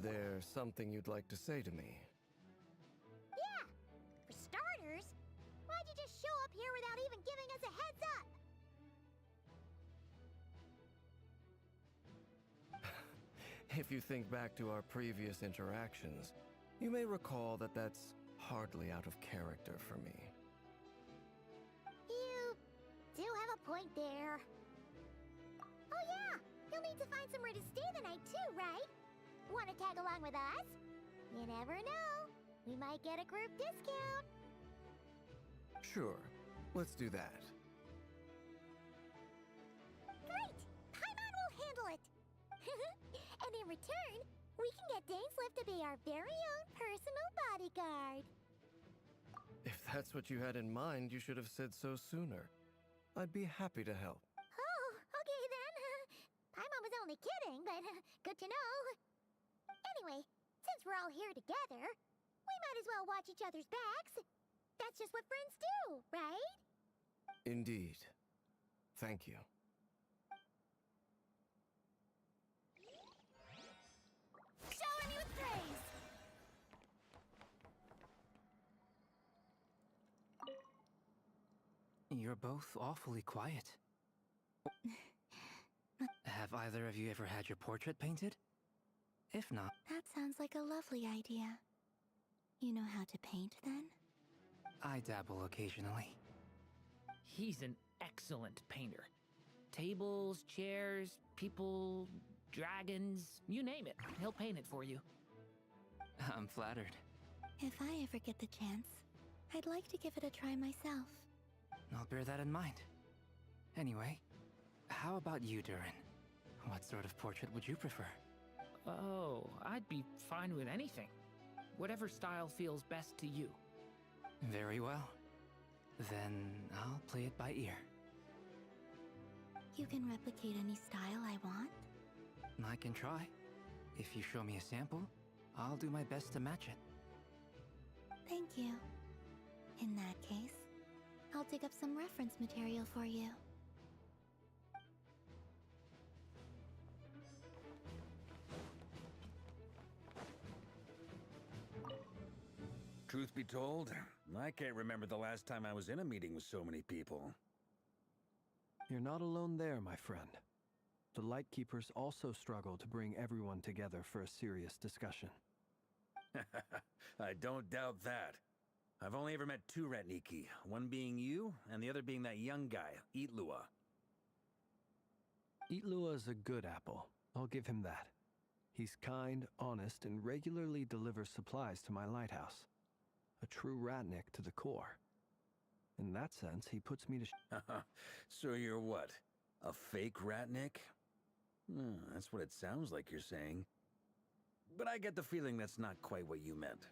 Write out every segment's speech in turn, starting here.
there something you'd like to say to me? Yeah! For starters, why'd you just show up here without even giving us a heads up? If you think back to our previous interactions, you may recall that that's hardly out of character for me. You do have a point there. Oh yeah! You'll need to find somewhere to stay the night too, right? Want to tag along with us? You never know. We might get a group discount. Sure, let's do that. Great! Paimon will handle it! And in return, we can get Dainslift to be our very own personal bodyguard. If that's what you had in mind, you should have said so sooner. I'd be happy to help. Oh, okay then. Paimon was only kidding, but good to know. Anyway, since we're all here together, we might as well watch each other's backs. That's just what friends do, right? Indeed. Thank you. Shower me with praise! You're both awfully quiet. Have either of you ever had your portrait painted? If not... That sounds like a lovely idea. You know how to paint, then? I dabble occasionally. He's an excellent painter. Tables, chairs, people, dragons, you name it. He'll paint it for you. I'm flattered. If I ever get the chance, I'd like to give it a try myself. I'll bear that in mind. Anyway, how about you, Durin? What sort of portrait would you prefer? Oh, I'd be fine with anything. Whatever style feels best to you. Very well. Then I'll play it by ear. You can replicate any style I want? I can try. If you show me a sample, I'll do my best to match it. Thank you. In that case, I'll dig up some reference material for you. Truth be told, I can't remember the last time I was in a meeting with so many people. You're not alone there, my friend. The Lightkeepers also struggle to bring everyone together for a serious discussion. I don't doubt that. I've only ever met two Ratniki, one being you, and the other being that young guy, Itlua. Itlua is a good apple. I'll give him that. He's kind, honest, and regularly delivers supplies to my lighthouse. A true Ratnik to the core. In that sense, he puts me to So you're what? A fake Ratnik? That's what it sounds like you're saying. But I get the feeling that's not quite what you meant.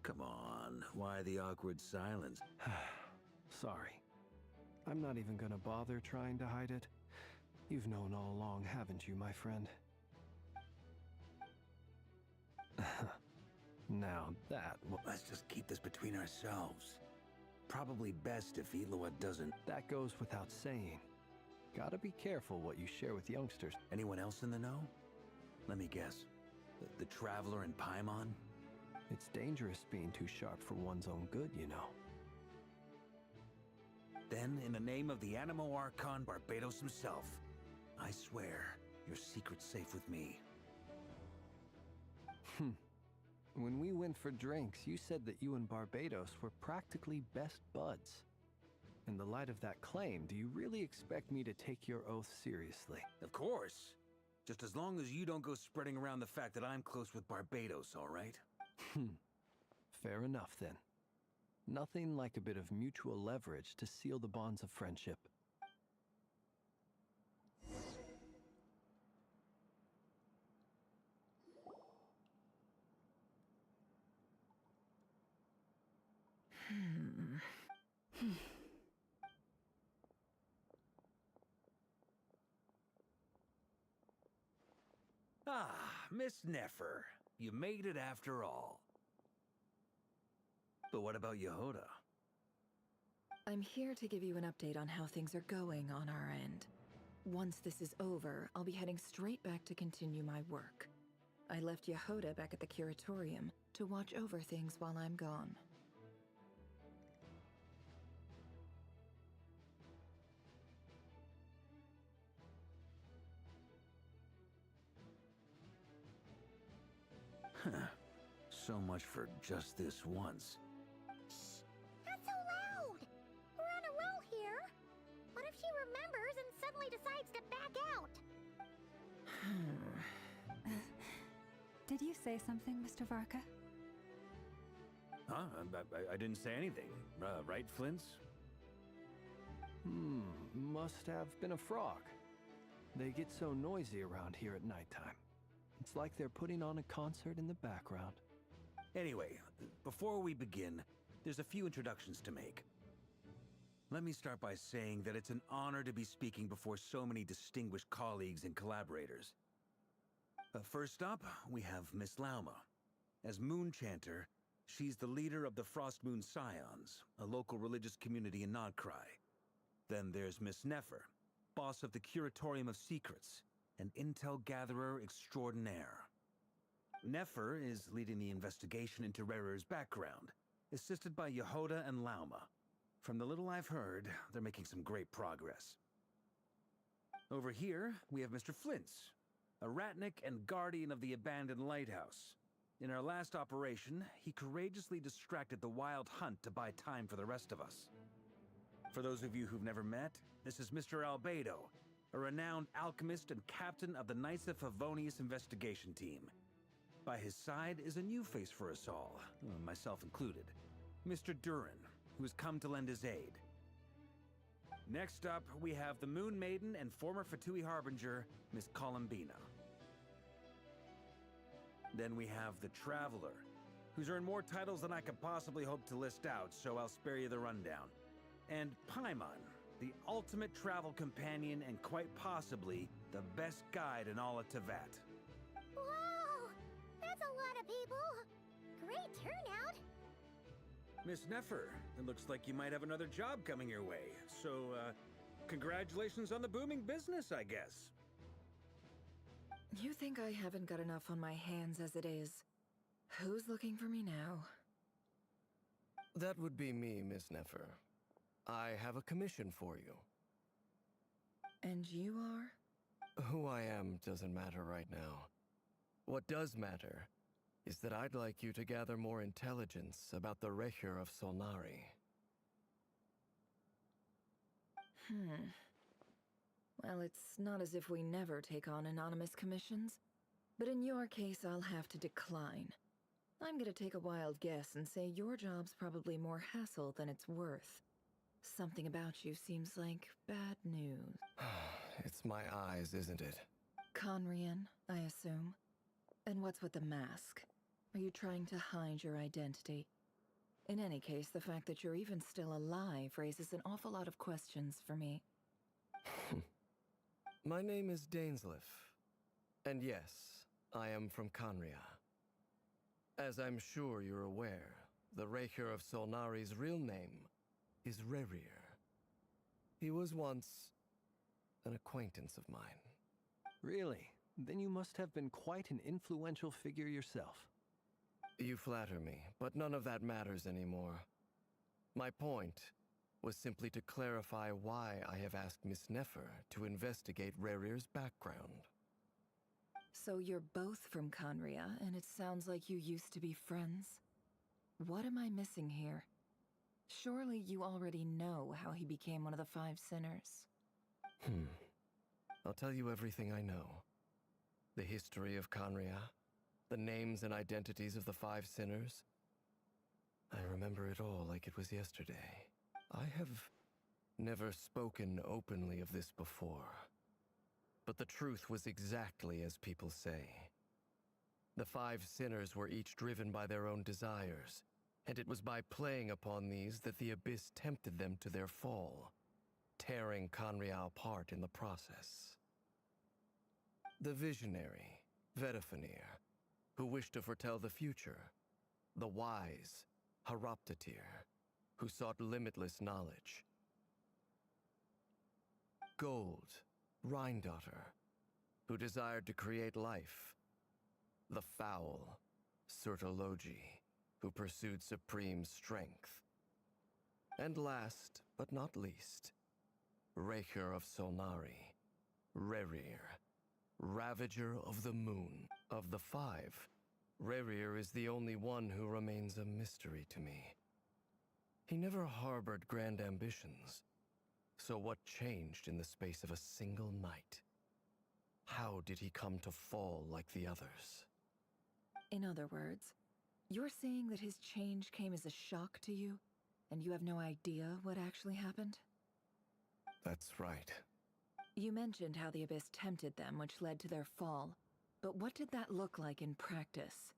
Come on, why the awkward silence? Sorry. I'm not even gonna bother trying to hide it. You've known all along, haven't you, my friend? Now that... Let's just keep this between ourselves. Probably best if Itlua doesn't... That goes without saying. Gotta be careful what you share with youngsters. Anyone else in the know? Let me guess. The Traveler and Paimon? It's dangerous being too sharp for one's own good, you know. Then, in the name of the Animo Archon Barbatos himself, I swear, your secret's safe with me. When we went for drinks, you said that you and Barbatos were practically best buds. In the light of that claim, do you really expect me to take your oath seriously? Of course. Just as long as you don't go spreading around the fact that I'm close with Barbatos, all right? Fair enough, then. Nothing like a bit of mutual leverage to seal the bonds of friendship. Ah, Miss Nefer. You made it after all. But what about Yehoda? I'm here to give you an update on how things are going on our end. Once this is over, I'll be heading straight back to continue my work. I left Yehoda back at the Curatorium to watch over things while I'm gone. So much for just this once. Shh! Not so loud! We're on a roll here. What if she remembers and suddenly decides to back out? Did you say something, Mr. Varka? Huh? I didn't say anything. Right, Flints? Must have been a frog. They get so noisy around here at nighttime. It's like they're putting on a concert in the background. Anyway, before we begin, there's a few introductions to make. Let me start by saying that it's an honor to be speaking before so many distinguished colleagues and collaborators. First up, we have Miss Lauma. As Moon Chanter, she's the leader of the Frost Moon Scions, a local religious community in Nodcry. Then there's Miss Nefer, boss of the Curatorium of Secrets, an intel gatherer extraordinaire. Nefer is leading the investigation into Rerer's background, assisted by Yehoda and Lauma. From the little I've heard, they're making some great progress. Over here, we have Mr. Flintz, a Ratnik and guardian of the abandoned lighthouse. In our last operation, he courageously distracted the Wild Hunt to buy time for the rest of us. For those of you who've never met, this is Mr. Albedo, a renowned alchemist and captain of the Knights of Favonius investigation team. By his side is a new face for us all, myself included, Mr. Durin, who has come to lend his aid. Next up, we have the Moon Maiden and former Fatui Harbinger, Miss Columbina. Then we have the Traveler, who's earned more titles than I could possibly hope to list out, so I'll spare you the rundown. And Paimon, the ultimate travel companion and quite possibly the best guide in all of Tevat. Whoa! That's a lot of people! Great turnout! Miss Nefer, it looks like you might have another job coming your way. So, congratulations on the booming business, I guess. You think I haven't got enough on my hands as it is? Who's looking for me now? That would be me, Miss Nefer. I have a commission for you. And you are? Who I am doesn't matter right now. What does matter is that I'd like you to gather more intelligence about the Recher of Solnari. Well, it's not as if we never take on anonymous commissions. But in your case, I'll have to decline. I'm gonna take a wild guess and say your job's probably more hassle than it's worth. Something about you seems like bad news. It's my eyes, isn't it? Conrian, I assume. And what's with the mask? Are you trying to hide your identity? In any case, the fact that you're even still alive raises an awful lot of questions for me. My name is Dainsleif. And yes, I am from Conria. As I'm sure you're aware, the Recher of Solnari's real name is Rerir. He was once an acquaintance of mine. Really? Then you must have been quite an influential figure yourself. You flatter me, but none of that matters anymore. My point was simply to clarify why I have asked Miss Nefer to investigate Rerir's background. So you're both from Conria, and it sounds like you used to be friends. What am I missing here? Surely you already know how he became one of the Five Sinners. I'll tell you everything I know. The history of Conria, the names and identities of the Five Sinners. I remember it all like it was yesterday. I have never spoken openly of this before. But the truth was exactly as people say. The Five Sinners were each driven by their own desires, and it was by playing upon these that the Abyss tempted them to their fall, tearing Conria apart in the process. The visionary, Vedafenir, who wished to foretell the future, the wise, Haroptatir, who sought limitless knowledge. Gold, Rhine-daughter, who desired to create life. The foul, Sertologi, who pursued supreme strength. And last, but not least, Raker of Solnari, Rerir, Ravager of the Moon. Of the five, Rerir is the only one who remains a mystery to me. He never harbored grand ambitions, so what changed in the space of a single night? How did he come to fall like the others? In other words, you're saying that his change came as a shock to you, and you have no idea what actually happened? That's right. You mentioned how the Abyss tempted them, which led to their fall. But what did that look like in practice?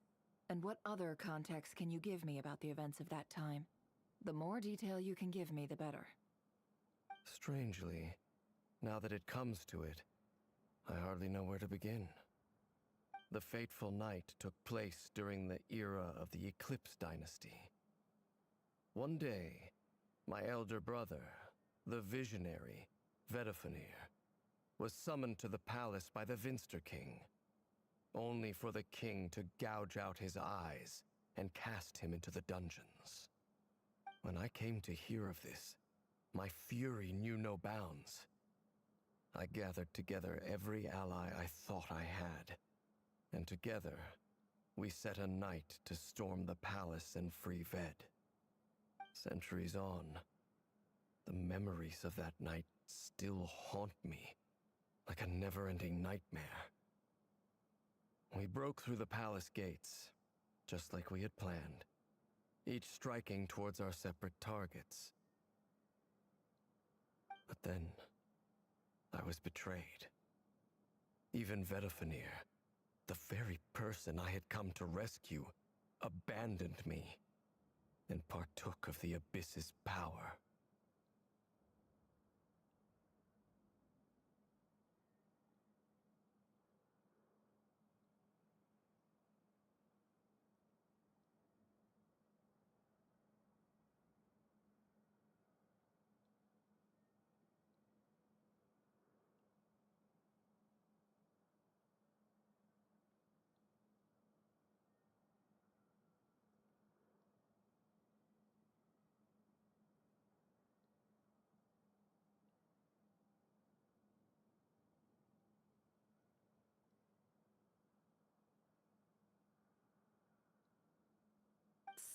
And what other context can you give me about the events of that time? The more detail you can give me, the better. Strangely, now that it comes to it, I hardly know where to begin. The fateful night took place during the era of the Eclipse Dynasty. One day, my elder brother, the visionary, Vedifenir, was summoned to the palace by the Vinster King, only for the king to gouge out his eyes and cast him into the dungeons. When I came to hear of this, my fury knew no bounds. I gathered together every ally I thought I had, and together, we set a night to storm the palace and free Ved. Centuries on, the memories of that night still haunt me like a never-ending nightmare. We broke through the palace gates, just like we had planned, each striking towards our separate targets. But then, I was betrayed. Even Vedifenir, the very person I had come to rescue, abandoned me and partook of the Abyss's power.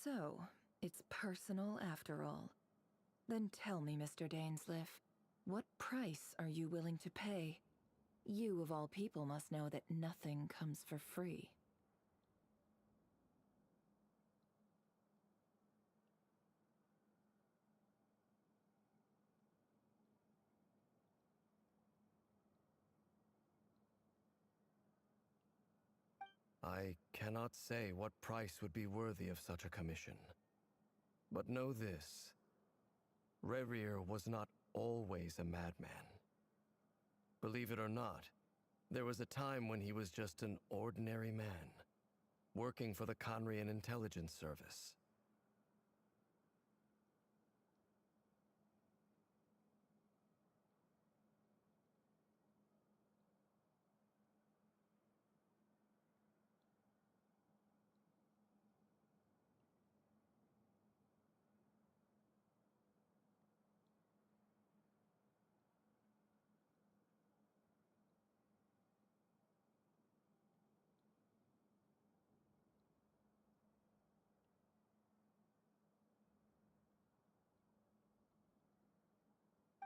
So, it's personal after all. Then tell me, Mr. Dainsleif, what price are you willing to pay? You, of all people, must know that nothing comes for free. I cannot say what price would be worthy of such a commission. But know this. Rerir was not always a madman. Believe it or not, there was a time when he was just an ordinary man, working for the Conrian Intelligence Service.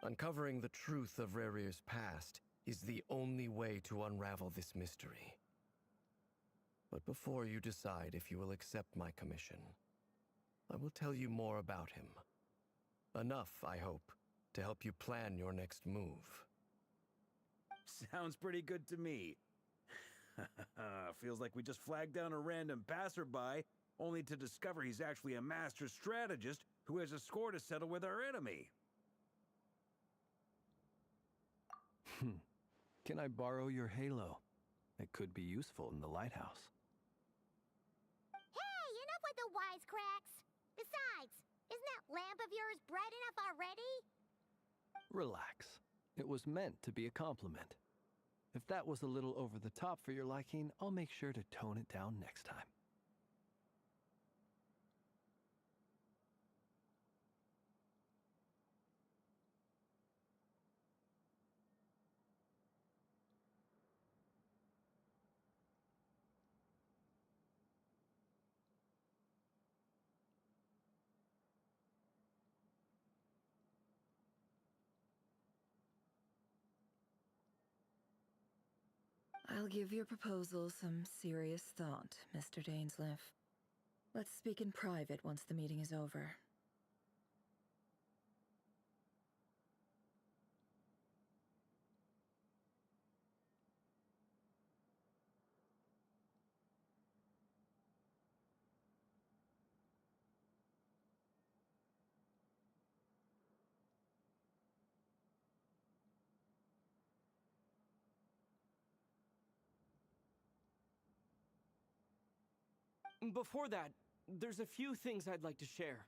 Uncovering the truth of Rerir's past is the only way to unravel this mystery. But before you decide if you will accept my commission, I will tell you more about him. Enough, I hope, to help you plan your next move. Sounds pretty good to me. Feels like we just flagged down a random passerby, only to discover he's actually a master strategist who has a score to settle with our enemy. Can I borrow your halo? It could be useful in the lighthouse. Hey, enough with the wisecracks! Besides, Isn't that lamp of yours bright enough already? Relax. It was meant to be a compliment. If that was a little over the top for your liking, I'll make sure to tone it down next time. I'll give your proposal some serious thought, Mr. Dainsleif. Let's speak in private once the meeting is over. Before that, there's a few things I'd like to share.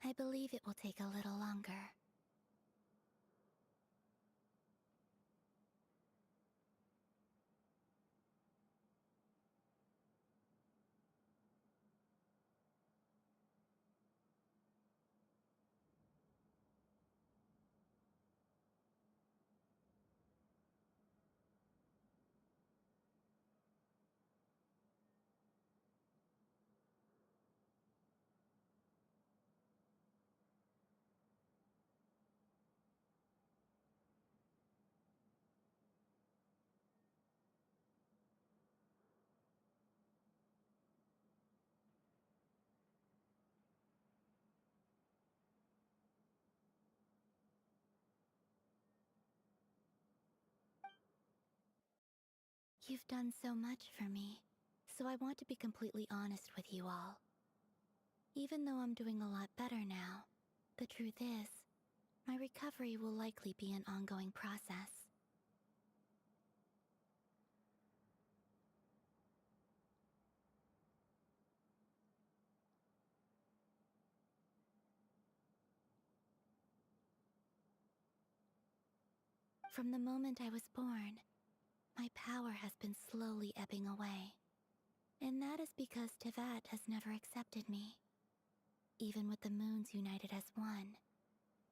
I believe it will take a little longer. You've done so much for me, so I want to be completely honest with you all. Even though I'm doing a lot better now, the truth is, my recovery will likely be an ongoing process. From the moment I was born, my power has been slowly ebbing away. And that is because Tevat has never accepted me. Even with the moons united as one,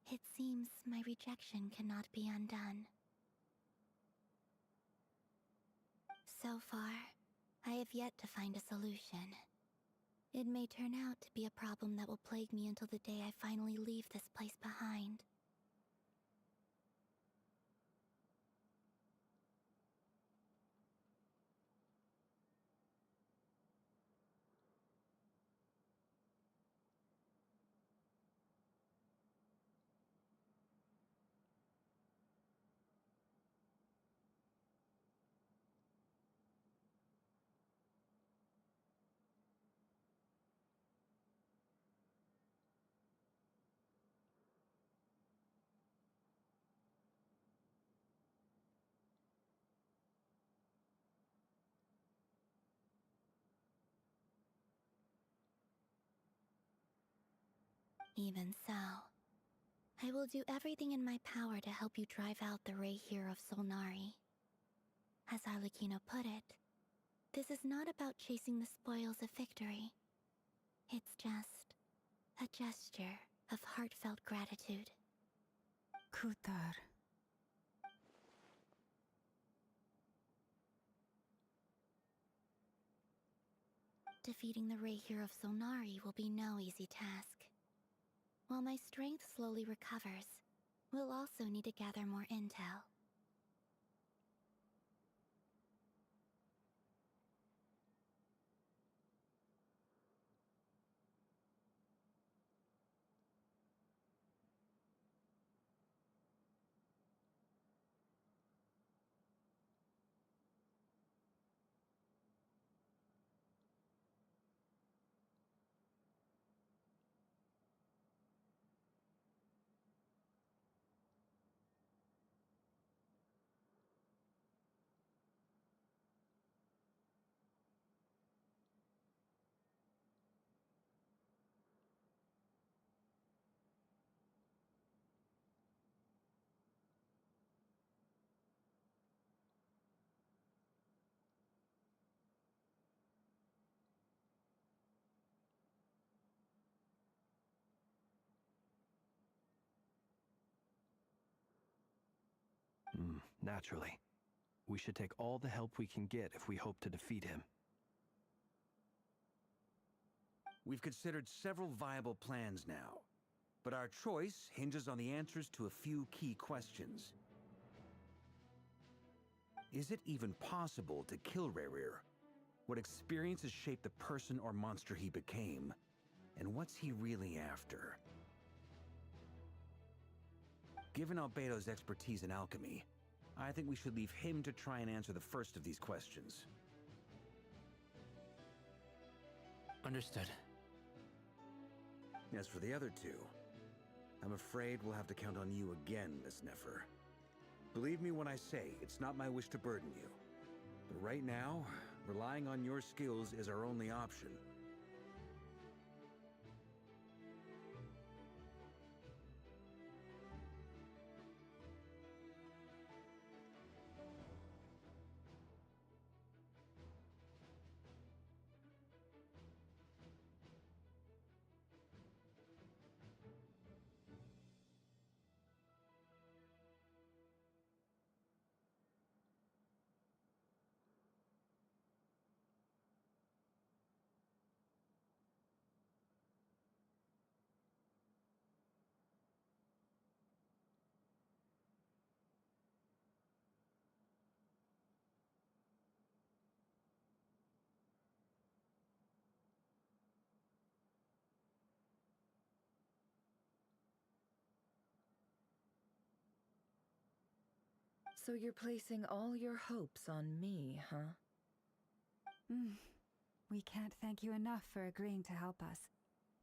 it seems my rejection cannot be undone. So far, I have yet to find a solution. It may turn out to be a problem that will plague me until the day I finally leave this place behind. Even so, I will do everything in my power to help you drive out the Ray here of Solnari. As Arlecchino put it, this is not about chasing the spoils of victory. It's just a gesture of heartfelt gratitude. Kutar. Defeating the Ray here of Solnari will be no easy task. While my strength slowly recovers, we'll also need to gather more intel. Naturally. We should take all the help we can get if we hope to defeat him. We've considered several viable plans now, but our choice hinges on the answers to a few key questions. Is it even possible to kill Rerir? What experiences shaped the person or monster he became? And what's he really after? Given Albedo's expertise in alchemy, I think we should leave him to try and answer the first of these questions. Understood. As for the other two, I'm afraid we'll have to count on you again, Miss Nefer. Believe me when I say it's not my wish to burden you. But right now, relying on your skills is our only option. So you're placing all your hopes on me, huh? We can't thank you enough for agreeing to help us.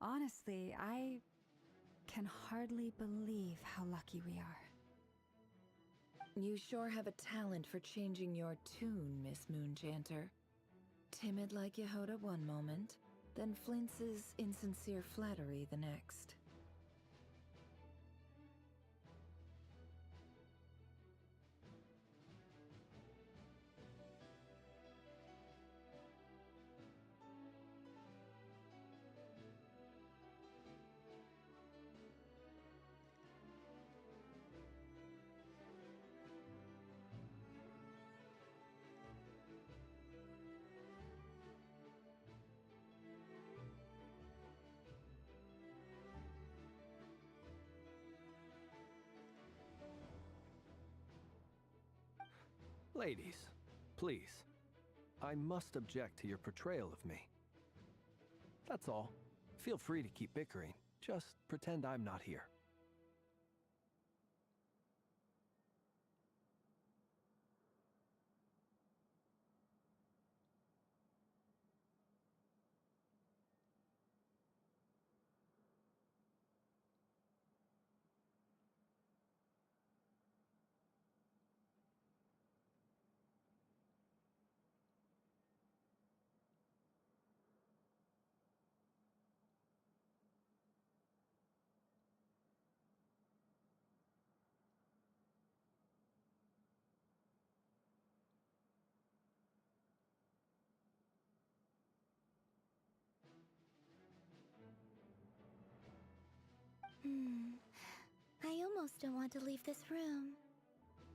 Honestly, I can hardly believe how lucky we are. You sure have a talent for changing your tune, Miss Moonchanter. Timid like Yehoda one moment, then flinches insincere flattery the next. Ladies, please. I must object to your portrayal of me. That's all. Feel free to keep bickering. Just pretend I'm not here. I almost don't want to leave this room.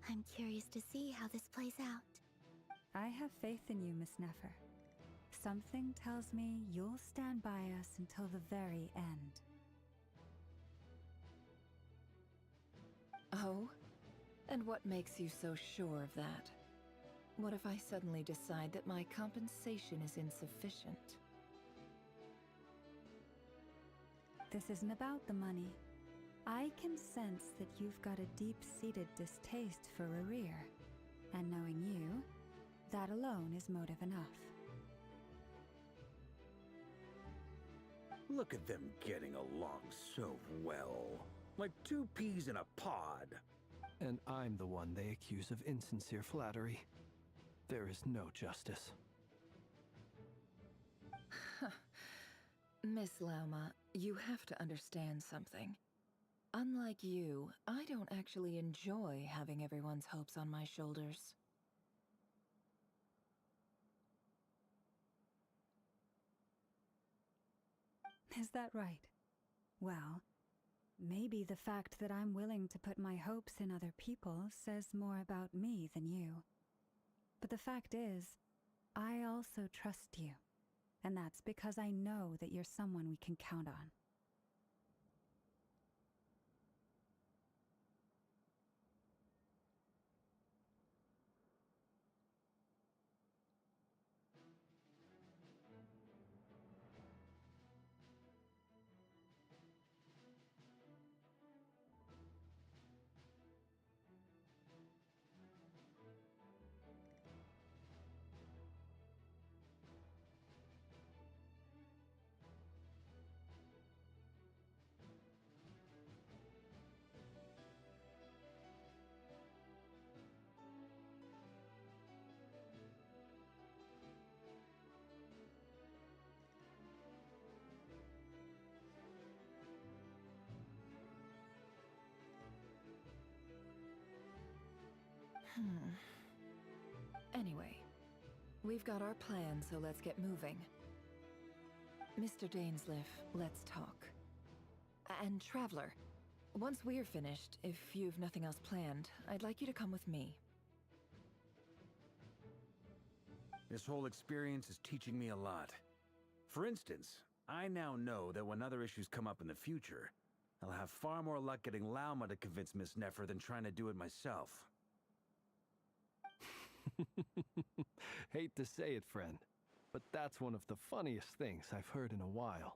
I'm curious to see how this plays out. I have faith in you, Miss Nefer. Something tells me you'll stand by us until the very end. Oh? And what makes you so sure of that? What if I suddenly decide that my compensation is insufficient? This isn't about the money. I can sense that you've got a deep-seated distaste for Rerir, and knowing you, that alone is motive enough. Look at them getting along so well. Like two peas in a pod. And I'm the one they accuse of insincere flattery. There is no justice. Miss Lauma, you have to understand something. Unlike you, I don't actually enjoy having everyone's hopes on my shoulders. Is that right? Well, maybe the fact that I'm willing to put my hopes in other people says more about me than you. But the fact is, I also trust you. And that's because I know that you're someone we can count on. Anyway, we've got our plan, so let's get moving. Mr. Dainsleif, let's talk. And Traveler, once we're finished, if you've nothing else planned, I'd like you to come with me. This whole experience is teaching me a lot. For instance, I now know that when other issues come up in the future, I'll have far more luck getting Lauma to convince Miss Nefer than trying to do it myself. Hate to say it, friend, but that's one of the funniest things I've heard in a while.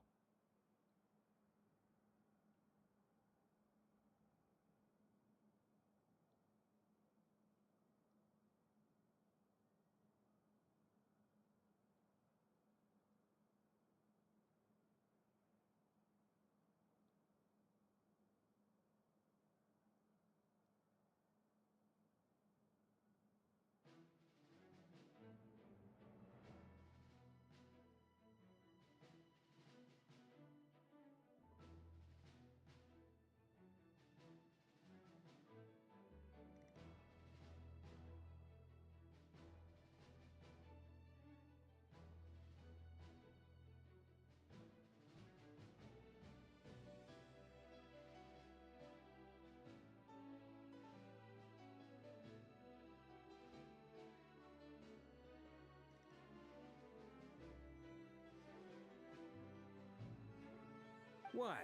Why?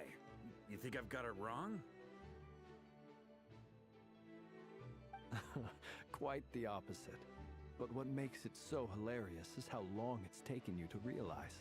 You think I've got it wrong? quite the opposite. But what makes it so hilarious is how long it's taken you to realize.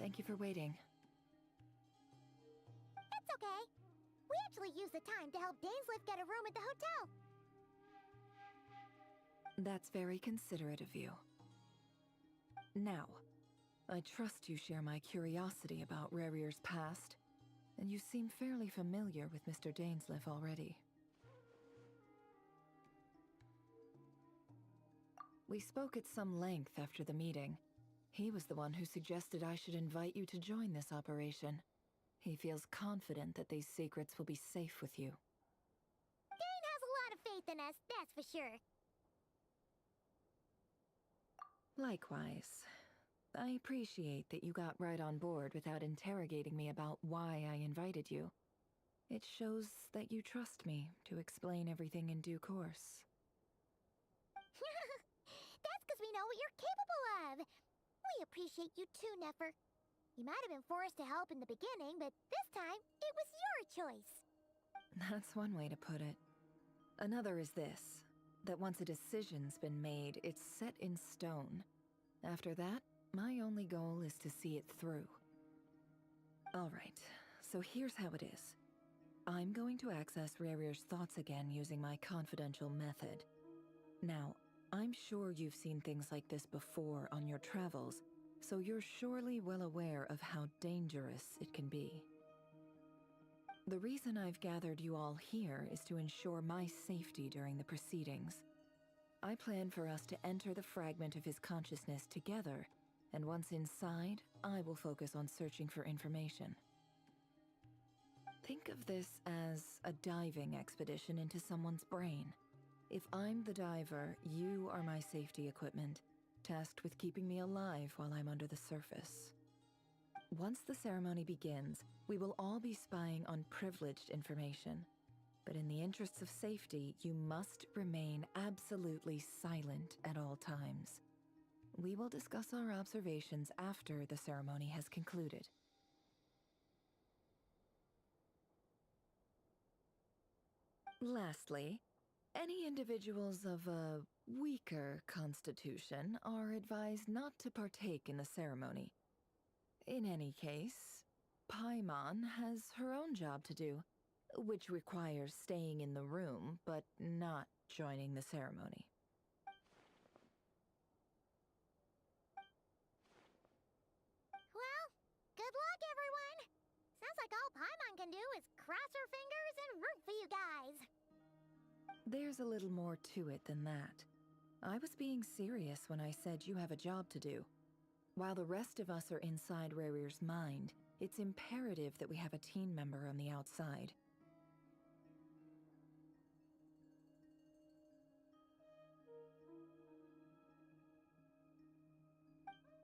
Thank you for waiting. That's okay. We actually used the time to help Dainsliff get a room at the hotel. That's very considerate of you. Now, I trust you share my curiosity about Rarier's past, and you seem fairly familiar with Mr. Dainsliff already. We spoke at some length after the meeting. He was the one who suggested I should invite you to join this operation. He feels confident that these secrets will be safe with you. Dane has a lot of faith in us, that's for sure. Likewise. I appreciate that you got right on board without interrogating me about why I invited you. It shows that you trust me to explain everything in due course. That's because we know what you're capable of. We appreciate you too, Nefer. You might have been forced to help in the beginning, but this time, it was your choice. That's one way to put it. Another is this, that once a decision's been made, it's set in stone. After that, my only goal is to see it through. Alright, so here's how it is. I'm going to access Rarier's thoughts again using my confidential method. Now, I'm sure you've seen things like this before on your travels, so you're surely well aware of how dangerous it can be. The reason I've gathered you all here is to ensure my safety during the proceedings. I plan for us to enter the fragment of his consciousness together And once inside, I will focus on searching for information. Think of this as a diving expedition into someone's brain. If I'm the diver, you are my safety equipment, tasked with keeping me alive while I'm under the surface. Once the ceremony begins, we will all be spying on privileged information. But in the interests of safety, you must remain absolutely silent at all times. We will discuss our observations after the ceremony has concluded. Lastly, any individuals of a weaker constitution are advised not to partake in the ceremony. In any case, Paimon has her own job to do, which requires staying in the room but not joining the ceremony. Well, good luck, everyone! Sounds like all Paimon can do is cross her fingers and root for you guys. There's a little more to it than that. I was being serious when I said you have a job to do. While the rest of us are inside Rarir's mind, it's imperative that we have a team member on the outside.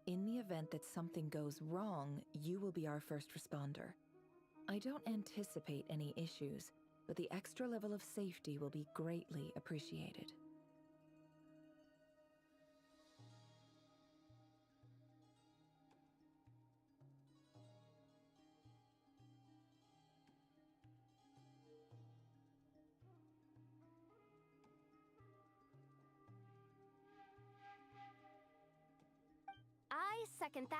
In the event that something goes wrong, you will be our first responder. I don't anticipate any issues, but the extra level of safety will be greatly appreciated. I second that.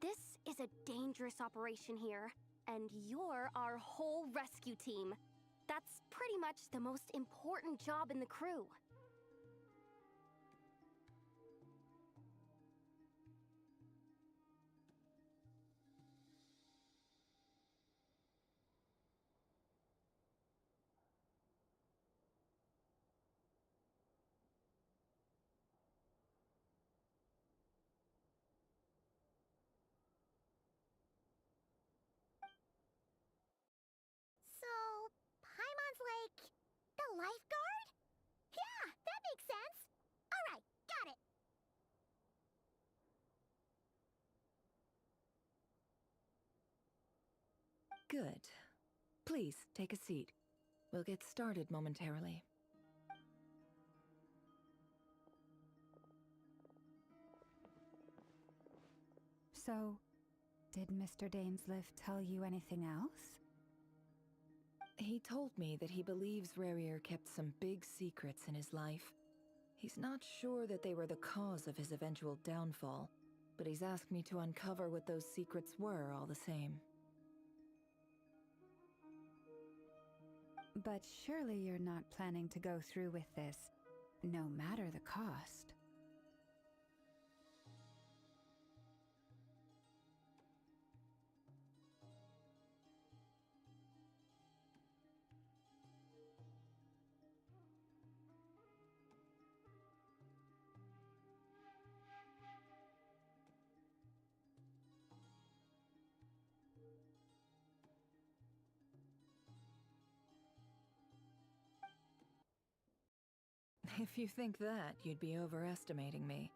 This is a dangerous operation here, and you're our whole rescue team. That's pretty much the most important job in the crew. So, Paimon's like the lifeguard? Yeah, that makes sense. Alright, got it. Good. Please, take a seat. We'll get started momentarily. So, did Mr. Dainsliff tell you anything else? He told me that he believes Rarir kept some big secrets in his life. He's not sure that they were the cause of his eventual downfall, but he's asked me to uncover what those secrets were all the same. But surely you're not planning to go through with this, no matter the cost. If you think that, you'd be overestimating me.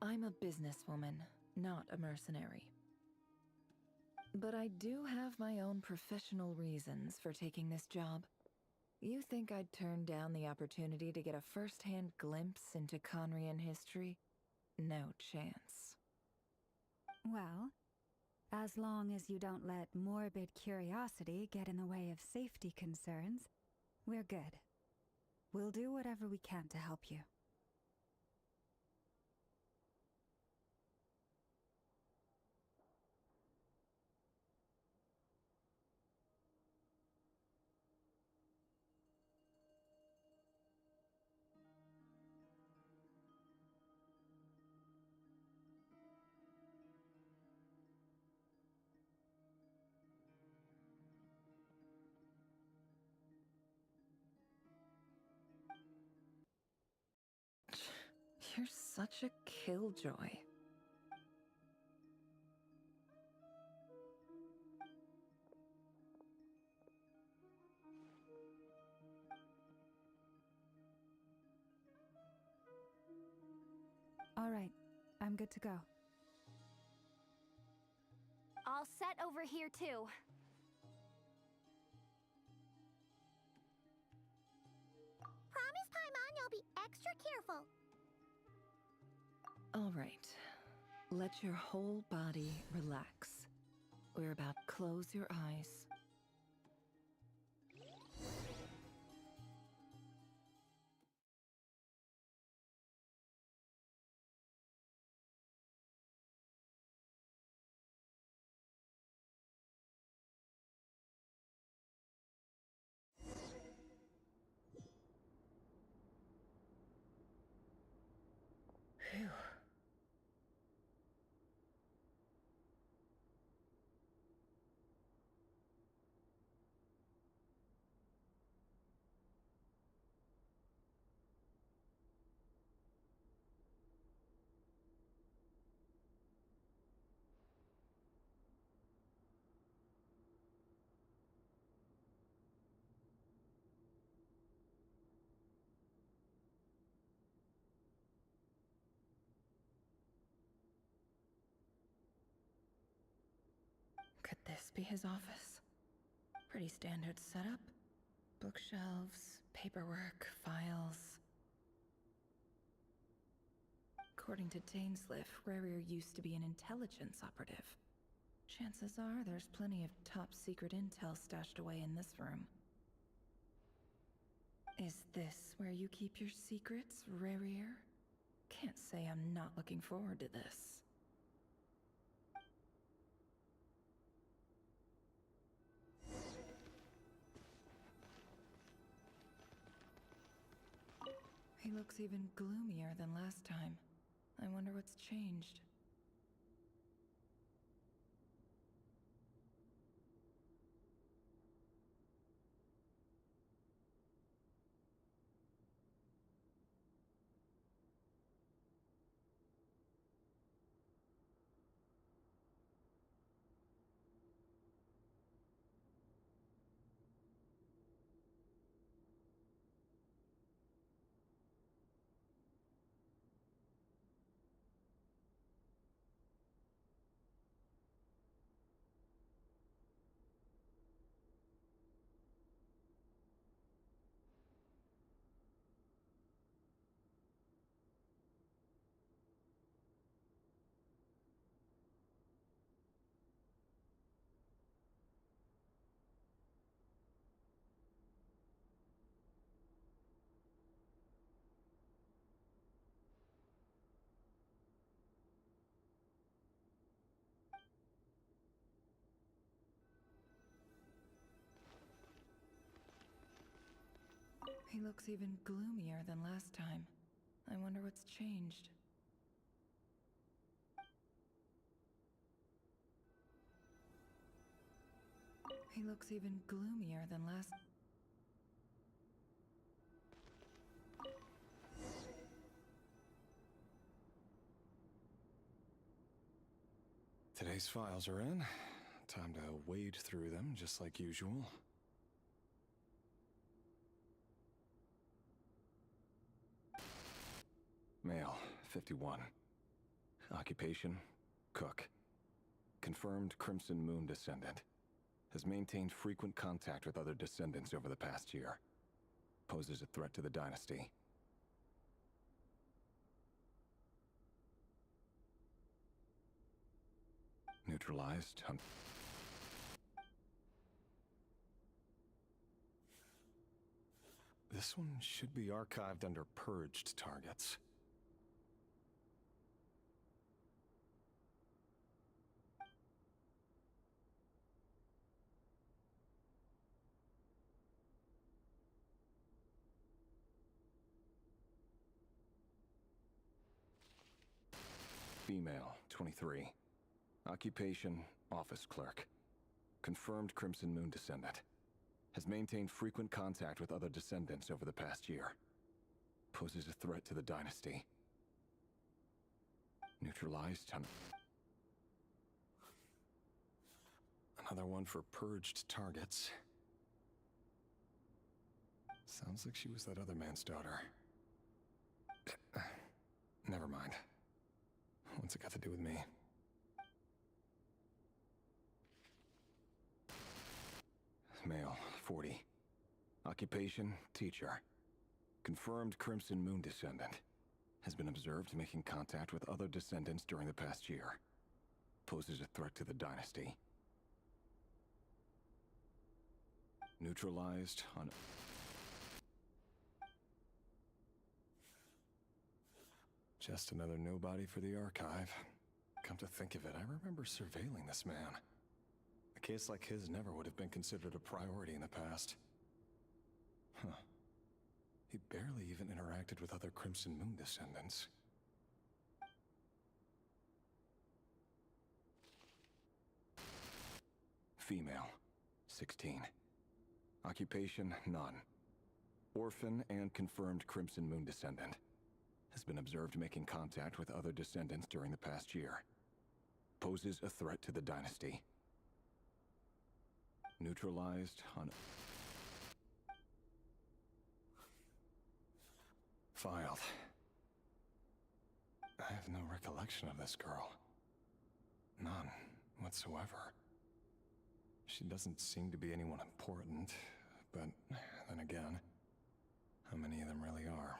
I'm a businesswoman, not a mercenary. But I do have my own professional reasons for taking this job. You think I'd turn down the opportunity to get a first-hand glimpse into Conrian history? No chance. Well, as long as you don't let morbid curiosity get in the way of safety concerns, we're good. We'll do whatever we can to help you. You're such a killjoy. All right, I'm good to go. All set over here, too. Promise, Paimon, you'll be extra careful. All right. Let your whole body relax. We're about to close your eyes. Phew. Could this be his office? Pretty standard setup. Bookshelves, paperwork, files. According to Dainsliff, Rarier used to be an intelligence operative. Chances are there's plenty of top-secret intel stashed away in this room. Is this where you keep your secrets, Rarier? Can't say I'm not looking forward to this. He looks even gloomier than last time. I wonder what's changed. He looks even gloomier than last time. I wonder what's changed. He looks even gloomier than last... Today's files are in. Time to wade through them, just like usual. Male, 51. Occupation, cook. Confirmed Crimson Moon descendant. Has maintained frequent contact with other descendants over the past year. Poses a threat to the dynasty. Neutralized. This one should be archived under purged targets. Female, 23. Occupation, office clerk. Confirmed Crimson Moon descendant. Has maintained frequent contact with other descendants over the past year. Poses a threat to the dynasty. Neutralized. Another one for purged targets. Sounds like she was that other man's daughter. Never mind. What's it got to do with me? Male, 40. Occupation, teacher. Confirmed Crimson Moon descendant. Has been observed making contact with other descendants during the past year. Poses a threat to the dynasty. Neutralized on... Just another nobody for the archive. Come to think of it, I remember surveilling this man. A case like his never would have been considered a priority in the past. Huh. He barely even interacted with other Crimson Moon descendants. Female, 16. Occupation, none. Orphan and confirmed Crimson Moon descendant. Has been observed making contact with other descendants during the past year. Poses a threat to the dynasty. Neutralized on... Filed. I have no recollection of this girl. None whatsoever. She doesn't seem to be anyone important, but then again, how many of them really are?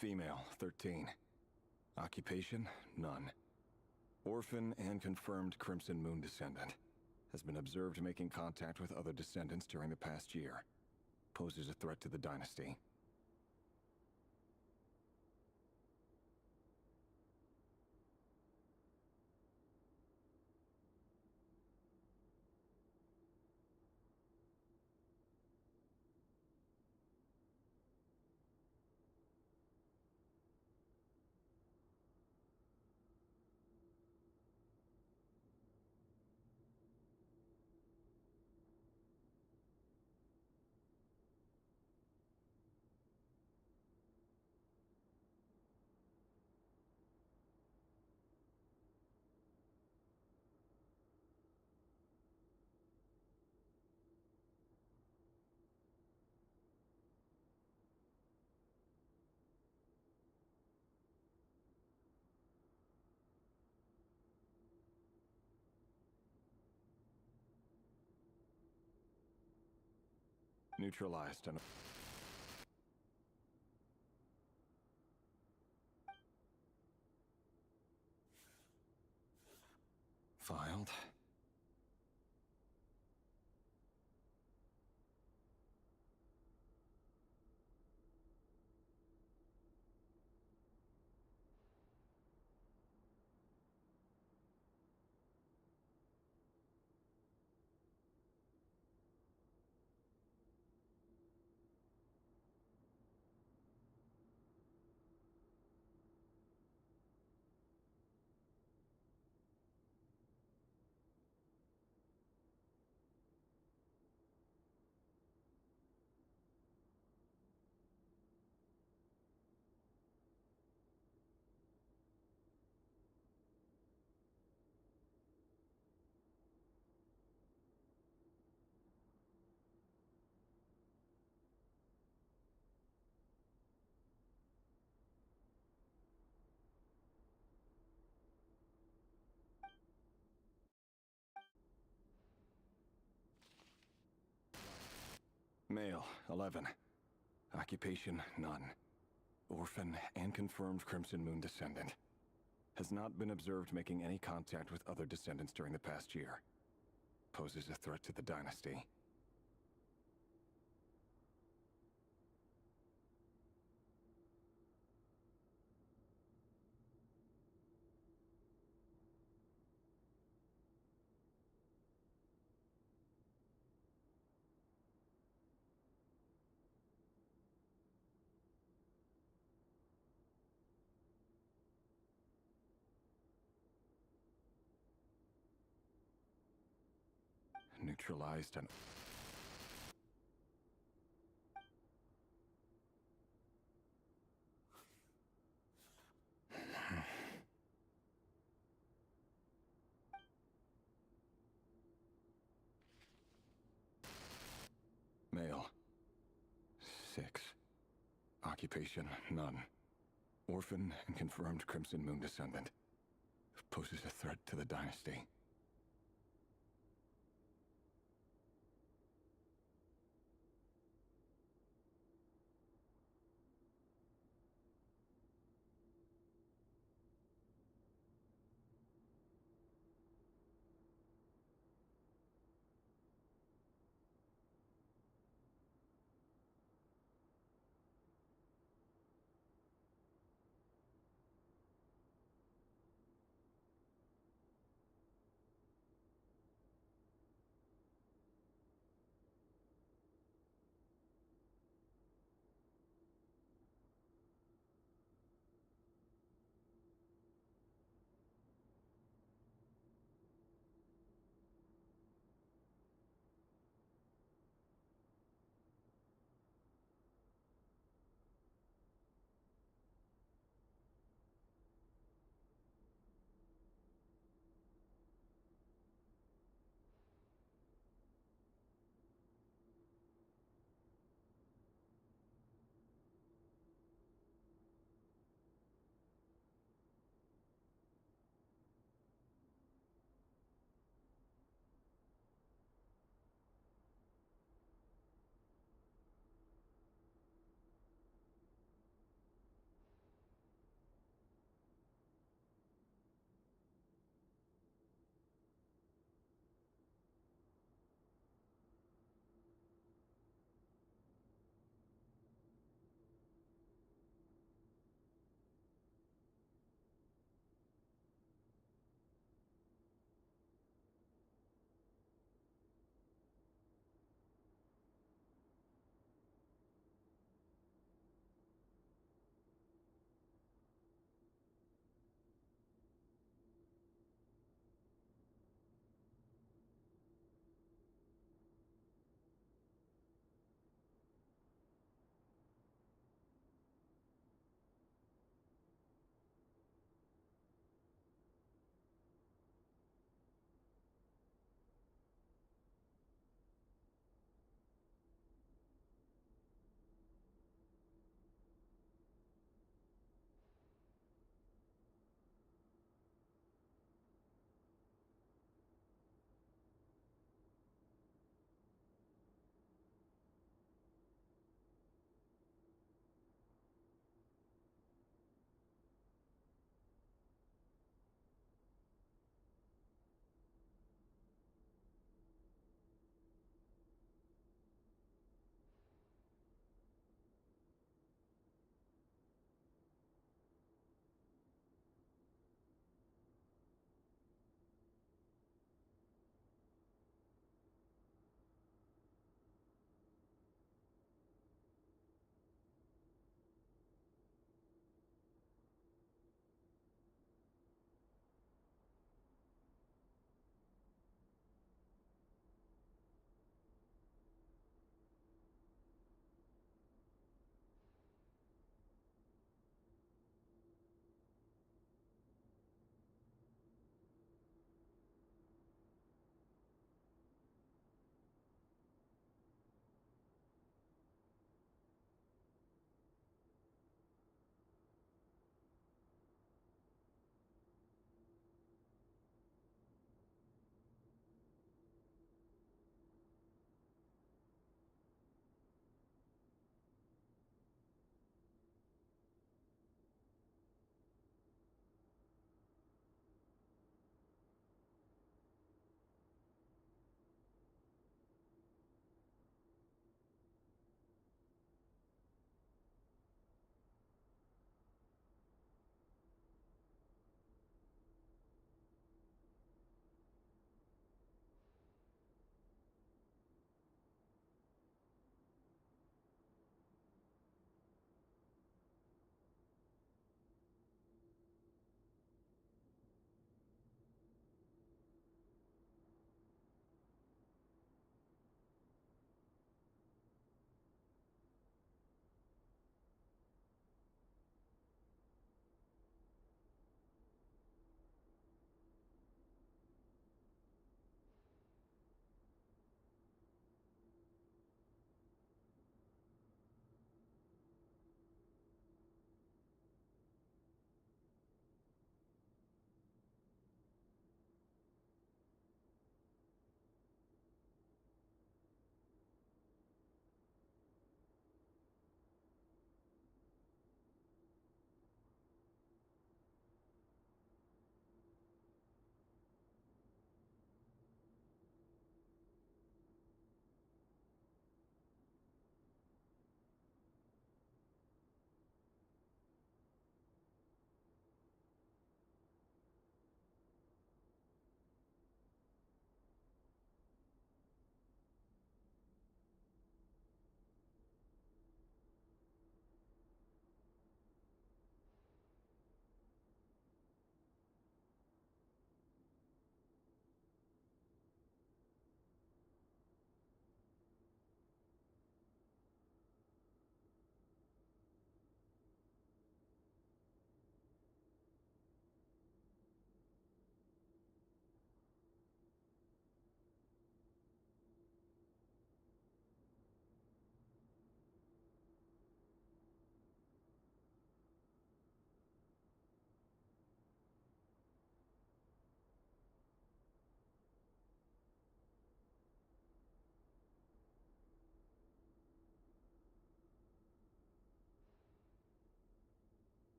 Female, 13. Occupation, none. Orphan and confirmed Crimson Moon descendant. Has been observed making contact with other descendants during the past year. Poses a threat to the dynasty. Neutralized and... Filed. Male, 11. Occupation, none. Orphan and confirmed Crimson Moon descendant. Has not been observed making any contact with other descendants during the past year. Poses a threat to the dynasty. Neutralized and... Male. 6. Occupation, none. Orphan and confirmed Crimson Moon descendant. Poses a threat to the dynasty.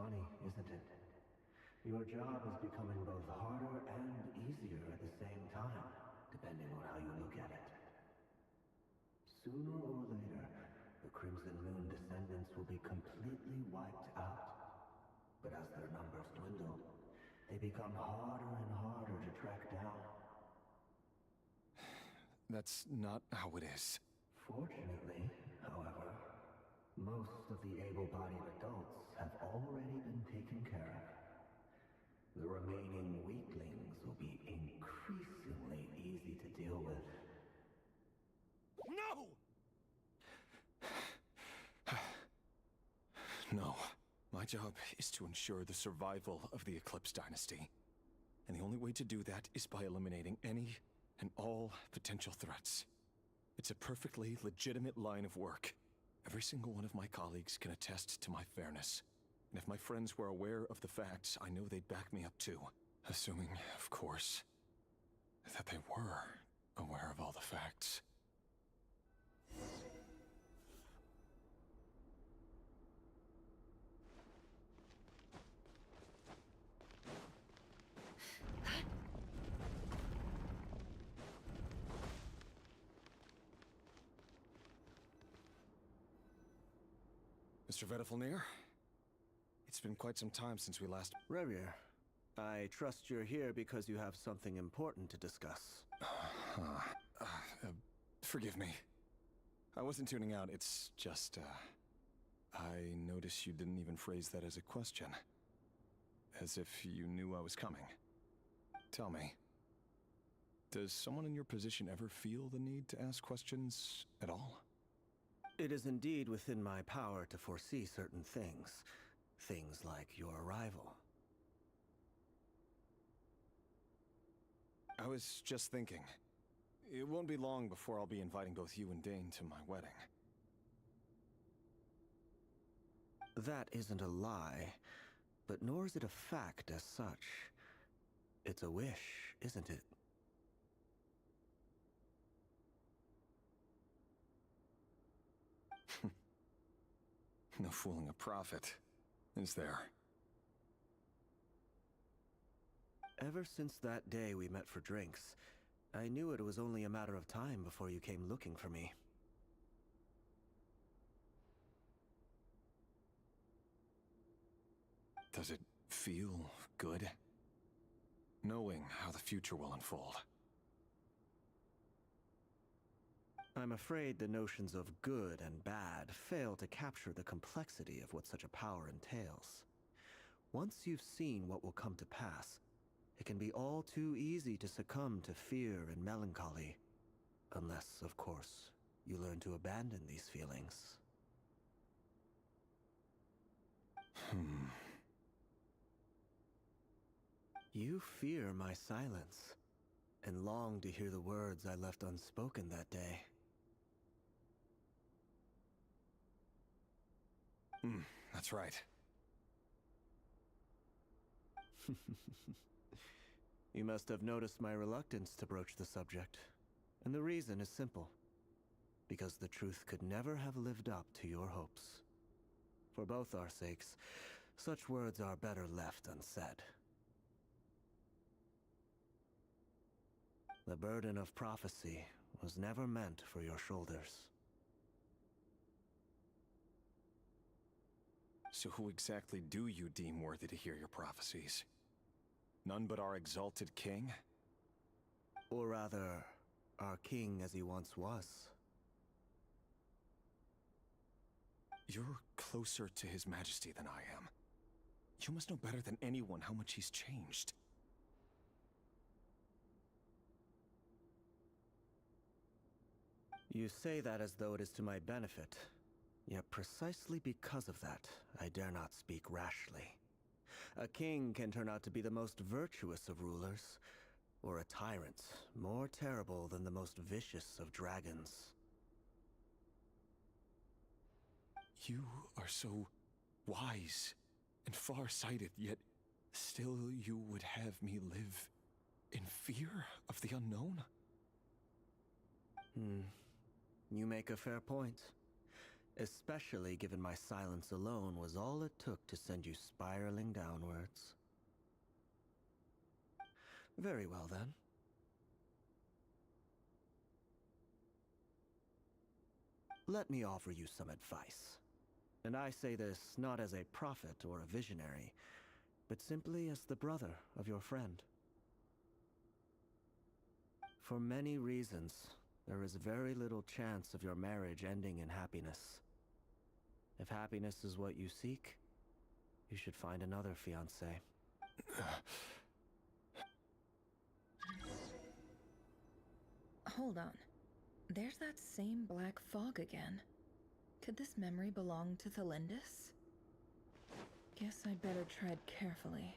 funny, isn't it? Your job is becoming both harder and easier at the same time, depending on how you look at it. Sooner or later, the Crimson Moon descendants will be completely wiped out. But as their numbers dwindle, they become harder and harder to track down. That's not how it is. Fortunately, however, most of the able-bodied adults have already been taken care of. The remaining weaklings will be increasingly easy to deal with. No! No. My job is to ensure the survival of the Eclipse Dynasty. And the only way to do that is by eliminating any and all potential threats. It's a perfectly legitimate line of work. Every single one of my colleagues can attest to my fairness. And if my friends were aware of the facts, I know they'd back me up too. Assuming, of course, that they were aware of all the facts. Mr. Vedifalnir? It's been quite some time since we last... Rerir, I trust you're here because you have something important to discuss. Forgive me. I wasn't tuning out, it's just, I noticed you didn't even phrase that as a question. As if you knew I was coming. Tell me, does someone in your position ever feel the need to ask questions at all? It is indeed within my power to foresee certain things. Things like your arrival. I was just thinking. It won't be long before I'll be inviting both you and Dane to my wedding. That isn't a lie, but nor is it a fact as such. It's a wish, isn't it? No fooling a prophet, is there? Ever since that day we met for drinks, I knew it was only a matter of time before you came looking for me. Does it feel good? Knowing how the future will unfold. I'm afraid the notions of good and bad fail to capture the complexity of what such a power entails. Once you've seen what will come to pass, it can be all too easy to succumb to fear and melancholy. Unless, of course, you learn to abandon these feelings. You fear my silence, and long to hear the words I left unspoken that day. That's right. You must have noticed my reluctance to broach the subject. And the reason is simple. Because the truth could never have lived up to your hopes. For both our sakes, such words are better left unsaid. The burden of prophecy was never meant for your shoulders. So who exactly do you deem worthy to hear your prophecies? None but our exalted king? Or rather, our king as he once was. You're closer to his majesty than I am. You must know better than anyone how much he's changed. You say that as though it is to my benefit. Yet precisely because of that, I dare not speak rashly. A king can turn out to be the most virtuous of rulers, or a tyrant more terrible than the most vicious of dragons. You are so wise and far-sighted, yet still you would have me live in fear of the unknown? You make a fair point. Especially given my silence alone was all it took to send you spiraling downwards. Very well, then. Let me offer you some advice. And I say this not as a prophet or a visionary, but simply as the brother of your friend. For many reasons, there is very little chance of your marriage ending in happiness. If happiness is what you seek, you should find another fiancé. Hold on. There's that same black fog again. Could this memory belong to Thelindis? Guess I'd better tread carefully.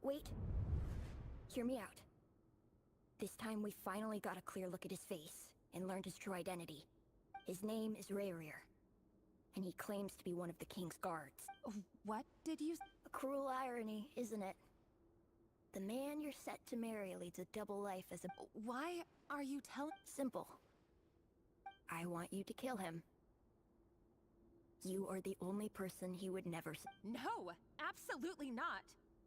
Wait. Hear me out. This time we finally got a clear look at his face and learned his true identity. His name is Rayrir, and he claims to be one of the king's guards. What did you... A cruel irony, isn't it? The man you're set to marry leads a double life as a... Why are you telling... Simple. I want you to kill him. You are the only person he would never... No, absolutely not.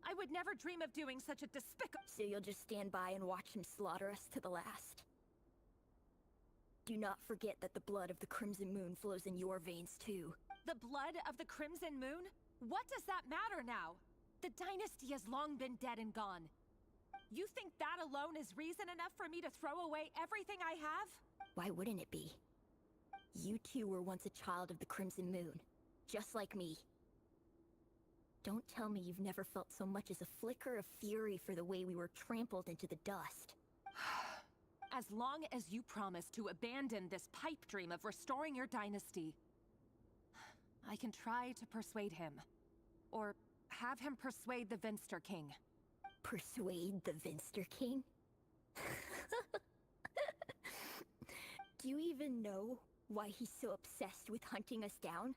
I would never dream of doing such a despicable... So you'll just stand by and watch him slaughter us to the last? Do not forget that the blood of the Crimson Moon flows in your veins too. The blood of the Crimson Moon? What does that matter now? The dynasty has long been dead and gone. You think that alone is reason enough for me to throw away everything I have? Why wouldn't it be? You two were once a child of the Crimson Moon, just like me. Don't tell me you've never felt so much as a flicker of fury for the way we were trampled into the dust. As long as you promise to abandon this pipe dream of restoring your dynasty, I can try to persuade him. Or have him persuade the Vinster King. Persuade the Vinster King? Do you even know why he's so obsessed with hunting us down?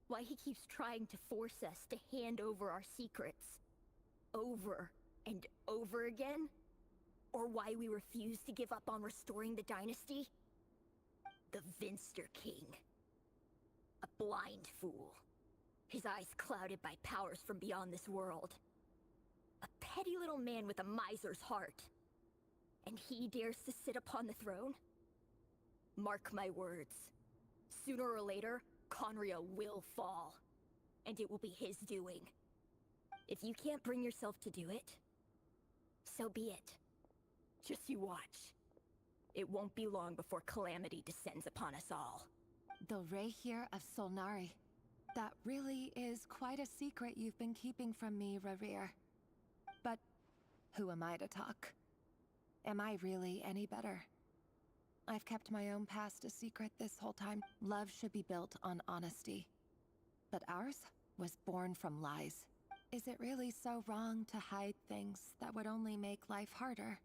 Why he keeps trying to force us to hand over our secrets? Over and over again? Or why we refuse to give up on restoring the dynasty? The Vinster King. A blind fool. His eyes clouded by powers from beyond this world. A petty little man with a miser's heart. And he dares to sit upon the throne? Mark my words. Sooner or later, Conria will fall. And it will be his doing. If you can't bring yourself to do it, so be it. Just you watch. It won't be long before calamity descends upon us all. The Rayrir of Solnari. That really is quite a secret you've been keeping from me, Rayrir. But who am I to talk? Am I really any better? I've kept my own past a secret this whole time. Love should be built on honesty. But ours was born from lies. Is it really so wrong to hide things that would only make life harder?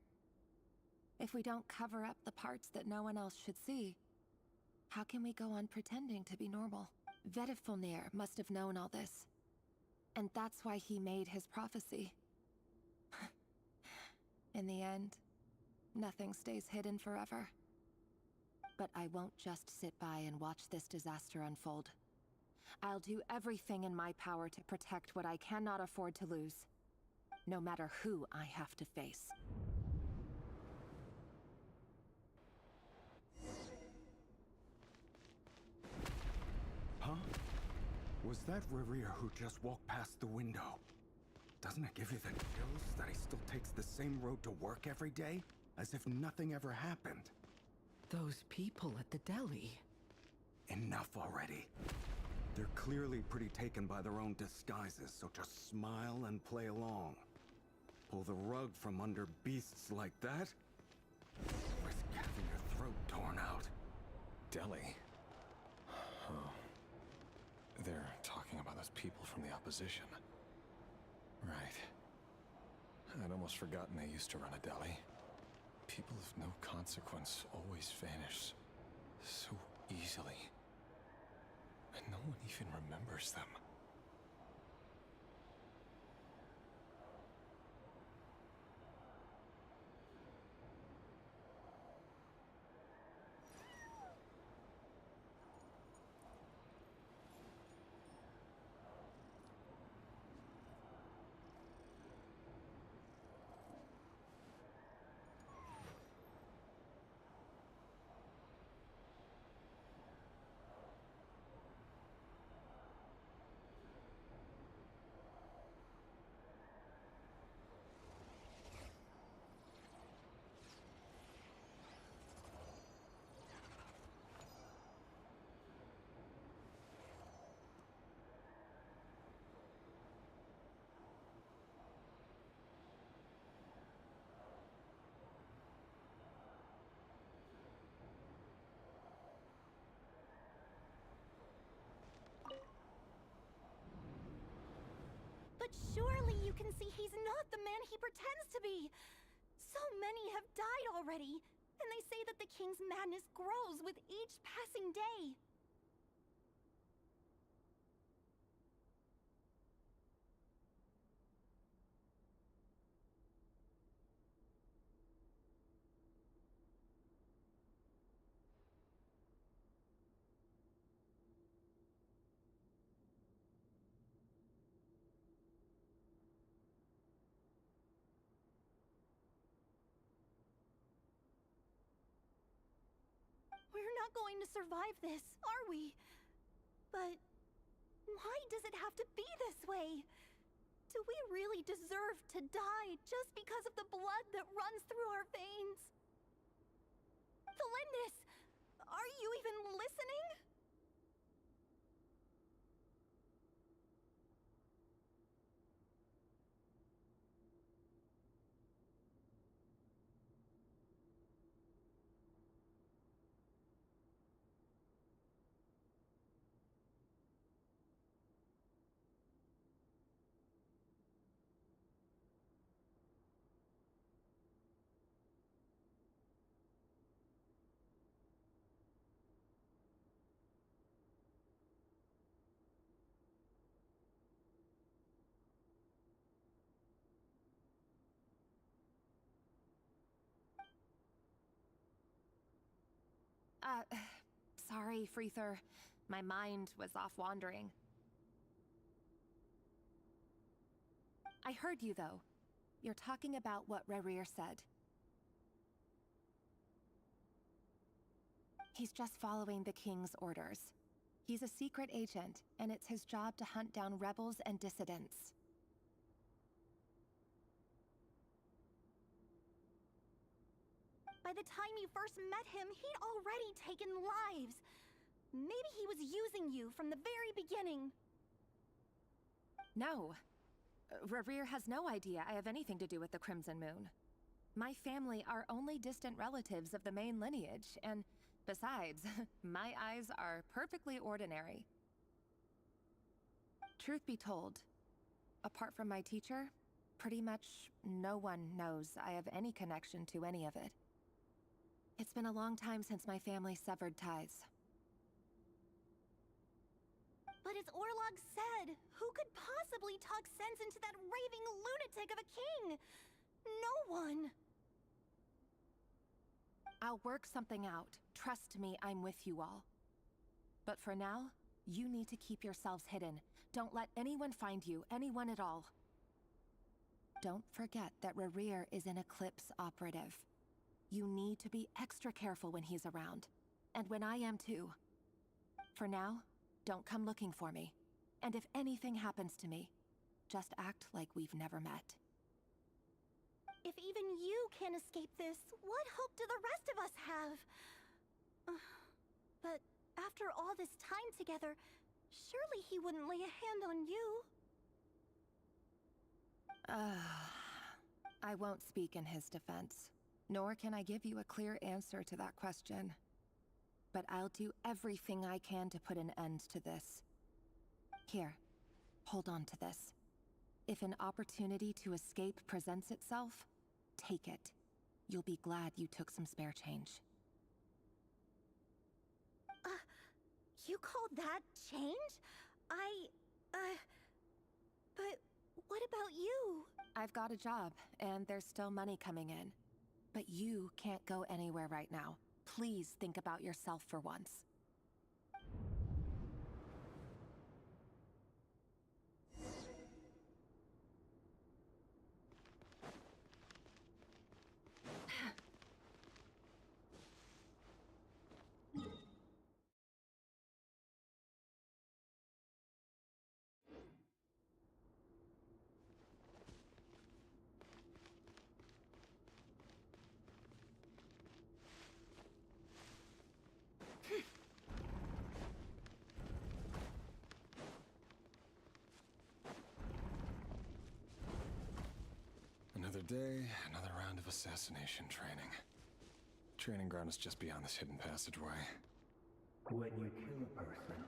If we don't cover up the parts that no one else should see, how can we go on pretending to be normal? Vedifulnir must have known all this. And that's why he made his prophecy. In the end, nothing stays hidden forever. But I won't just sit by and watch this disaster unfold. I'll do everything in my power to protect what I cannot afford to lose, no matter who I have to face. Huh? Was that Rayrir who just walked past the window? Doesn't it give you the chills that he still takes the same road to work every day? As if nothing ever happened. Those people at the deli. Enough already. They're clearly pretty taken by their own disguises, so just smile and play along. Pull the rug from under beasts like that? Risk having your throat torn out. Deli? Oh. They're talking about those people from the opposition. Right. I'd almost forgotten they used to run a deli. People of no consequence always vanish so easily. And no one even remembers them. But surely you can see he's not the man he pretends to be. So many have died already, and they say that the king's madness grows with each passing day. We're not going to survive this, are we? But why does it have to be this way? Do we really deserve to die just because of the blood that runs through our veins? Felindis, are you even listening? Sorry, Freether. My mind was off wandering. I heard you, though. You're talking about what Rerir said. He's just following the king's orders. He's a secret agent, and it's his job to hunt down rebels and dissidents. By the time you first met him, he'd already taken lives. Maybe he was using you from the very beginning. No. Rerir has no idea I have anything to do with the Crimson Moon. My family are only distant relatives of the main lineage, and besides, my eyes are perfectly ordinary. Truth be told, apart from my teacher, pretty much no one knows I have any connection to any of it. It's been a long time since my family severed ties. But as Orlog said, who could possibly talk sense into that raving lunatic of a king? No one. I'll work something out. Trust me, I'm with you all. But for now, you need to keep yourselves hidden. Don't let anyone find you, anyone at all. Don't forget that Rerir is an Eclipse operative. You need to be extra careful when he's around. And when I am too. For now, don't come looking for me. And if anything happens to me, just act like we've never met. If even you can't escape this, what hope do the rest of us have? But after all this time together, surely he wouldn't lay a hand on you. I won't speak in his defense. Nor can I give you a clear answer to that question. But I'll do everything I can to put an end to this. Here, hold on to this. If an opportunity to escape presents itself, take it. You'll be glad you took some spare change. You called that change? But what about you? I've got a job, and there's still money coming in. But you can't go anywhere right now. Please think about yourself for once. Another day, another round of assassination training. Training ground is just beyond this hidden passageway. When you kill a person,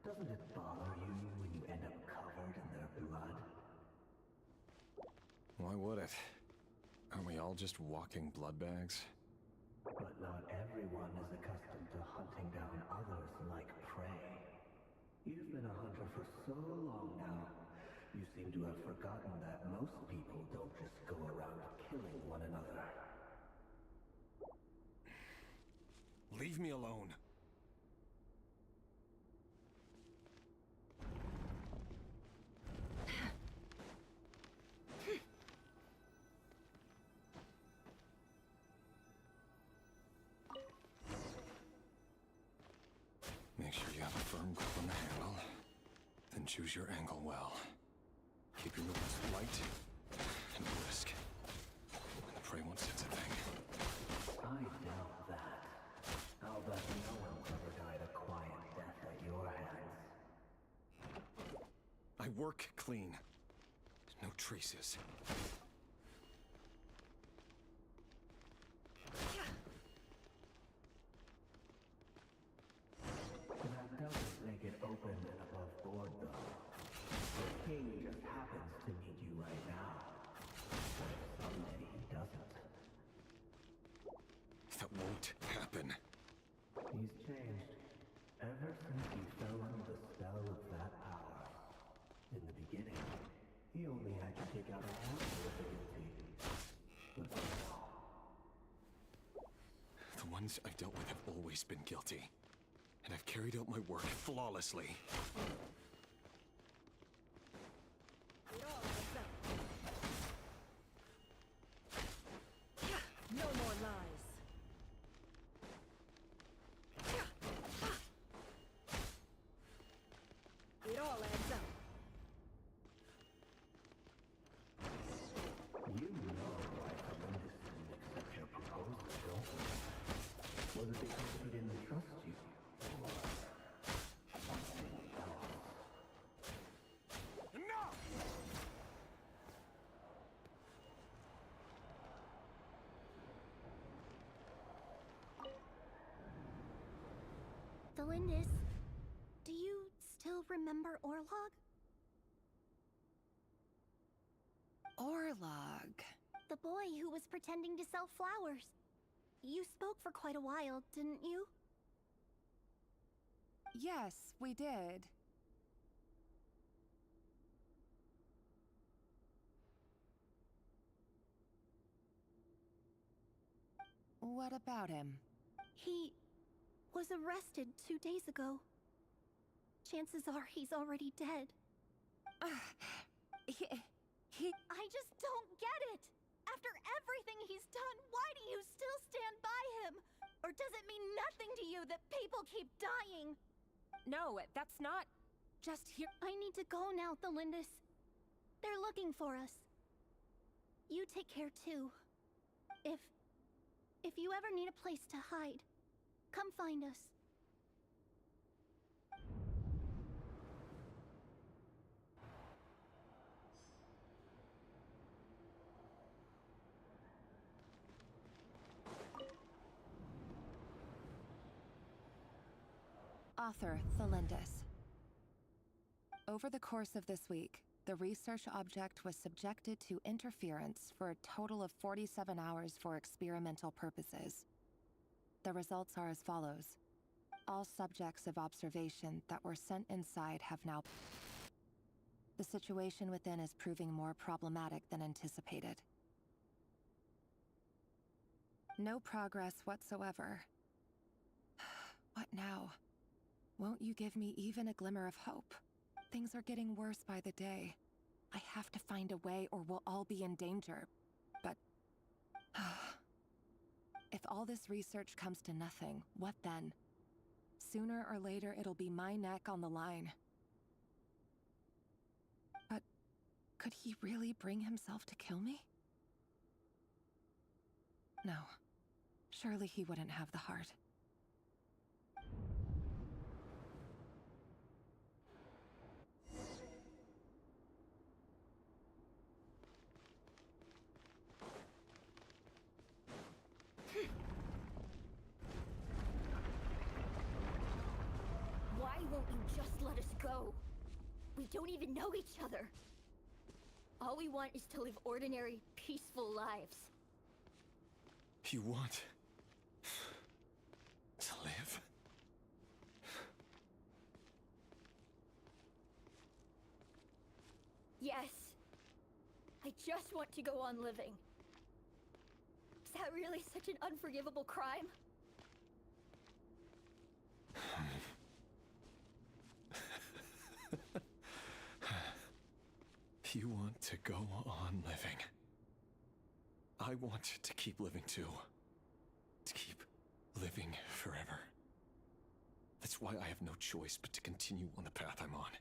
doesn't it bother you when you end up covered in their blood? would it? Aren't we all just walking blood bags? But not everyone is accustomed to hunting down others like prey. You've been a hunter for so long now, you seem to have forgotten that most people don't just go around killing one another. Leave me alone. Make sure you have a firm grip on the handle. Then choose your angle well. Keep your movements light and brisk. And the prey won't sense a thing. I doubt that. I'll bet no one's ever died a quiet death at your hands. I work clean. No traces. That doesn't make it open and above board, though. The king just happens to need you right now. But someday he doesn't. That won't happen. He's changed. Ever since he fell under the spell of that power. In the beginning, he only had to take out a handful of the guilty. But now... The ones I've dealt with have always been guilty. And I've carried out my work flawlessly. No more lies. It all adds up. You know why Olympus didn't accept your proposal, don't you? Was it because he didn't trust you? Or something else? No! Delindis, do you still remember Orlog? Orlog. The boy who was pretending to sell flowers. You spoke for quite a while, didn't you? Yes, we did. What about him? He was arrested 2 days ago. Chances are he's already dead. He... I just don't get it! After everything he's done, why do you still stand by him? Or does it mean nothing to you that people keep dying? No, that's not... Just here... I need to go now, Thelindis. They're looking for us. You take care too. If you ever need a place to hide, come find us. Author Thelindis. Over the course of this week, the research object was subjected to interference for a total of 47 hours for experimental purposes. The results are as follows. All subjects of observation that were sent inside have now... The situation within is proving more problematic than anticipated. No progress whatsoever. What now? Won't you give me even a glimmer of hope? Things are getting worse by the day. I have to find a way or we'll all be in danger. But... if all this research comes to nothing, what then? Sooner or later it'll be my neck on the line. But... could he really bring himself to kill me? No. Surely he wouldn't have the heart. Why won't you just let us go? We don't even know each other. All we want is to live ordinary, peaceful lives. You want to live? Yes. I just want to go on living. Is that really such an unforgivable crime? You want to go on living. I want to keep living too. To keep living forever. That's why I have no choice but to continue on the path I'm on.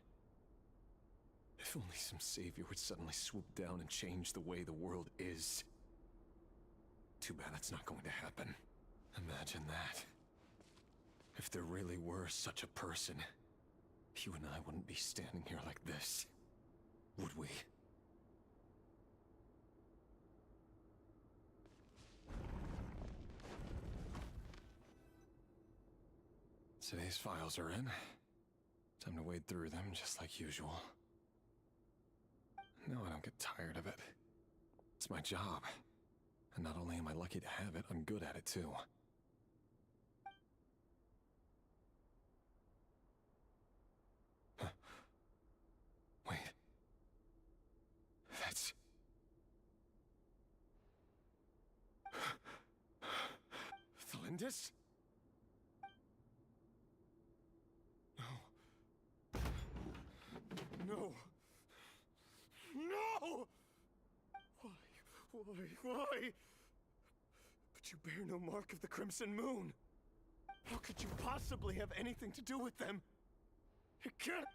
If only some savior would suddenly swoop down and change the way the world is. Too bad that's not going to happen. Imagine that. If there really were such a person, you and I wouldn't be standing here like this, would we? Today's files are in. Time to wade through them just like usual. No, I don't get tired of it. It's my job. And not only am I lucky to have it, I'm good at it too. Huh. Wait. That's... Thalindis? No. No! Why? But you bear no mark of the Crimson Moon. How could you possibly have anything to do with them? It can't...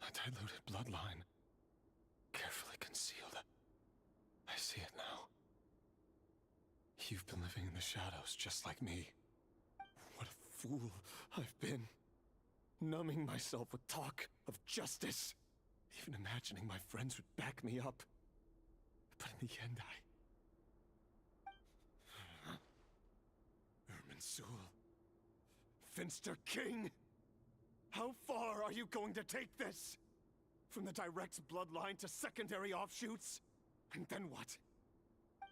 A diluted bloodline. Carefully concealed. I see it now. You've been living in the shadows just like me. What a fool I've been. Numbing myself with talk of justice. Even imagining my friends would back me up. But in the end, Irminsul. Finster King! How far are you going to take this? From the direct bloodline to secondary offshoots? And then what?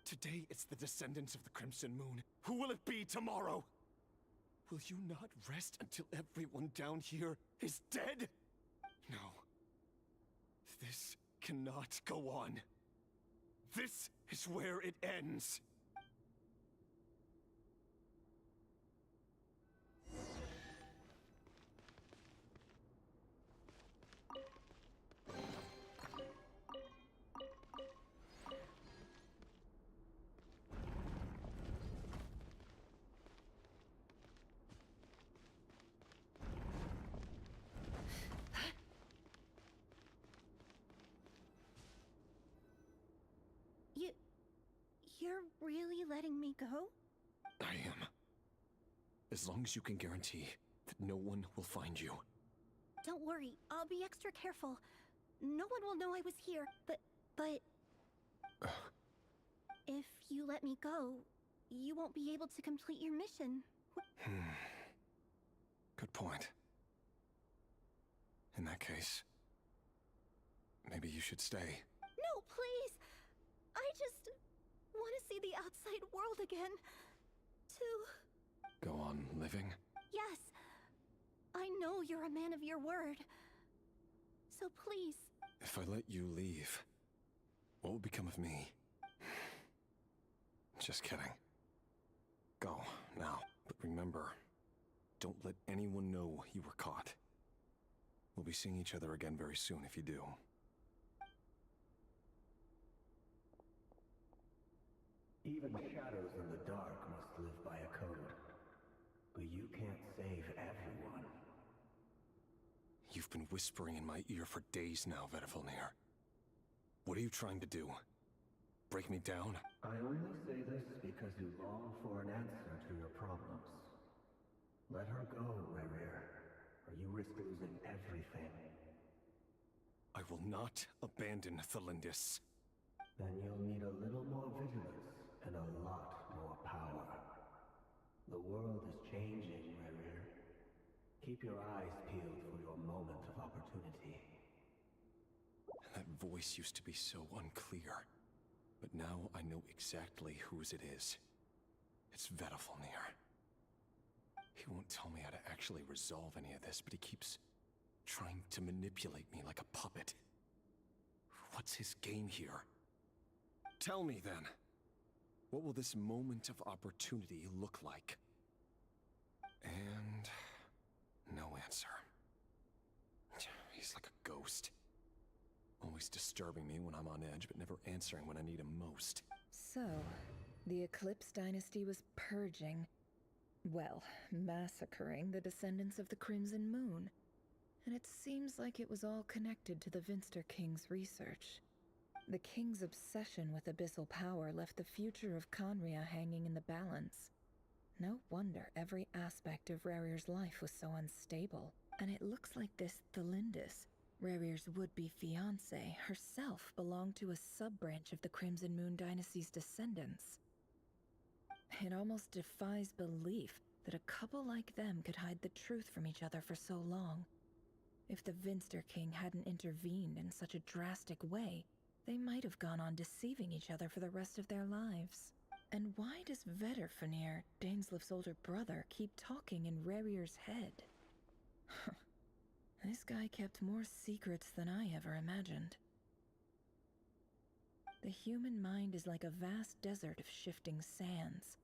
Today it's the descendants of the Crimson Moon. Who will it be tomorrow? Will you not rest until everyone down here is dead? No. This cannot go on. This is where it ends. You're really letting me go? I am. As long as you can guarantee that no one will find you. Don't worry, I'll be extra careful. No one will know I was here, but... If you let me go, you won't be able to complete your mission. Good point. In that case, maybe you should stay. No, please! I just want to see the outside world again. To... Go on living? Yes. I know you're a man of your word. So please. If I let you leave, what will become of me? Just kidding. Go, now. But remember, don't let anyone know you were caught. We'll be seeing each other again very soon if you do. Even shadows in the dark must live by a code. But you can't save everyone. You've been whispering in my ear for days now, Vedivulnir. What are you trying to do? Break me down? I only say this because you long for an answer to your problems. Let her go, Rerir, or you risk losing everything. I will not abandon Thalindis. Then you'll need a little more vigilance and a lot more power. The world is changing, Rerir. Keep your eyes peeled for your moment of opportunity. voice used to be so unclear. But now I know exactly whose it is. It's Vedafalnir. He won't tell me how to actually resolve any of this, but he keeps trying to manipulate me like a puppet. What's his game here? Tell me then. What will this moment of opportunity look like? And no answer. He's like a ghost. Always disturbing me when I'm on edge, but never answering when I need him most. So, the Eclipse Dynasty was purging, well, massacring the descendants of the Crimson Moon. And it seems like it was all connected to the Vinster King's research. The King's obsession with abyssal power left the future of Conria hanging in the balance. No wonder every aspect of Rarir's life was so unstable. And it looks like this Thelindis, Rarir's would-be fiancé, herself belonged to a sub-branch of the Crimson Moon Dynasty's descendants. It almost defies belief that a couple like them could hide the truth from each other for so long. If the Vinster King hadn't intervened in such a drastic way, they might have gone on deceiving each other for the rest of their lives. And why does Vedafalnir, Daneslif's older brother, keep talking in Rarir's head? This guy kept more secrets than I ever imagined. The human mind is like a vast desert of shifting sands.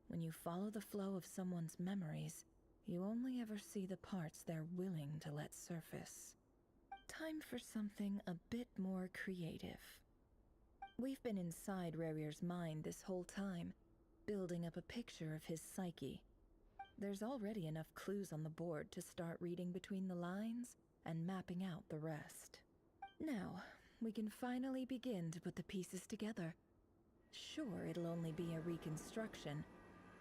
When you follow the flow of someone's memories, you only ever see the parts they're willing to let surface. Time for something a bit more creative. We've been inside Rarir's mind this whole time, building up a picture of his psyche. There's already enough clues on the board to start reading between the lines and mapping out the rest. Now, we can finally begin to put the pieces together. Sure, it'll only be a reconstruction,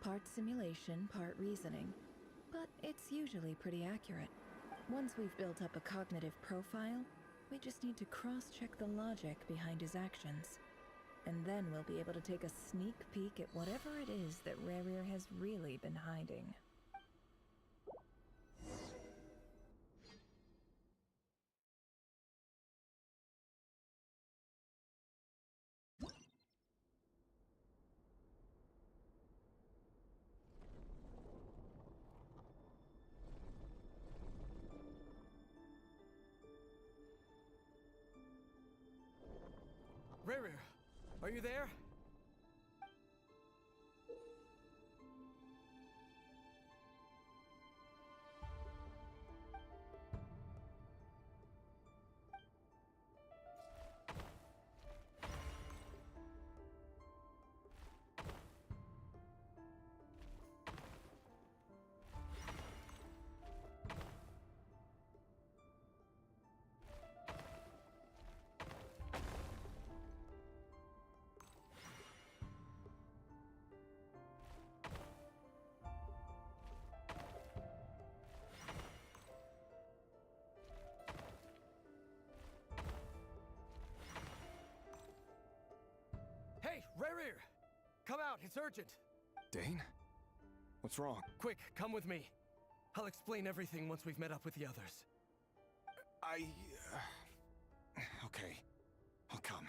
part simulation, part reasoning, but it's usually pretty accurate. Once we've built up a cognitive profile, we just need to cross-check the logic behind his actions. And then we'll be able to take a sneak peek at whatever it is that Rarir has really been hiding. Rarir, are you there? Hey, Rarir! Come out, it's urgent! Dane? What's wrong? Quick, come with me. I'll explain everything once we've met up with the others. Okay. I'll come.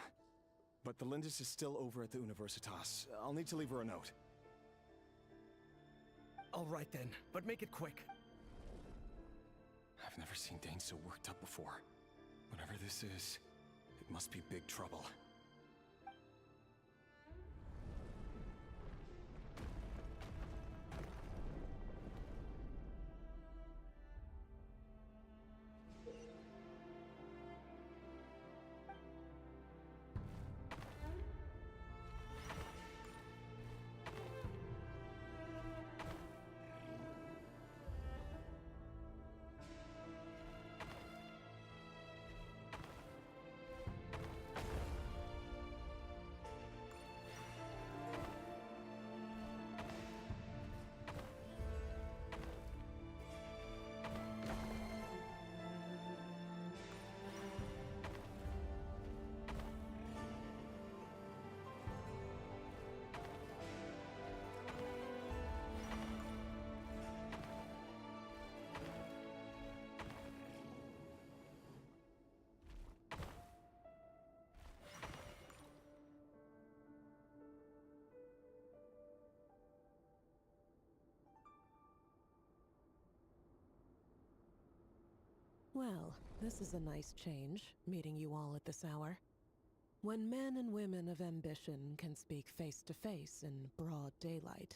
But the Lindis is still over at the Universitas. I'll need to leave her a note. All right then, but make it quick. I've never seen Dane so worked up before. Whatever this is, it must be big trouble. Well, this is a nice change, meeting you all at this hour. When men and women of ambition can speak face to face in broad daylight,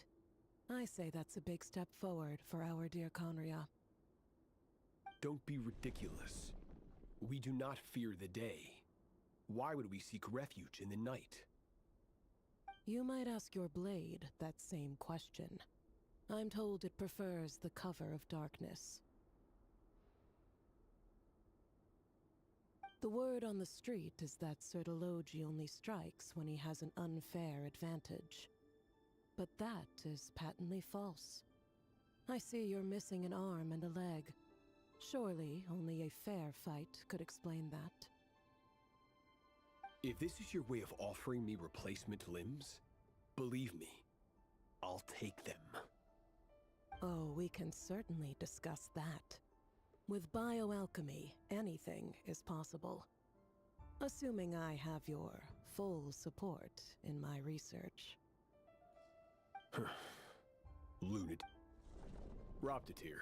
I say that's a big step forward for our dear Conria. Don't be ridiculous. We do not fear the day. Why would we seek refuge in the night? You might ask your blade that same question. I'm told it prefers the cover of darkness. The word on the street is that Sertologi only strikes when he has an unfair advantage. But that is patently false. I see you're missing an arm and a leg. Surely only a fair fight could explain that. If this is your way of offering me replacement limbs, believe me, I'll take them. Oh, we can certainly discuss that. With bioalchemy, anything is possible. Assuming I have your full support in my research. Lunatic. Roptatir.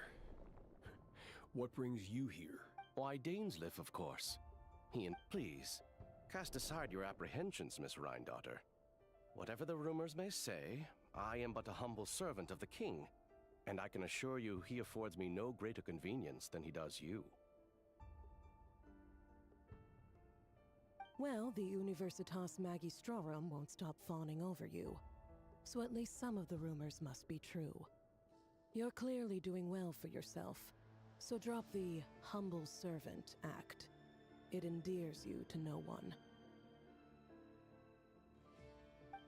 What brings you here? Why, Dainsleif, of course. Please, cast aside your apprehensions, Miss Rhindaughter. Whatever the rumors may say, I am but a humble servant of the king, and I can assure you he affords me no greater convenience than he does you. Well, the Universitas Magistrorum won't stop fawning over you, so at least some of the rumors must be true. You're clearly doing well for yourself, so drop the humble servant act. It endears you to no one.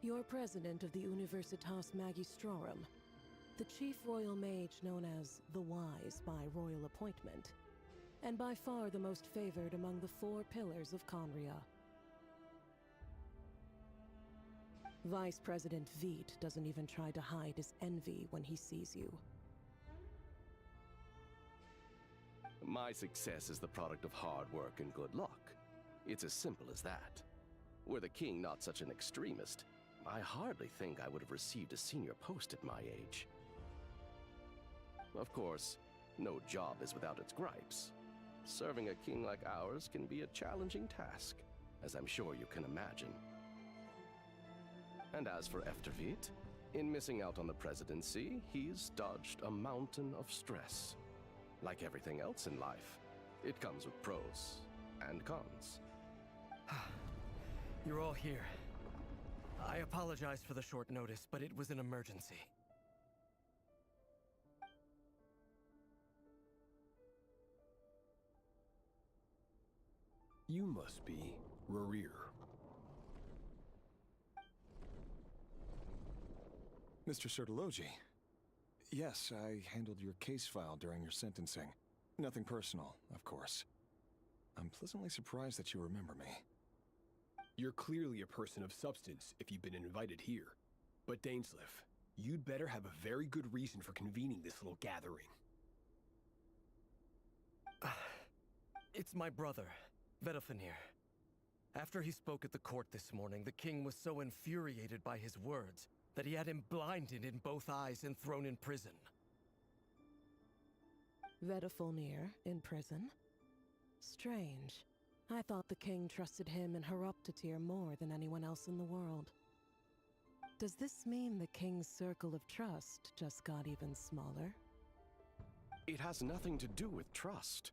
You're president of the Universitas Magistrorum, the chief royal mage known as the Wise by royal appointment, and by far the most favored among the 4 pillars of Conria. Vice President Veit doesn't even try to hide his envy when he sees you. My success is the product of hard work and good luck. It's as simple as that. Were the king not such an extremist, I hardly think I would have received a senior post at my age. Of course, no job is without its gripes. Serving a king like ours can be a challenging task, as I'm sure you can imagine. And as for Efterveit, in missing out on the presidency, he's dodged a mountain of stress. Like everything else in life, it comes with pros and cons. You're all here. I apologize for the short notice, but it was an emergency. You must be Rarir. Mr. Sertologi. Yes, I handled your case file during your sentencing. Nothing personal, of course. I'm pleasantly surprised that you remember me. You're clearly a person of substance if you've been invited here. But Dainsleif, you'd better have a very good reason for convening this little gathering. It's my brother, Vedafenir. After he spoke at the court this morning, the king was so infuriated by his words that he had him blinded in both eyes and thrown in prison. Vedafenir in prison? Strange. I thought the king trusted him and Roptatir more than anyone else in the world. Does this mean the king's circle of trust just got even smaller? It has nothing to do with trust.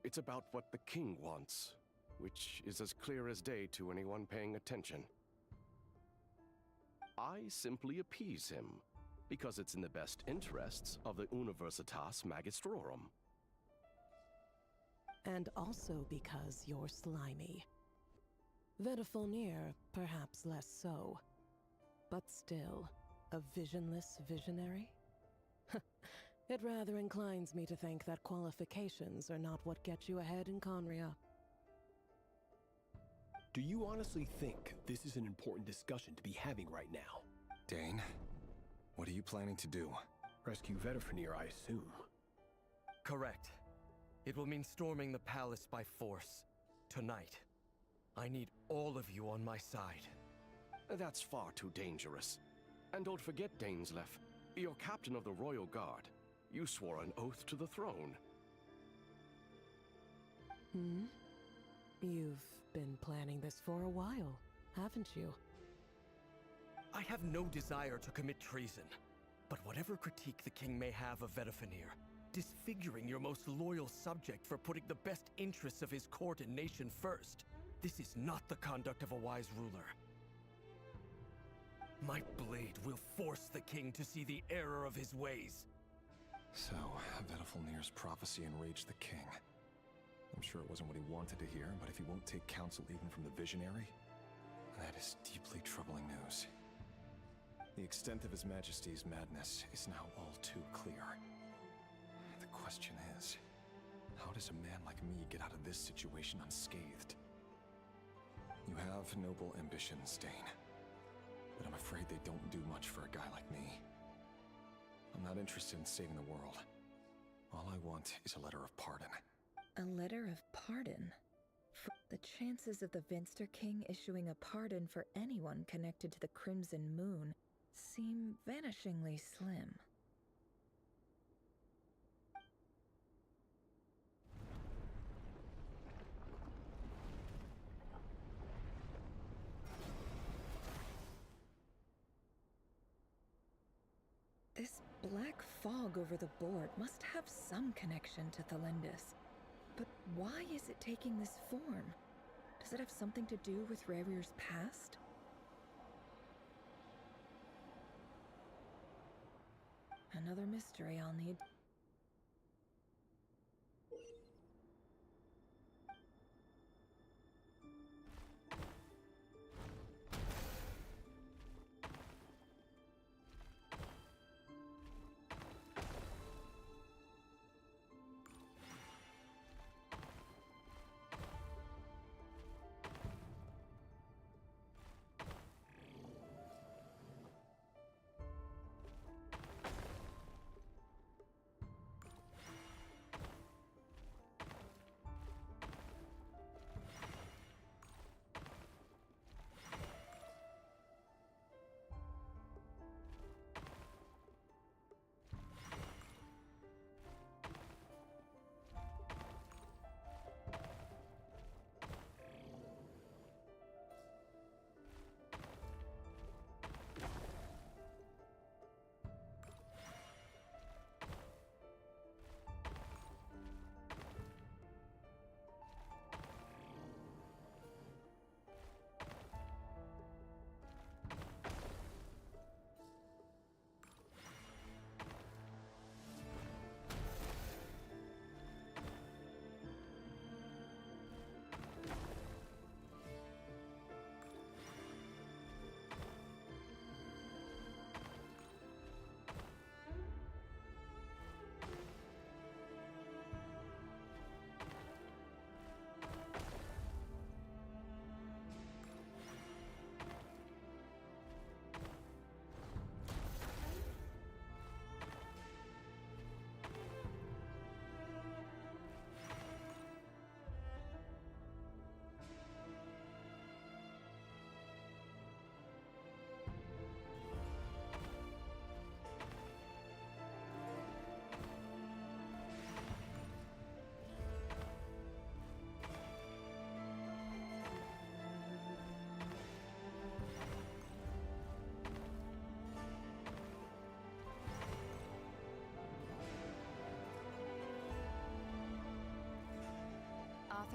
It's about what the king wants, which is as clear as day to anyone paying attention. I simply appease him, because it's in the best interests of the Universitas Magistrorum. And also because you're slimy. Vedafenir, perhaps less so. But still, a visionless visionary? It rather inclines me to think that qualifications are not what get you ahead in Conria. Do you honestly think this is an important discussion to be having right now? Dane, what are you planning to do? Rescue Vedafenir, I assume. Correct. It will mean storming the palace by force. Tonight. I need all of you on my side. That's far too dangerous. And don't forget, Dainsleif, you're captain of the Royal Guard. You swore an oath to the throne. Hmm? You've been planning this for a while, haven't you? I have no desire to commit treason. But whatever critique the king may have of Vetifanir, disfiguring your most loyal subject for putting the best interests of his court and nation first, this is not the conduct of a wise ruler. My blade will force the king to see the error of his ways. So, Vetifanir's prophecy enraged the king. I'm sure it wasn't what he wanted to hear, but if he won't take counsel even from the visionary, that is deeply troubling news. The extent of His Majesty's madness is now all too clear. The question is, how does a man like me get out of this situation unscathed? You have noble ambitions, Dane, but I'm afraid they don't do much for a guy like me. I'm not interested in saving the world. All I want is a letter of pardon. A letter of pardon? The chances of the Vinster King issuing a pardon for anyone connected to the Crimson Moon seem vanishingly slim. This black fog over the board must have some connection to Thalindus. But why is it taking this form? Does it have something to do with Rarir's past? Another mystery I'll need.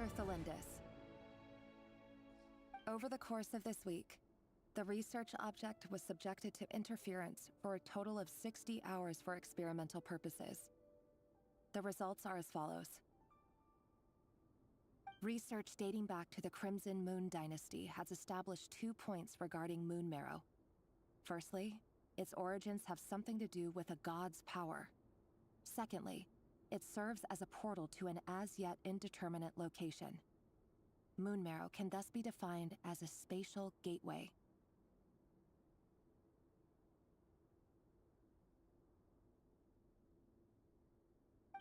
Author Thalindus. Over the course of this week, the research object was subjected to interference for a total of 60 hours for experimental purposes. The results are as follows. Research dating back to the Crimson Moon Dynasty has established 2 points regarding Moon Marrow. Firstly, its origins have something to do with a god's power. Secondly, it serves as a portal to an as-yet indeterminate location. Moon Marrow can thus be defined as a spatial gateway.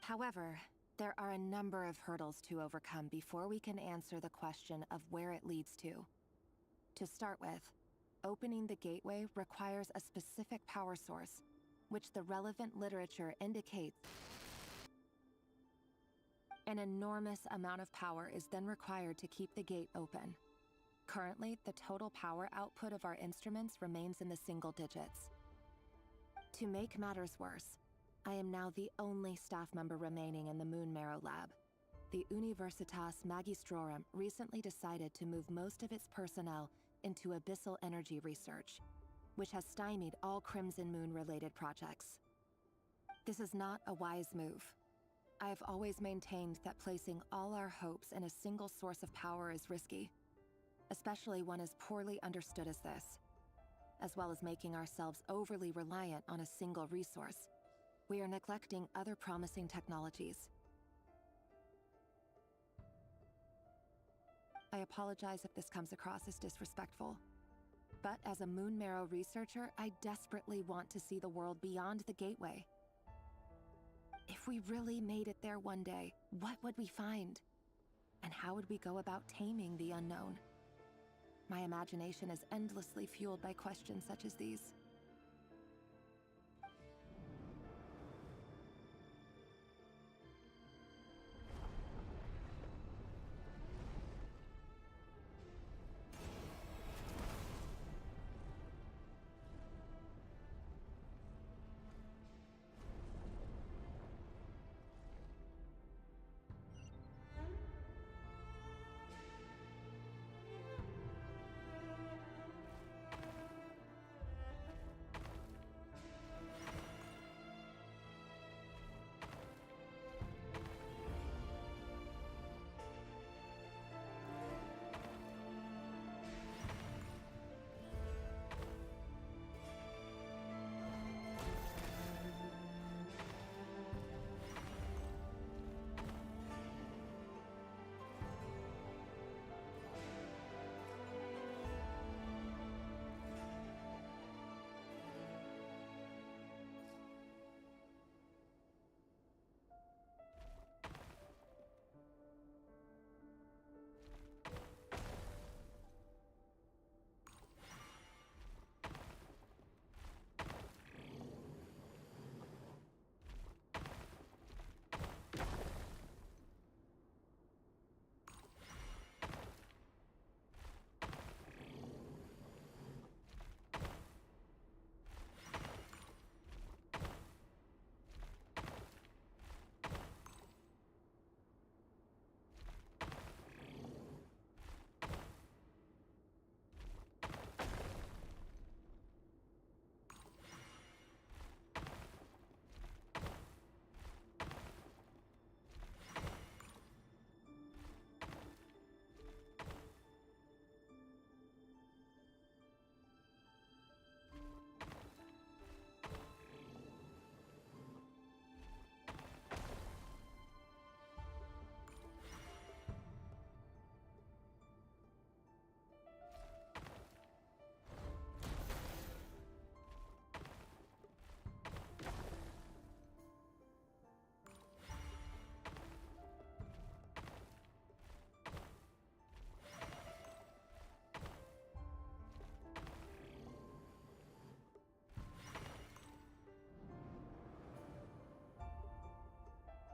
However, there are a number of hurdles to overcome before we can answer the question of where it leads to. To start with, opening the gateway requires a specific power source, which the relevant literature indicates An enormous amount of power is then required to keep the gate open. Currently, the total power output of our instruments remains in the single digits. To make matters worse, I am now the only staff member remaining in the Moon Marrow lab. The Universitas Magistrorum recently decided to move most of its personnel into abyssal energy research, which has stymied all Crimson Moon-related projects. This is not a wise move. I've always maintained that placing all our hopes in a single source of power is risky, especially one as poorly understood as this, as well as making ourselves overly reliant on a single resource. We are neglecting other promising technologies. I apologize if this comes across as disrespectful, but as a Moon Marrow researcher, I desperately want to see the world beyond the gateway. If we really made it there one day, what would we find? And how would we go about taming the unknown? My imagination is endlessly fueled by questions such as these.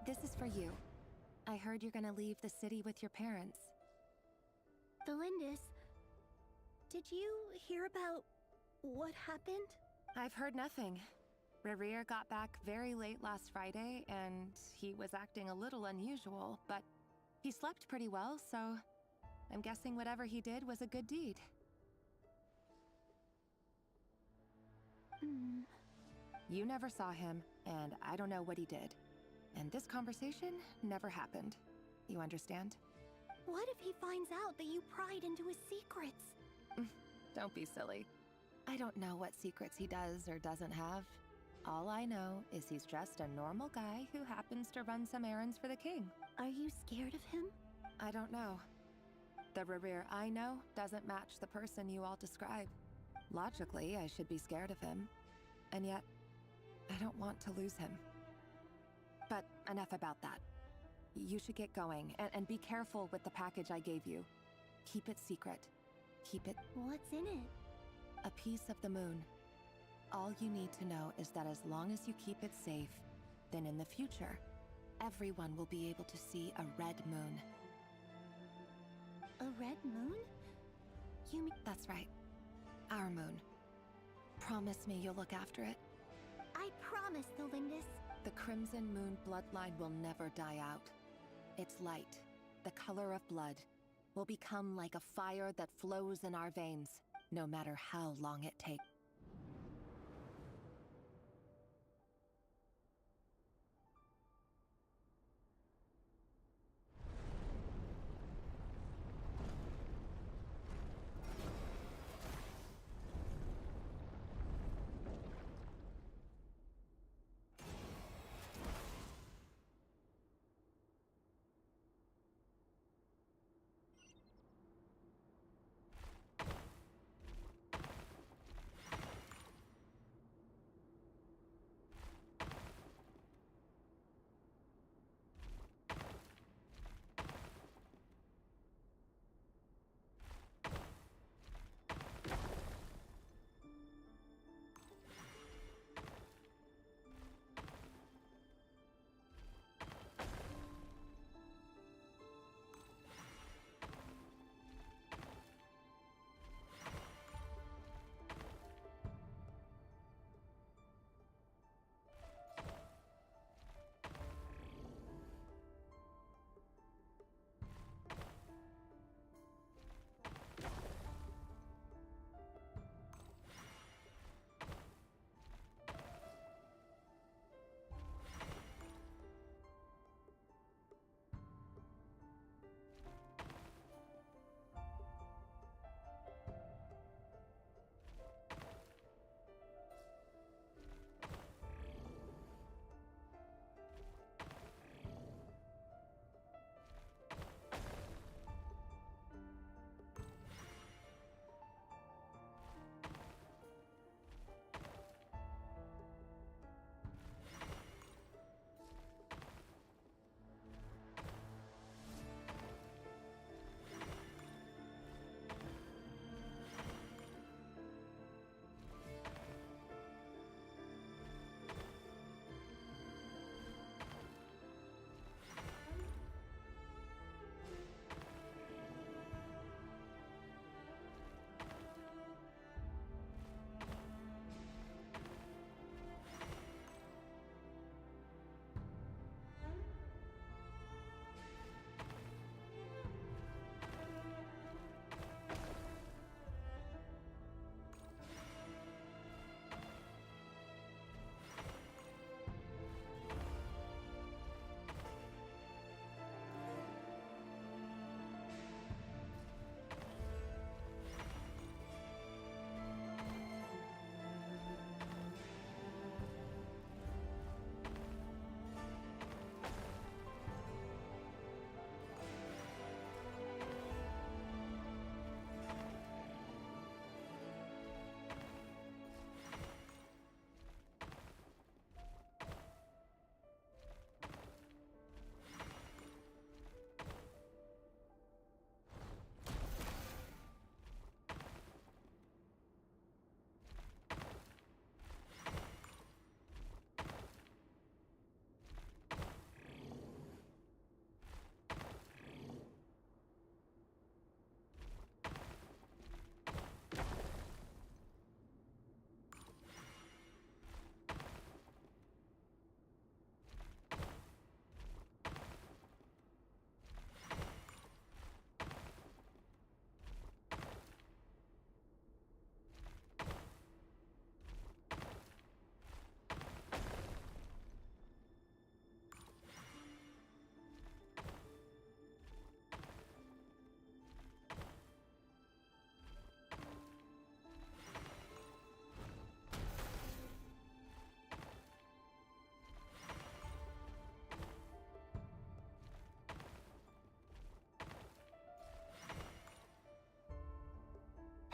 This is for you. I heard you're gonna leave the city with your parents. Belindis, did you hear about what happened? I've heard nothing. Rerir got back very late last Friday, and he was acting a little unusual, but he slept pretty well, so I'm guessing whatever he did was a good deed. You never saw him, and I don't know what he did. And this conversation never happened. You understand? What if he finds out that you pried into his secrets? Don't be silly. I don't know what secrets he does or doesn't have. All I know is he's just a normal guy who happens to run some errands for the king. Are you scared of him? I don't know. The Rerir I know doesn't match the person you all describe. Logically, I should be scared of him. And yet, I don't want to lose him. But enough about that. You should get going, and be careful with the package I gave you. Keep it secret. Keep it... What's in it? A piece of the moon. All you need to know is that as long as you keep it safe, then in the future, everyone will be able to see a red moon. A red moon? You mean... That's right. Our moon. Promise me you'll look after it. I promise, Thelindis. The Crimson Moon bloodline will never die out. Its light, the color of blood, will become like a fire that flows in our veins, no matter how long it takes.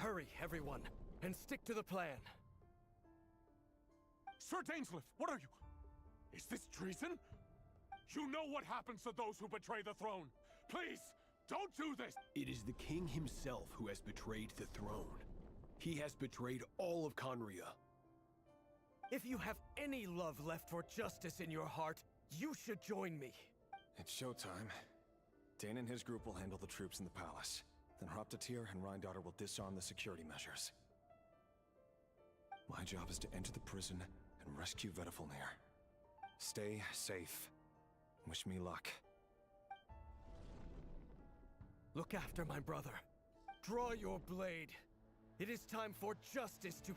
Hurry, everyone, and stick to the plan. Sir Dainsleif, what are you? Is this treason? You know what happens to those who betray the throne. Please, don't do this! It is the king himself who has betrayed the throne. He has betrayed all of Conria. If you have any love left for justice in your heart, You should join me. It's showtime. Dane and his group will handle the troops in the palace. Then Hraptatir and Rhindaughter will disarm the security measures. My job is to enter the prison and rescue Vedifalnir. Stay safe. Wish me luck. Look after my brother. Draw your blade. It is time for justice to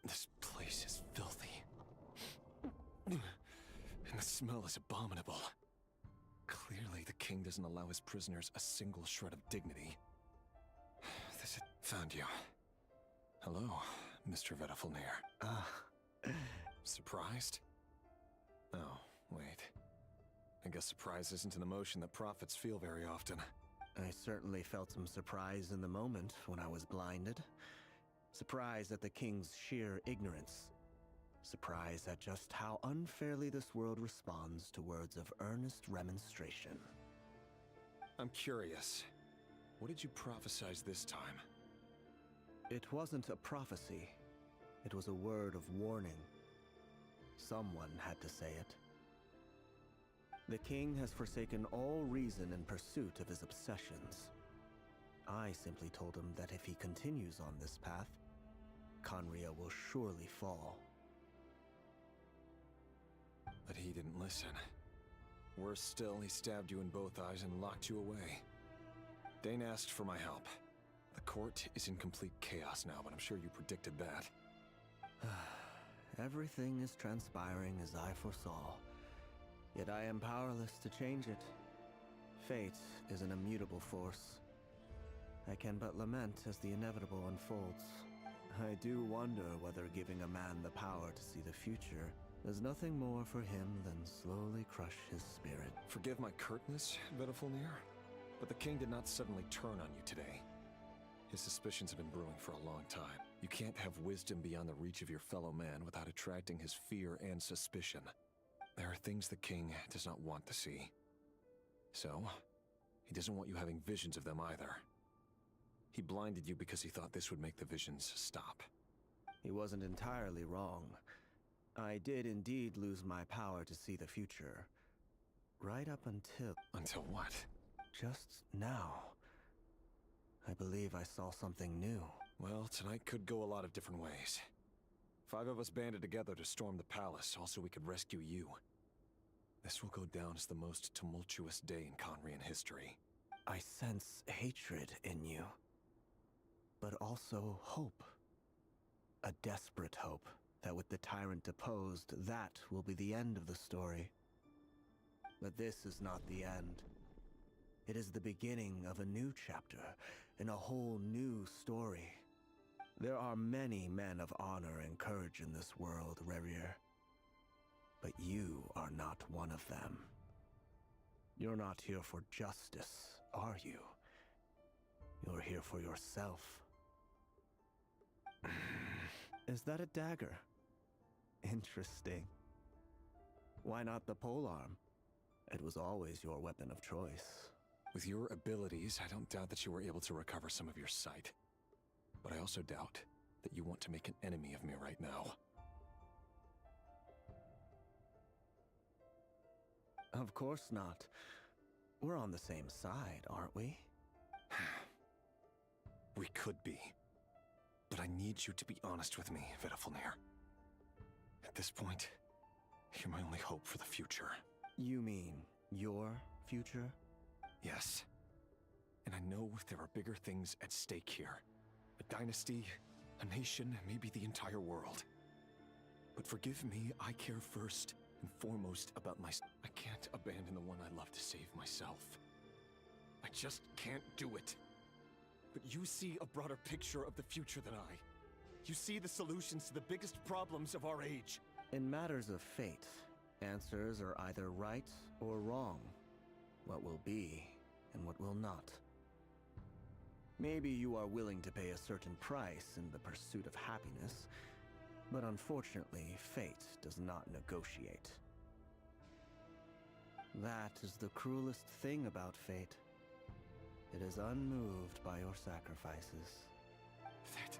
This place is filthy. And the smell is abominable. Clearly, the king doesn't allow his prisoners a single shred of dignity. Found you. Hello, Mr. Vedifalnir. Surprised? Oh, wait. I guess surprise isn't an emotion that prophets feel very often. I certainly felt some surprise in the moment when I was blinded. Surprise at the king's sheer ignorance. Surprise at just how unfairly this world responds to words of earnest remonstration. I'm curious. What did you prophesize this time? It wasn't a prophecy. It was a word of warning. Someone had to say it. The king has forsaken all reason in pursuit of his obsessions. I simply told him that if he continues on this path, Khaenri'ah will surely fall. But he didn't listen. Worse still, he stabbed you in both eyes and locked you away. Dane asked for my help. The court is in complete chaos now, but I'm sure you predicted that. Everything is transpiring as I foresaw. Yet I am powerless to change it. Fate is an immutable force. I can but lament as the inevitable unfolds. I do wonder whether giving a man the power to see the future does nothing more for him than slowly crush his spirit. Forgive my curtness, Vedifalnir, but the king did not suddenly turn on you today. His suspicions have been brewing for a long time. You can't have wisdom beyond the reach of your fellow man without attracting his fear and suspicion. There are things the king does not want to see. So, he doesn't want you having visions of them either. He blinded you because he thought this would make the visions stop. He wasn't entirely wrong. I did indeed lose my power to see the future. right up until... Until what? Just now. I believe I saw something new. Well, tonight could go a lot of different ways. 5 of us banded together to storm the palace, also we could rescue you. This will go down as the most tumultuous day in Conrian history. I sense hatred in you, but also hope. A desperate hope that with the tyrant deposed, that will be the end of the story. But this is not the end. It is the beginning of a new chapter, in a whole new story. There are many men of honor and courage in this world, Rerir. But you are not one of them. You're not here for justice, are you? You're here for yourself. Is that a dagger? Interesting. Why not the polearm? It was always your weapon of choice. With your abilities, I don't doubt that you were able to recover some of your sight. But I also doubt that you want to make an enemy of me right now. Of course not. We're on the same side, aren't we? We could be. But I need you to be honest with me, Vedafalnir. At this point, you're my only hope for the future. You mean your future? Yes. And I know there are bigger things at stake here. A dynasty, a nation, maybe the entire world. But forgive me, I care first and foremost about I can't abandon the one I love to save myself. I just can't do it. But you see a broader picture of the future than I. You see the solutions to the biggest problems of our age. In matters of fate, answers are either right or wrong. What will be and what will not. Maybe you are willing to pay a certain price in the pursuit of happiness, but unfortunately, fate does not negotiate. That is the cruelest thing about fate. It is unmoved by your sacrifices. That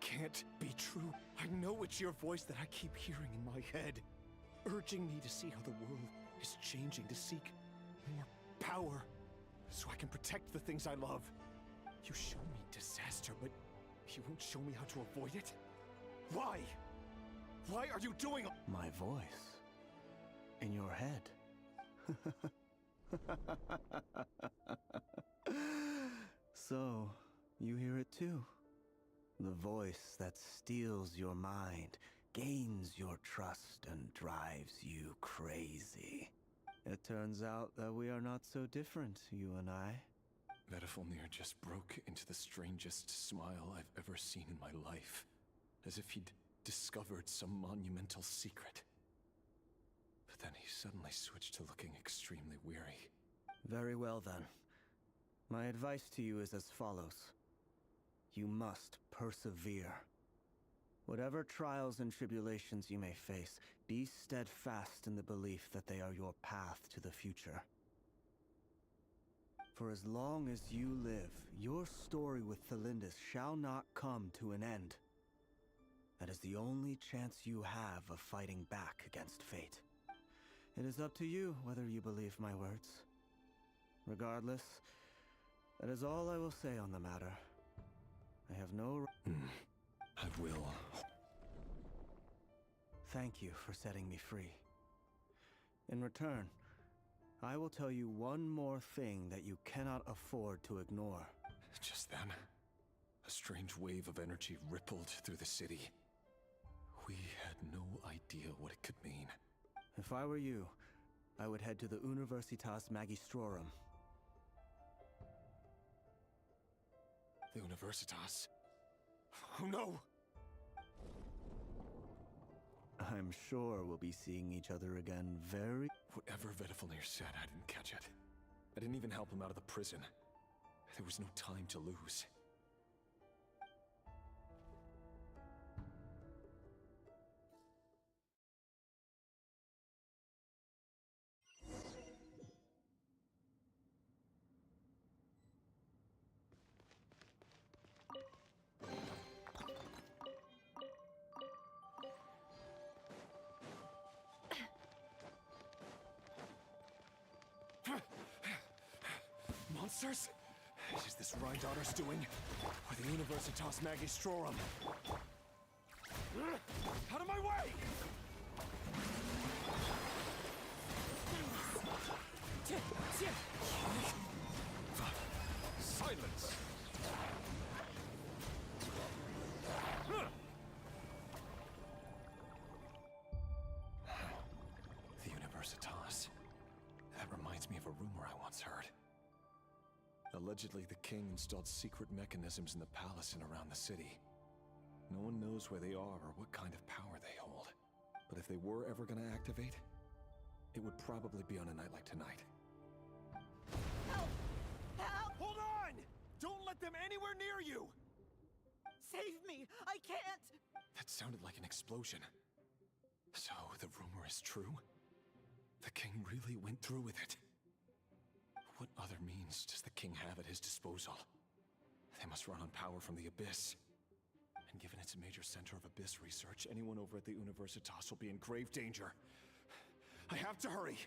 can't be true. I know it's your voice that I keep hearing in my head, urging me to see how the world is changing, to seek more power, so I can protect the things I love. You show me disaster, but you won't show me how to avoid it? Why? Why are you doing... My voice. In your head. So, you hear it too. The voice that steals your mind, gains your trust, and drives you crazy. It turns out that we are not so different, you and I. Vedafalnir just broke into the strangest smile I've ever seen in my life, as if he'd discovered some monumental secret. But then he suddenly switched to looking extremely weary. Very well then. My advice to you is as follows. You must persevere. Whatever trials and tribulations you may face, be steadfast in the belief that they are your path to the future. For as long as you live, your story with Thelindis shall not come to an end. That is the only chance you have of fighting back against fate. It is up to you whether you believe my words. Regardless, that is all I will say on the matter. I have no... I will. Thank you for setting me free. In return, I will tell you one more thing that you cannot afford to ignore. Just then, a strange wave of energy rippled through the city. We had no idea what it could mean. If I were you, I would head to the Universitas Magistrorum. The Universitas? Oh no! I'm sure we'll be seeing each other again very... Whatever Vedafalnir said, I didn't catch it. I didn't even help him out of the prison. There was no time to lose. Monsters? Is this Rhindaughter's doing? Or the Universitas Magistrorum? Out of my way! Silence! The Universitas. That reminds me of a rumor I once heard. Allegedly, the king installed secret mechanisms in the palace and around the city. No one knows where they are or what kind of power they hold. But if they were ever going to activate, it would probably be on a night like tonight. Help! Help! Hold on! Don't let them anywhere near you! Save me! I can't! That sounded like an explosion. So, the rumor is true? The king really went through with it? What other means does the king have at his disposal? They must run on power from the Abyss. And given it's a major center of Abyss research, anyone over at the Universitas will be in grave danger. I have to hurry!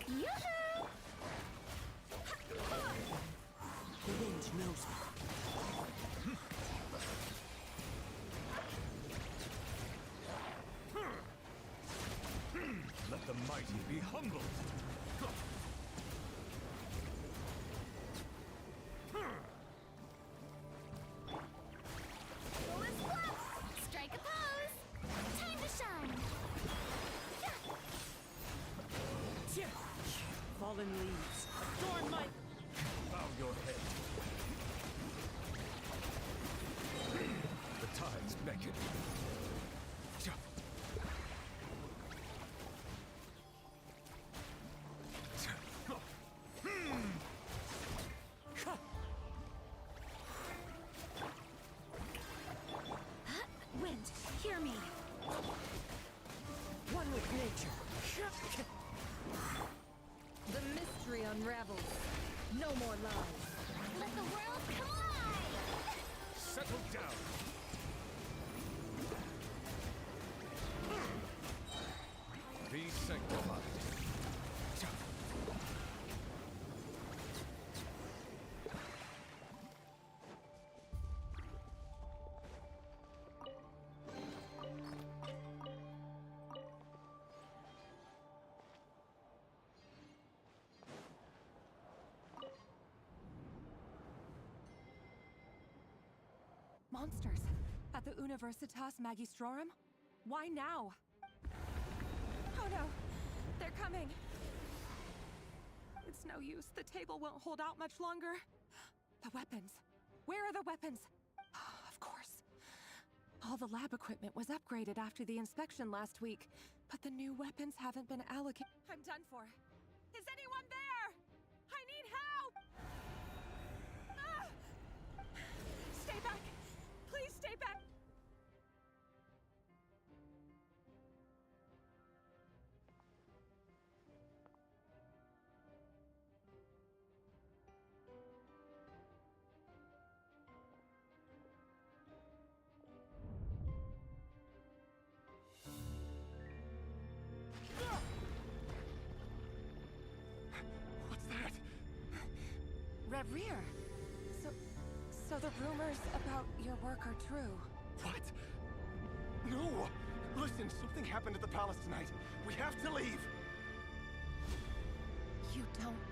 Yoo-hoo! The wind knows me. Let the mighty be humbled. Let's flip! Strike a pose! Time to shine! Fallen leaves. Adorn my... Bow your head. The tides beckon. Wind, hear me. One with nature. The mystery unravels. No more lies. Let the world collide! Settle down. Be sanctified. Monsters at the Universitas Magistrorum? Why now? Oh no, they're coming. It's no use. The table won't hold out much longer. The weapons. Where are the weapons? Of course. All the lab equipment was upgraded after the inspection last week, but the new weapons haven't been allocated. I'm done for. Is anyone there? I need help! Ah! Stay back! Please stay back! What's that? Rear. So the rumors about your work are true. What? No! Listen, something happened at the palace tonight. We have to leave! You don't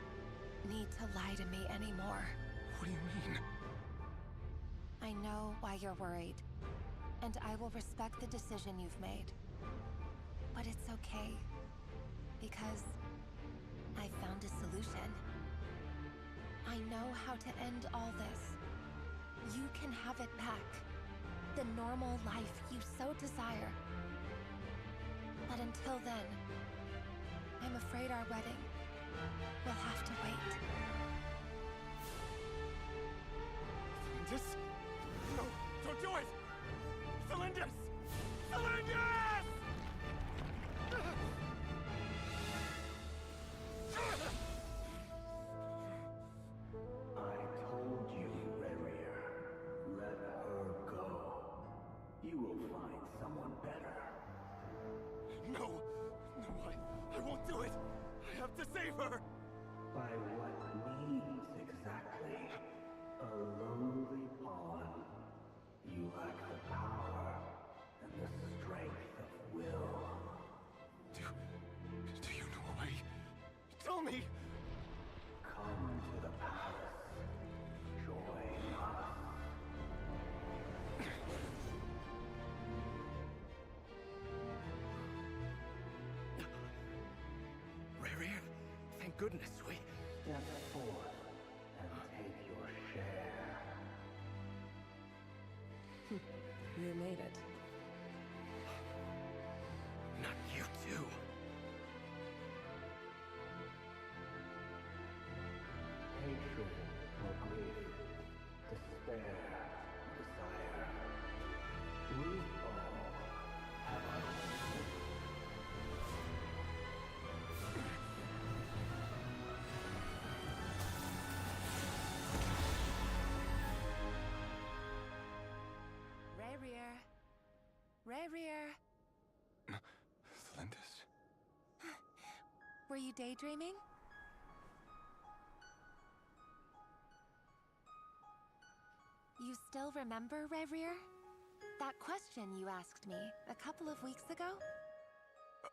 need to lie to me anymore. What do you mean? I know why you're worried, and I will respect the decision you've made. But it's okay, because I found a solution. I know how to end all this. You can have it back. The normal life you so desire. But until then, I'm afraid our wedding will have to wait. This? No, don't do it! Cylinders! Cylinders! never! By what means exactly? A lowly pawn. You lack the power and the strength of will. Do you know a way? Tell me! Come to the palace. Join us. Rarier, thank goodness we... Step forth and take your share. You made it. Not you too. Hatred or grief, despair, desire. We all have our own. Rarier. Rarier. Lindis? Were you daydreaming? You still remember, Rarier? That question you asked me a couple of weeks ago?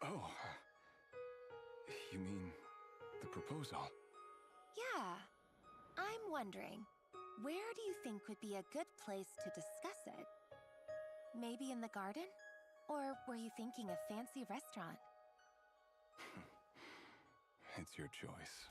Oh. You mean the proposal? Yeah. I'm wondering, where do you think would be a good place to discuss it? Maybe in the garden? Or were you thinking a fancy restaurant? It's your choice.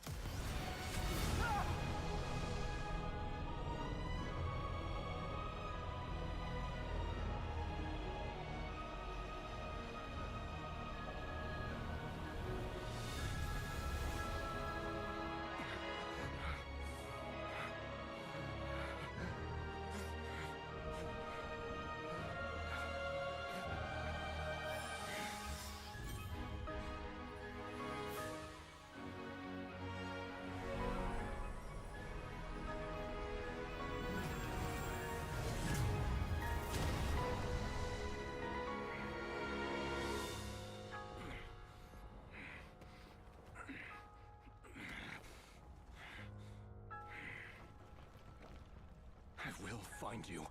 I will find you.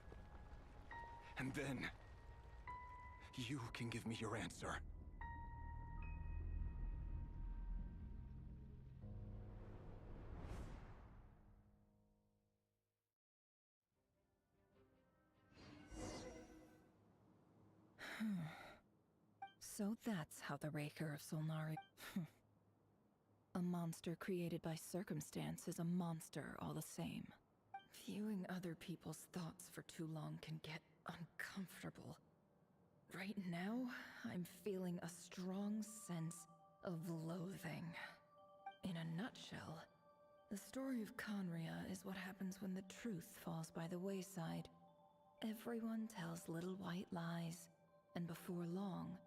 And then, you can give me your answer. So that's how the Raker of Solnari... A monster created by circumstance is a monster all the same. Viewing other people's thoughts for too long can get uncomfortable. Right now, I'm feeling a strong sense of loathing. In a nutshell, the story of Conria is what happens when the truth falls by the wayside. Everyone tells little white lies, and before long,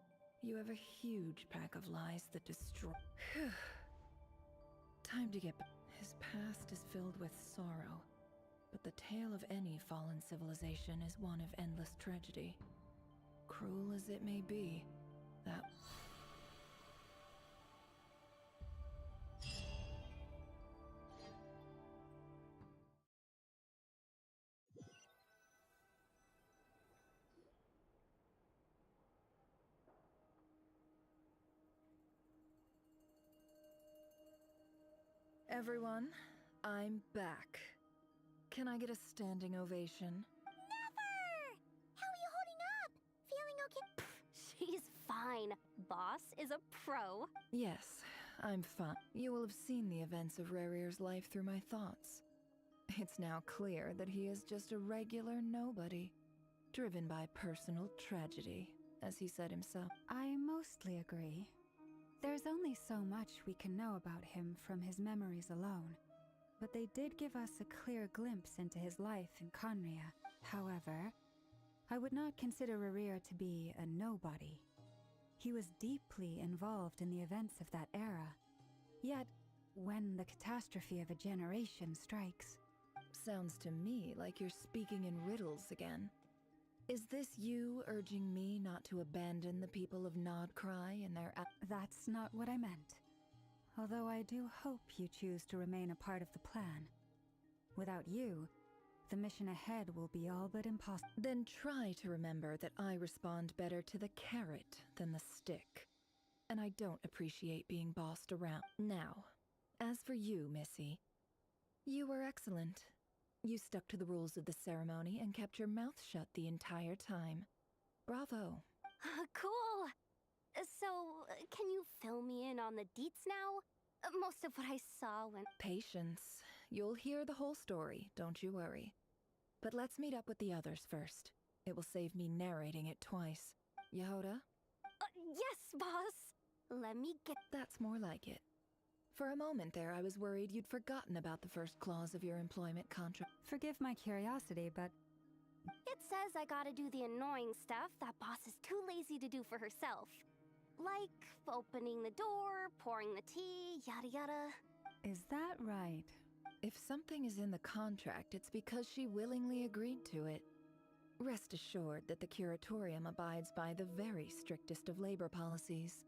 you have a huge pack of lies that destroy... Time to get back. His past is filled with sorrow, but the tale of any fallen civilization is one of endless tragedy. Cruel as it may be, that... Everyone, I'm back. Can I get a standing ovation? Never! How are you holding up? Feeling okay? She's fine. Boss is a pro. Yes, I'm fine. You will have seen the events of Rarier's life through my thoughts. It's now clear that he is just a regular nobody, driven by personal tragedy, as he said himself. I mostly agree. There's only so much we can know about him from his memories alone, but they did give us a clear glimpse into his life in Conria. However, I would not consider Rarier to be a nobody. He was deeply involved in the events of that era. Yet, when the catastrophe of a generation strikes... Sounds to me like you're speaking in riddles again. Is this you urging me not to abandon the people of Nodcry and their... That's not what I meant. Although I do hope you choose to remain a part of the plan. Without you, the mission ahead will be all but impossible. Then try to remember that I respond better to the carrot than the stick. And I don't appreciate being bossed around. Now, as for you, Missy, you were excellent. You stuck to the rules of the ceremony and kept your mouth shut the entire time. Bravo. Cool! So, can you fill me in on the deets now? Most of what I saw when... Patience. You'll hear the whole story, don't you worry. But let's meet up with the others first. It will save me narrating it twice. Yehoda? Yes, boss! Let me get... That's more like it. For a moment there, I was worried you'd forgotten about the first clause of your employment contract. Forgive my curiosity, but... It says I gotta do the annoying stuff that boss is too lazy to do for herself. Like opening the door, pouring the tea, yada yada. Is that right? If something is in the contract, it's because she willingly agreed to it. Rest assured that the Curatorium abides by the very strictest of labor policies.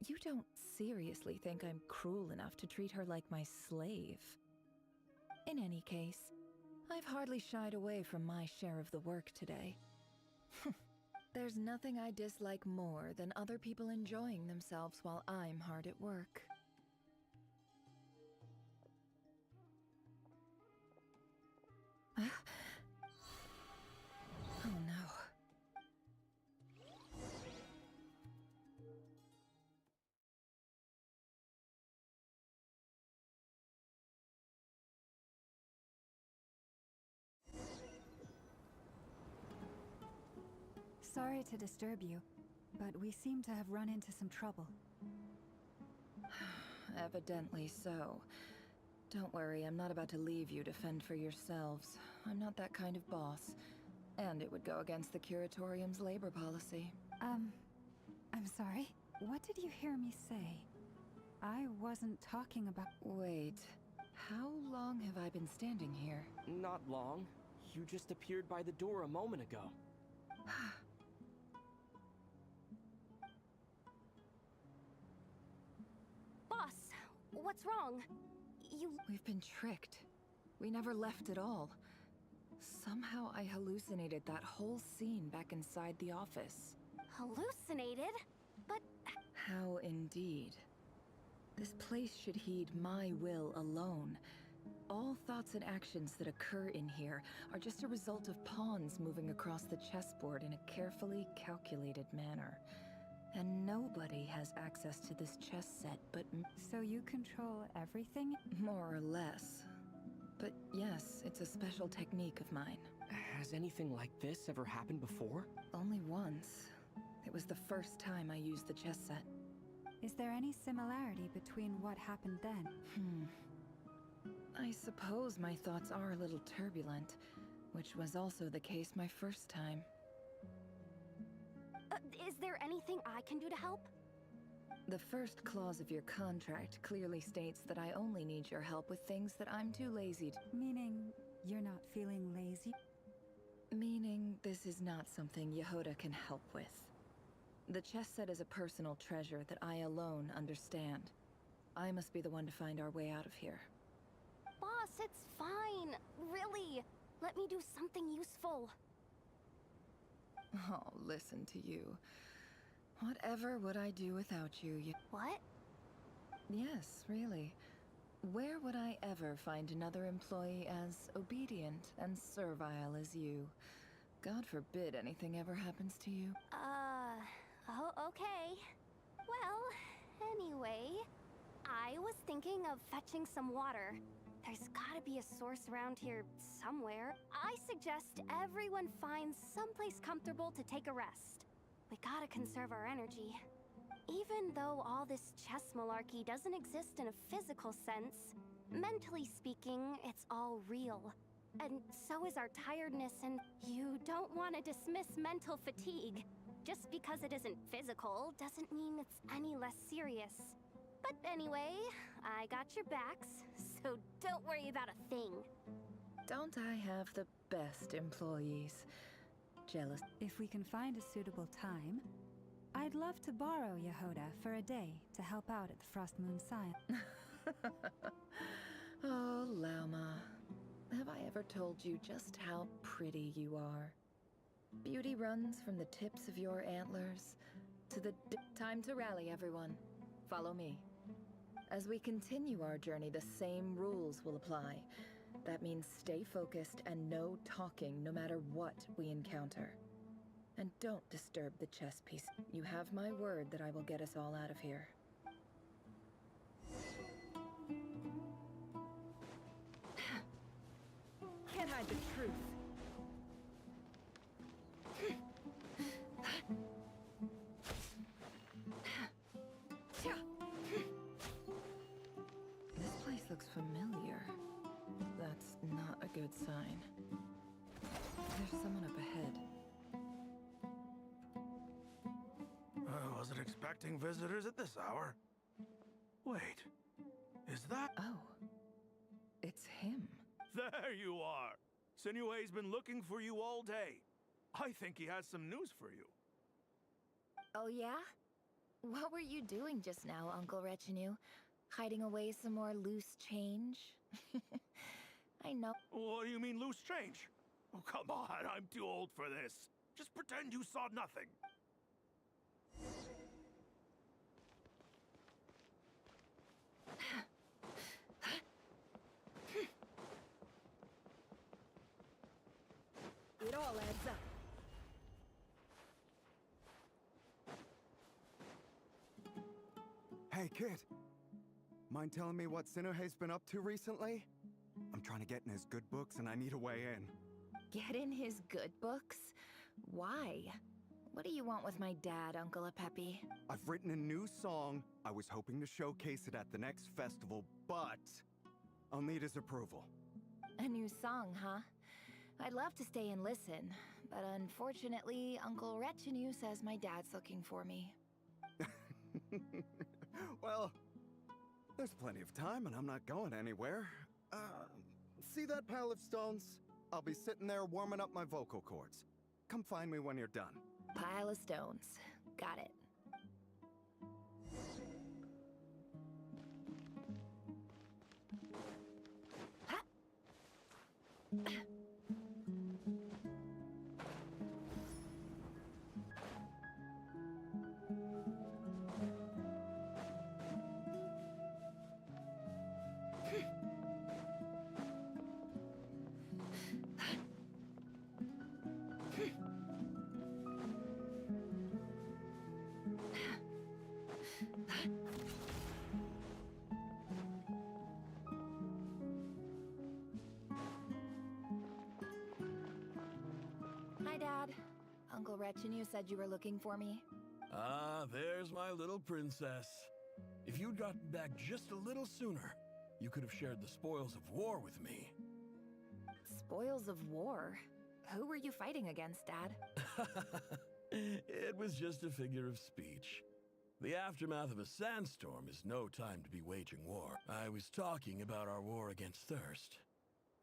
You don't seriously think I'm cruel enough to treat her like my slave? In any case, I've hardly shied away from my share of the work today. There's nothing I dislike more than other people enjoying themselves while I'm hard at work. Oh no. Sorry to disturb you, but we seem to have run into some trouble. Evidently so. Don't worry, I'm not about to leave you to fend for yourselves. I'm not that kind of boss. And it would go against the Curatorium's labor policy. I'm sorry? What did you hear me say? I wasn't talking about... Wait, how long have I been standing here? Not long. You just appeared by the door a moment ago. Boss, what's wrong? We've been tricked. We never left at all. Somehow I hallucinated that whole scene back inside the office. Hallucinated? But... How indeed. This place should heed my will alone. All thoughts and actions that occur in here are just a result of pawns moving across the chessboard in a carefully calculated manner. And nobody has access to this chess set but So you control everything? More or less. But yes, it's a special technique of mine. Has anything like this ever happened before? Only once. It was the first time I used the chess set. Is there any similarity between what happened then? I suppose my thoughts are a little turbulent, which was also the case my first time. Is there anything I can do to help? The first clause of your contract clearly states that I only need your help with things that I'm too lazy to... Meaning, you're not feeling lazy? Meaning, this is not something Yehoda can help with. The chess set is a personal treasure that I alone understand. I must be the one to find our way out of here. Boss, it's fine. Really. Let me do something useful. Oh, listen to you. Whatever would I do without you? What? Yes, really. Where would I ever find another employee as obedient and servile as you? God forbid anything ever happens to you. Oh, okay. Well, anyway, I was thinking of fetching some water. There's gotta be a source around here somewhere. I suggest everyone finds someplace comfortable to take a rest. We gotta conserve our energy. Even though all this chess malarkey doesn't exist in a physical sense, mentally speaking, it's all real. And so is our tiredness, and you don't want to dismiss mental fatigue. Just because it isn't physical doesn't mean it's any less serious. But anyway, I got your backs, so don't worry about a thing. Don't I have the best employees? Jealous. If we can find a suitable time, I'd love to borrow Yehoda for a day to help out at the Frost Moon Sign. Oh, Lama. Have I ever told you just how pretty you are? Beauty runs from the tips of your antlers to the time to rally, everyone. Follow me. As we continue our journey, the same rules will apply. That means stay focused and no talking no matter what we encounter. And don't disturb the chess piece. You have my word that I will get us all out of here. Can't hide the truth. This place looks familiar. That's not a good sign. There's someone up ahead. I wasn't expecting visitors at this hour. Wait, is that... Oh, it's him. There you are! Sinue's been looking for you all day. I think he has some news for you. Oh, yeah? What were you doing just now, Uncle Retinue? Hiding away some more loose change? I know. What do you mean, loose change? Oh, come on, I'm too old for this. Just pretend you saw nothing. It all adds up. Hey, kid. Mind telling me what Sinuhe's been up to recently? I'm trying to get in his good books and I need a way in. Get in his good books? Why? What do you want with my dad, Uncle Apepe? I've written a new song. I was hoping to showcase it at the next festival, but I'll need his approval. A new song, huh? I'd love to stay and listen, but unfortunately, Uncle Retinue says my dad's looking for me. Well, there's plenty of time and I'm not going anywhere. See that pile of stones? I'll be sitting there warming up my vocal cords. Come find me when you're done. Pile of stones. Got it. Hi, Dad. Uncle Retinue said you were looking for me. Ah, there's my little princess. If you'd gotten back just a little sooner, you could have shared the spoils of war with me. Spoils of war? Who were you fighting against, Dad? It was just a figure of speech. The aftermath of a sandstorm is no time to be waging war. I was talking about our war against thirst.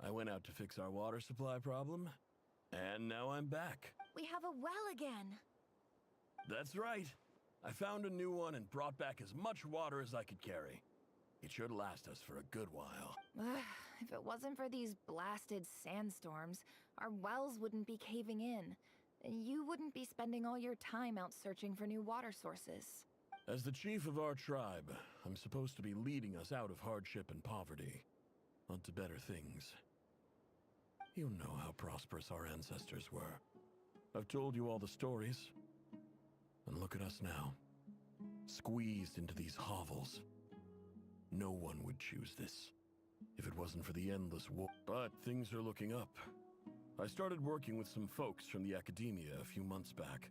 I went out to fix our water supply problem, and now I'm back. We have a well again. That's right. I found a new one and brought back as much water as I could carry. It should last us for a good while. If it wasn't for these blasted sandstorms, our wells wouldn't be caving in. You wouldn't be spending all your time out searching for new water sources. As the chief of our tribe, I'm supposed to be leading us out of hardship and poverty, onto better things. You know how prosperous our ancestors were. I've told you all the stories. And look at us now, squeezed into these hovels. No one would choose this, if it wasn't for the endless war. But things are looking up. I started working with some folks from the academia a few months back.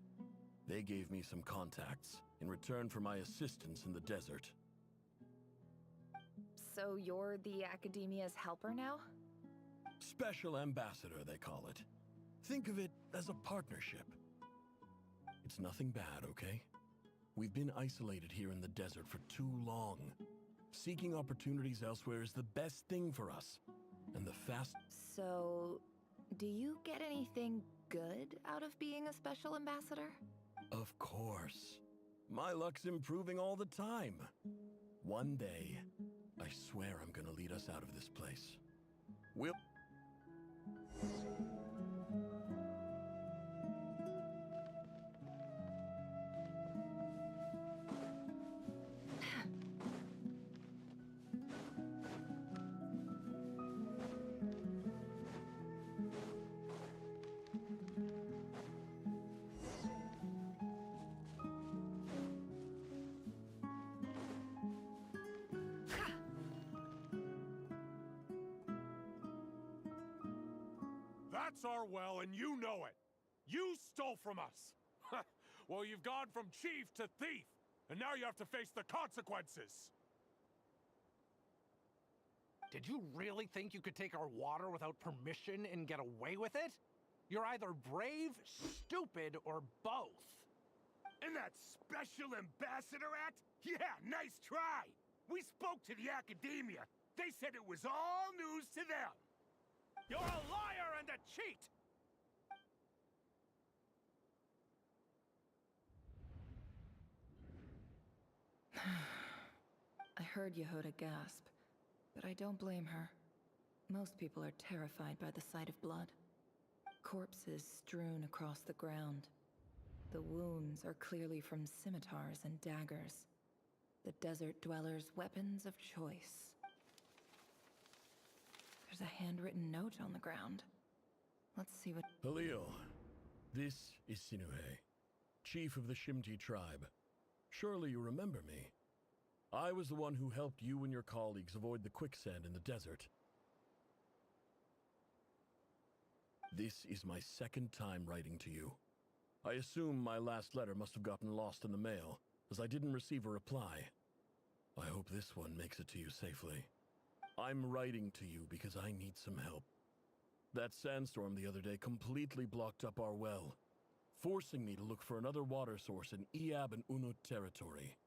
They gave me some contacts in return for my assistance in the desert. So you're the academia's helper now? Special ambassador, they call it. Think of it as a partnership. It's nothing bad, okay? We've been isolated here in the desert for too long. Seeking opportunities elsewhere is the best thing for us. And the fast... So, do you get anything good out of being a special ambassador? Of course. My luck's improving all the time. One day, I swear I'm gonna lead us out of this place. We'll... That's our well, and you know it. You stole from us. Well, you've gone from chief to thief, and now you have to face the consequences. Did you really think you could take our water without permission and get away with it? You're either brave, stupid, or both. And that Special Ambassador Act? Yeah, nice try. We spoke to the Academia. They said it was all news to them. You're a liar and a cheat! I heard Yehuda gasp, but I don't blame her. Most people are terrified by the sight of blood. Corpses strewn across the ground. The wounds are clearly from scimitars and daggers. The desert dwellers' weapons of choice. There's a handwritten note on the ground. Let's see what... Halil, this is Sinuhe, chief of the Shimti tribe. Surely you remember me. I was the one who helped you and your colleagues avoid the quicksand in the desert. This is my second time writing to you. I assume my last letter must have gotten lost in the mail, as I didn't receive a reply. I hope this one makes it to you safely. I'm writing to you because I need some help. That sandstorm the other day completely blocked up our well, forcing me to look for another water source in Iab and Unut territory.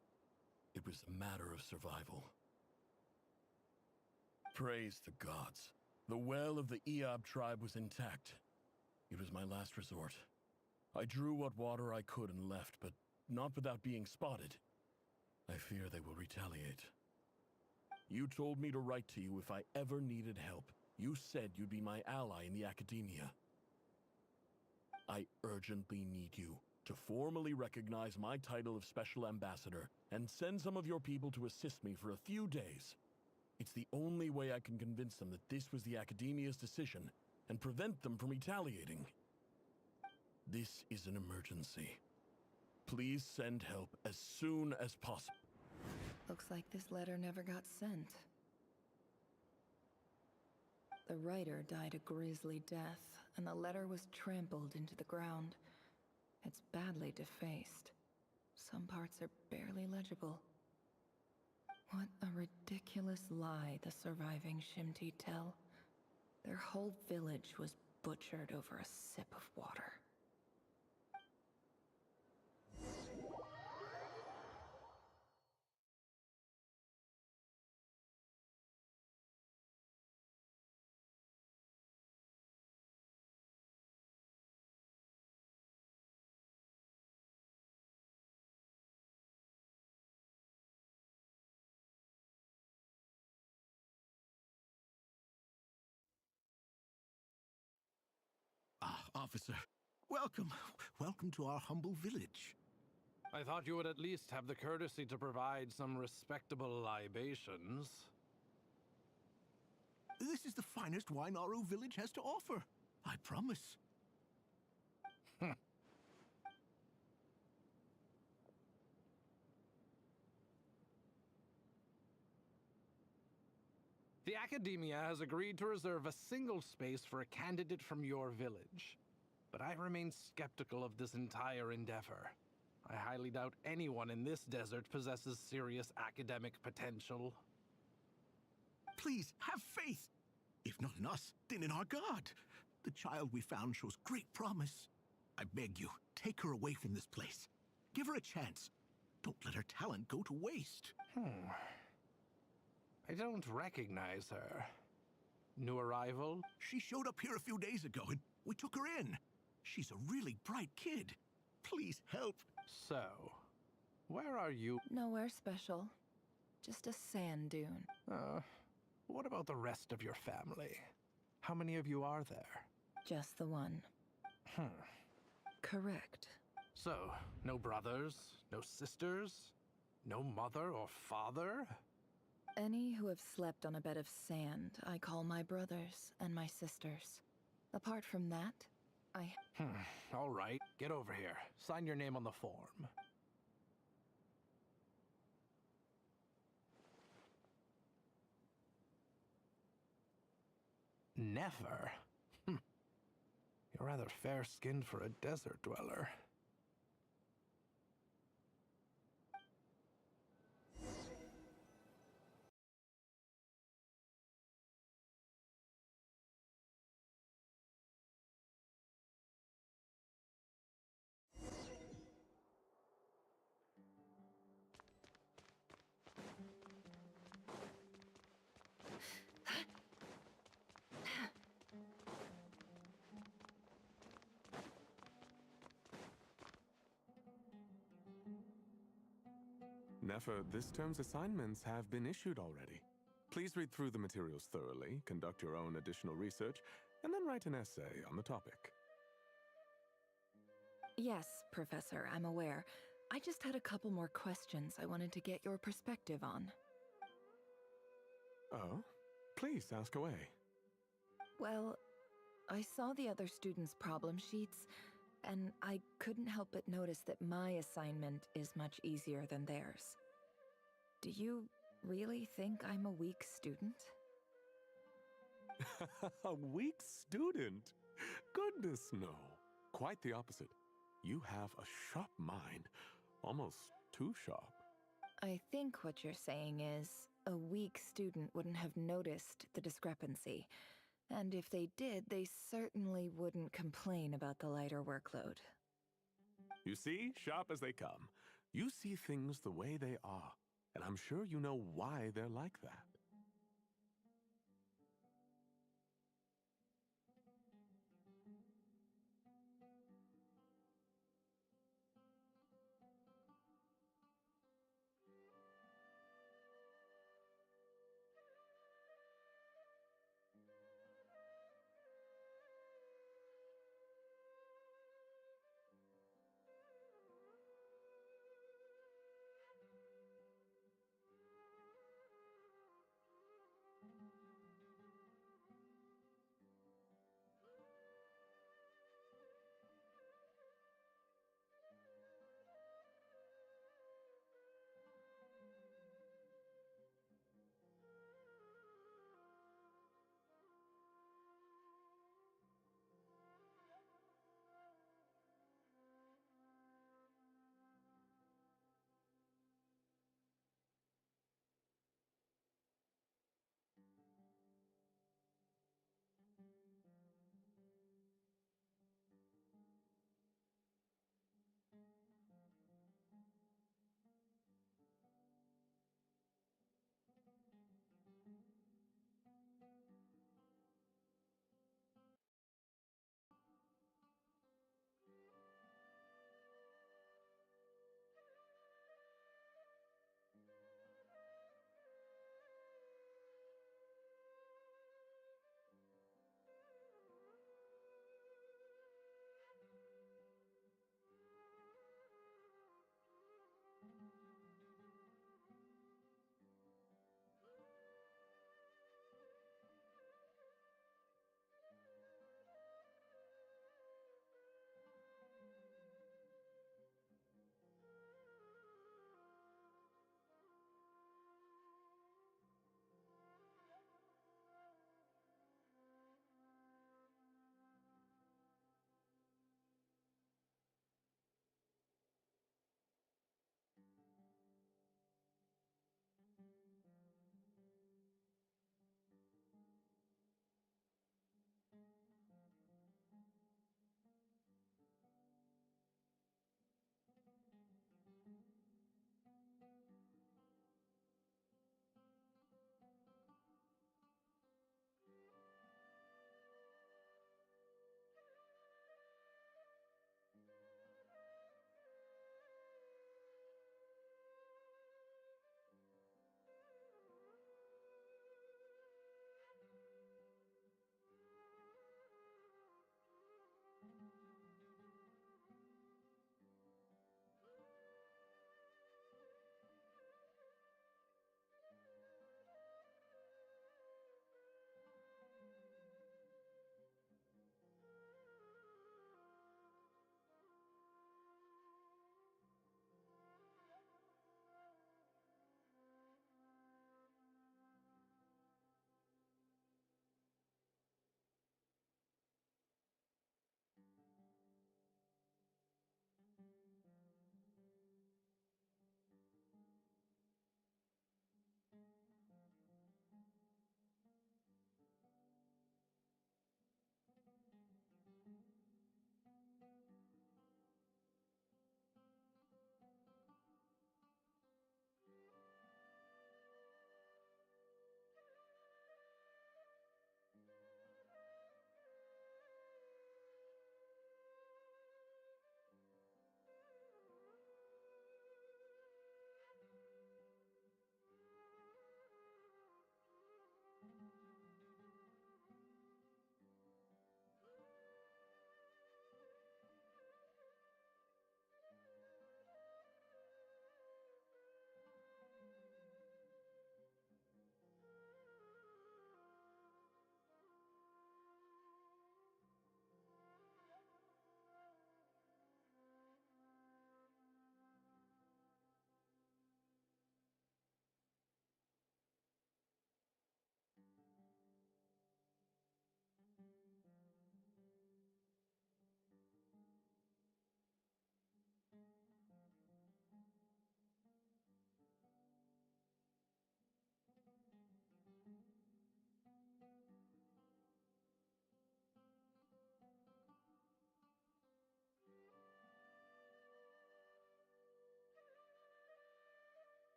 It was a matter of survival. Praise the gods. The well of the Iab tribe was intact. It was my last resort. I drew what water I could and left, but not without being spotted. I fear they will retaliate. You told me to write to you if I ever needed help. You said you'd be my ally in the Academia. I urgently need you to formally recognize my title of Special Ambassador and send some of your people to assist me for a few days. It's the only way I can convince them that this was the Academia's decision and prevent them from retaliating. This is an emergency. Please send help as soon as possible. Looks like this letter never got sent. The writer died a grisly death, and the letter was trampled into the ground. It's badly defaced. Some parts are barely legible. What a ridiculous lie the surviving Shimti tell. Their whole village was butchered over a sip of water. Officer, welcome. Welcome to our humble village. I thought you would at least have the courtesy to provide some respectable libations. This is the finest wine Aru village has to offer. I promise. The Academia has agreed to reserve a single space for a candidate from your village. But I remain skeptical of this entire endeavor. I highly doubt anyone in this desert possesses serious academic potential. Please, have faith. If not in us, then in our God. The child we found shows great promise. I beg you, take her away from this place. Give her a chance. Don't let her talent go to waste. I don't recognize her. New arrival? She showed up here a few days ago and we took her in. She's a really bright kid. Please help. So, Where are you? Nowhere special. Just a sand dune. What about the rest of your family? How many of you are there? Just the one. Correct. So, no brothers, no sisters, no mother or father? Any who have slept on a bed of sand, I call my brothers and my sisters. Apart from that, I... All right, get over here. Sign your name on the form. Never? You're rather fair-skinned for a desert dweller. Nefer, this term's assignments have been issued already. Please read through the materials thoroughly, conduct your own additional research, and then write an essay on the topic. Yes, Professor, I'm aware. I just had a couple more questions I wanted to get your perspective on. Oh? Please, ask away. Well, I saw the other students' problem sheets, and I couldn't help but notice that my assignment is much easier than theirs. Do you really think I'm a weak student? A weak student? Goodness, no. Quite the opposite. You have a sharp mind. Almost too sharp. I think what you're saying is, a weak student wouldn't have noticed the discrepancy. And if they did, they certainly wouldn't complain about the lighter workload. You see, sharp as they come. You see things the way they are, and I'm sure you know why they're like that.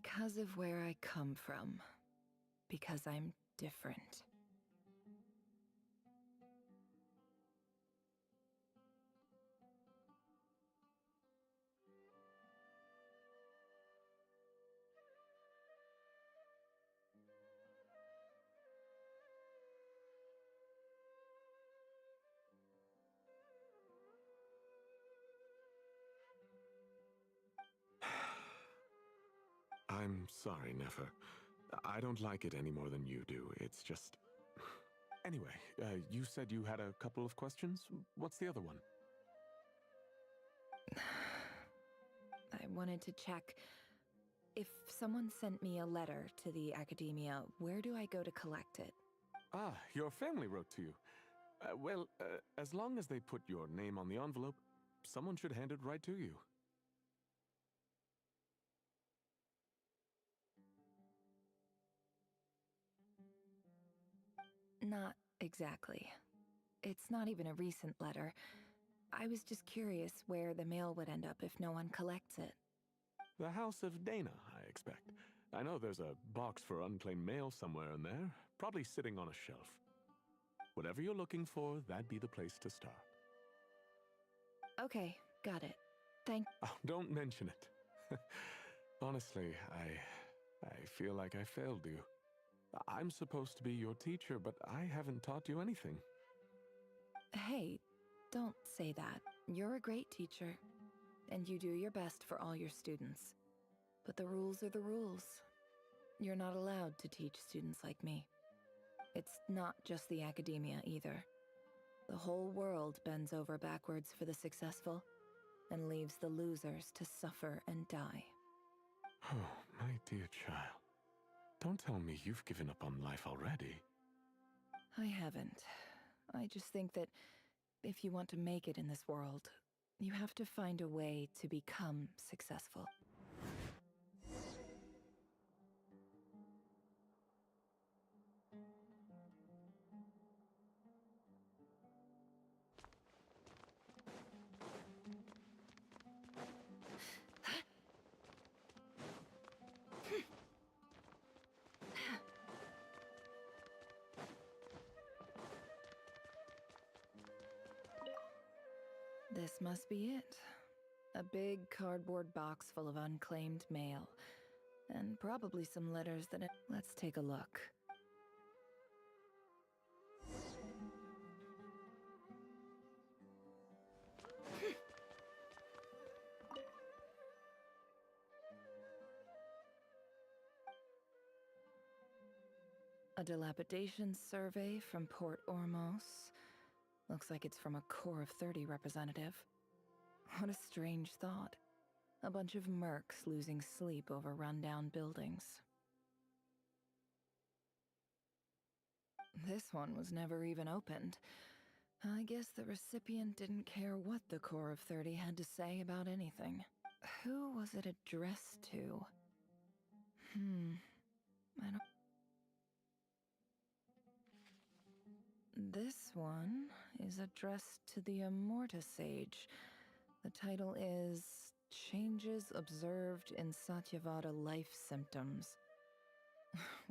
Because of where I come from. Because I'm different. I'm sorry, Nefer. I don't like it any more than you do. It's just... Anyway, you said you had a couple of questions? What's the other one? I wanted to check. If someone sent me a letter to the Academia, where do I go to collect it? Ah, your family wrote to you. As long as they put your name on the envelope, someone should hand it right to you. Not exactly. It's not even a recent letter. I was just curious where the mail would end up if no one collects it. The House of Dana, I expect. I know there's a box for unclaimed mail somewhere in there, probably sitting on a shelf. Whatever you're looking for, that'd be the place to start. Okay, got it. Oh, don't mention it. Honestly, I feel like I failed you. I'm supposed to be your teacher, but I haven't taught you anything. Hey, don't say that. You're a great teacher, and you do your best for all your students. But the rules are the rules. You're not allowed to teach students like me. It's not just the Academia either. The whole world bends over backwards for the successful, and leaves the losers to suffer and die. Oh, my dear child. Don't tell me you've given up on life already. I haven't. I just think that if you want to make it in this world, you have to find a way to become successful. This must be it. A big cardboard box full of unclaimed mail. And probably some letters that... Let's take a look. A dilapidation survey from Port Ormos. Looks like it's from a Core of 30 representative. What a strange thought. A bunch of mercs losing sleep over rundown buildings. This one was never even opened. I guess the recipient didn't care what the Core of 30 had to say about anything. Who was it addressed to? I don't... This one is addressed to the Immorta Sage. The title is Changes Observed in Satyavada Life Symptoms.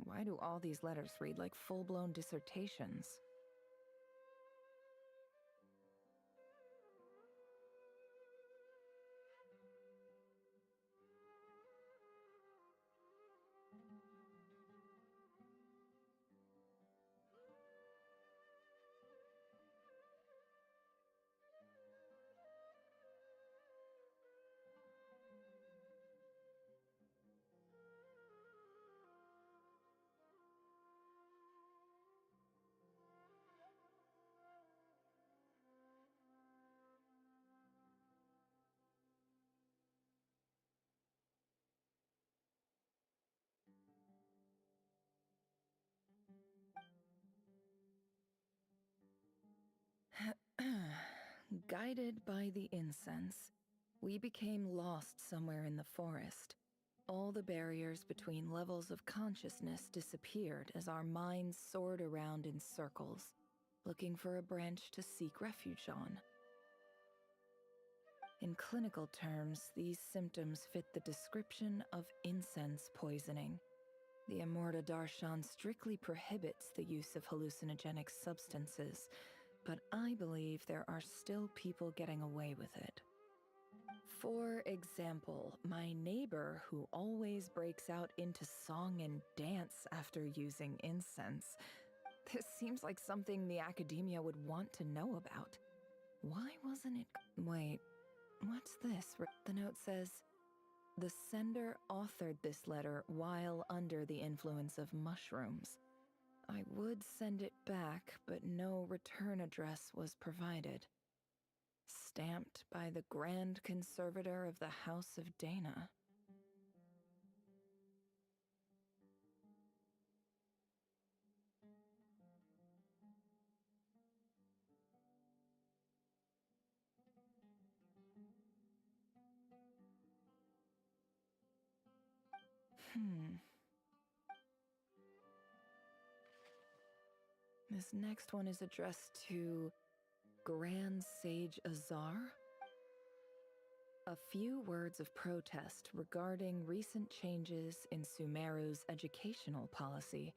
Why do all these letters read like full-blown dissertations? Guided by the incense, we became lost somewhere in the forest. All the barriers between levels of consciousness disappeared as our minds soared around in circles, looking for a branch to seek refuge on. In clinical terms, these symptoms fit the description of incense poisoning. The Amorta Darshan strictly prohibits the use of hallucinogenic substances, but I believe there are still people getting away with it. For example, my neighbor who always breaks out into song and dance after using incense. This seems like something the academia would want to know about. Why wasn't it... Wait, what's this? The note says, the sender authored this letter while under the influence of mushrooms. I would send it back, but no return address was provided. Stamped by the Grand Conservator of the House of Dana. This next one is addressed to Grand Sage Azar. A few words of protest regarding recent changes in Sumeru's educational policy.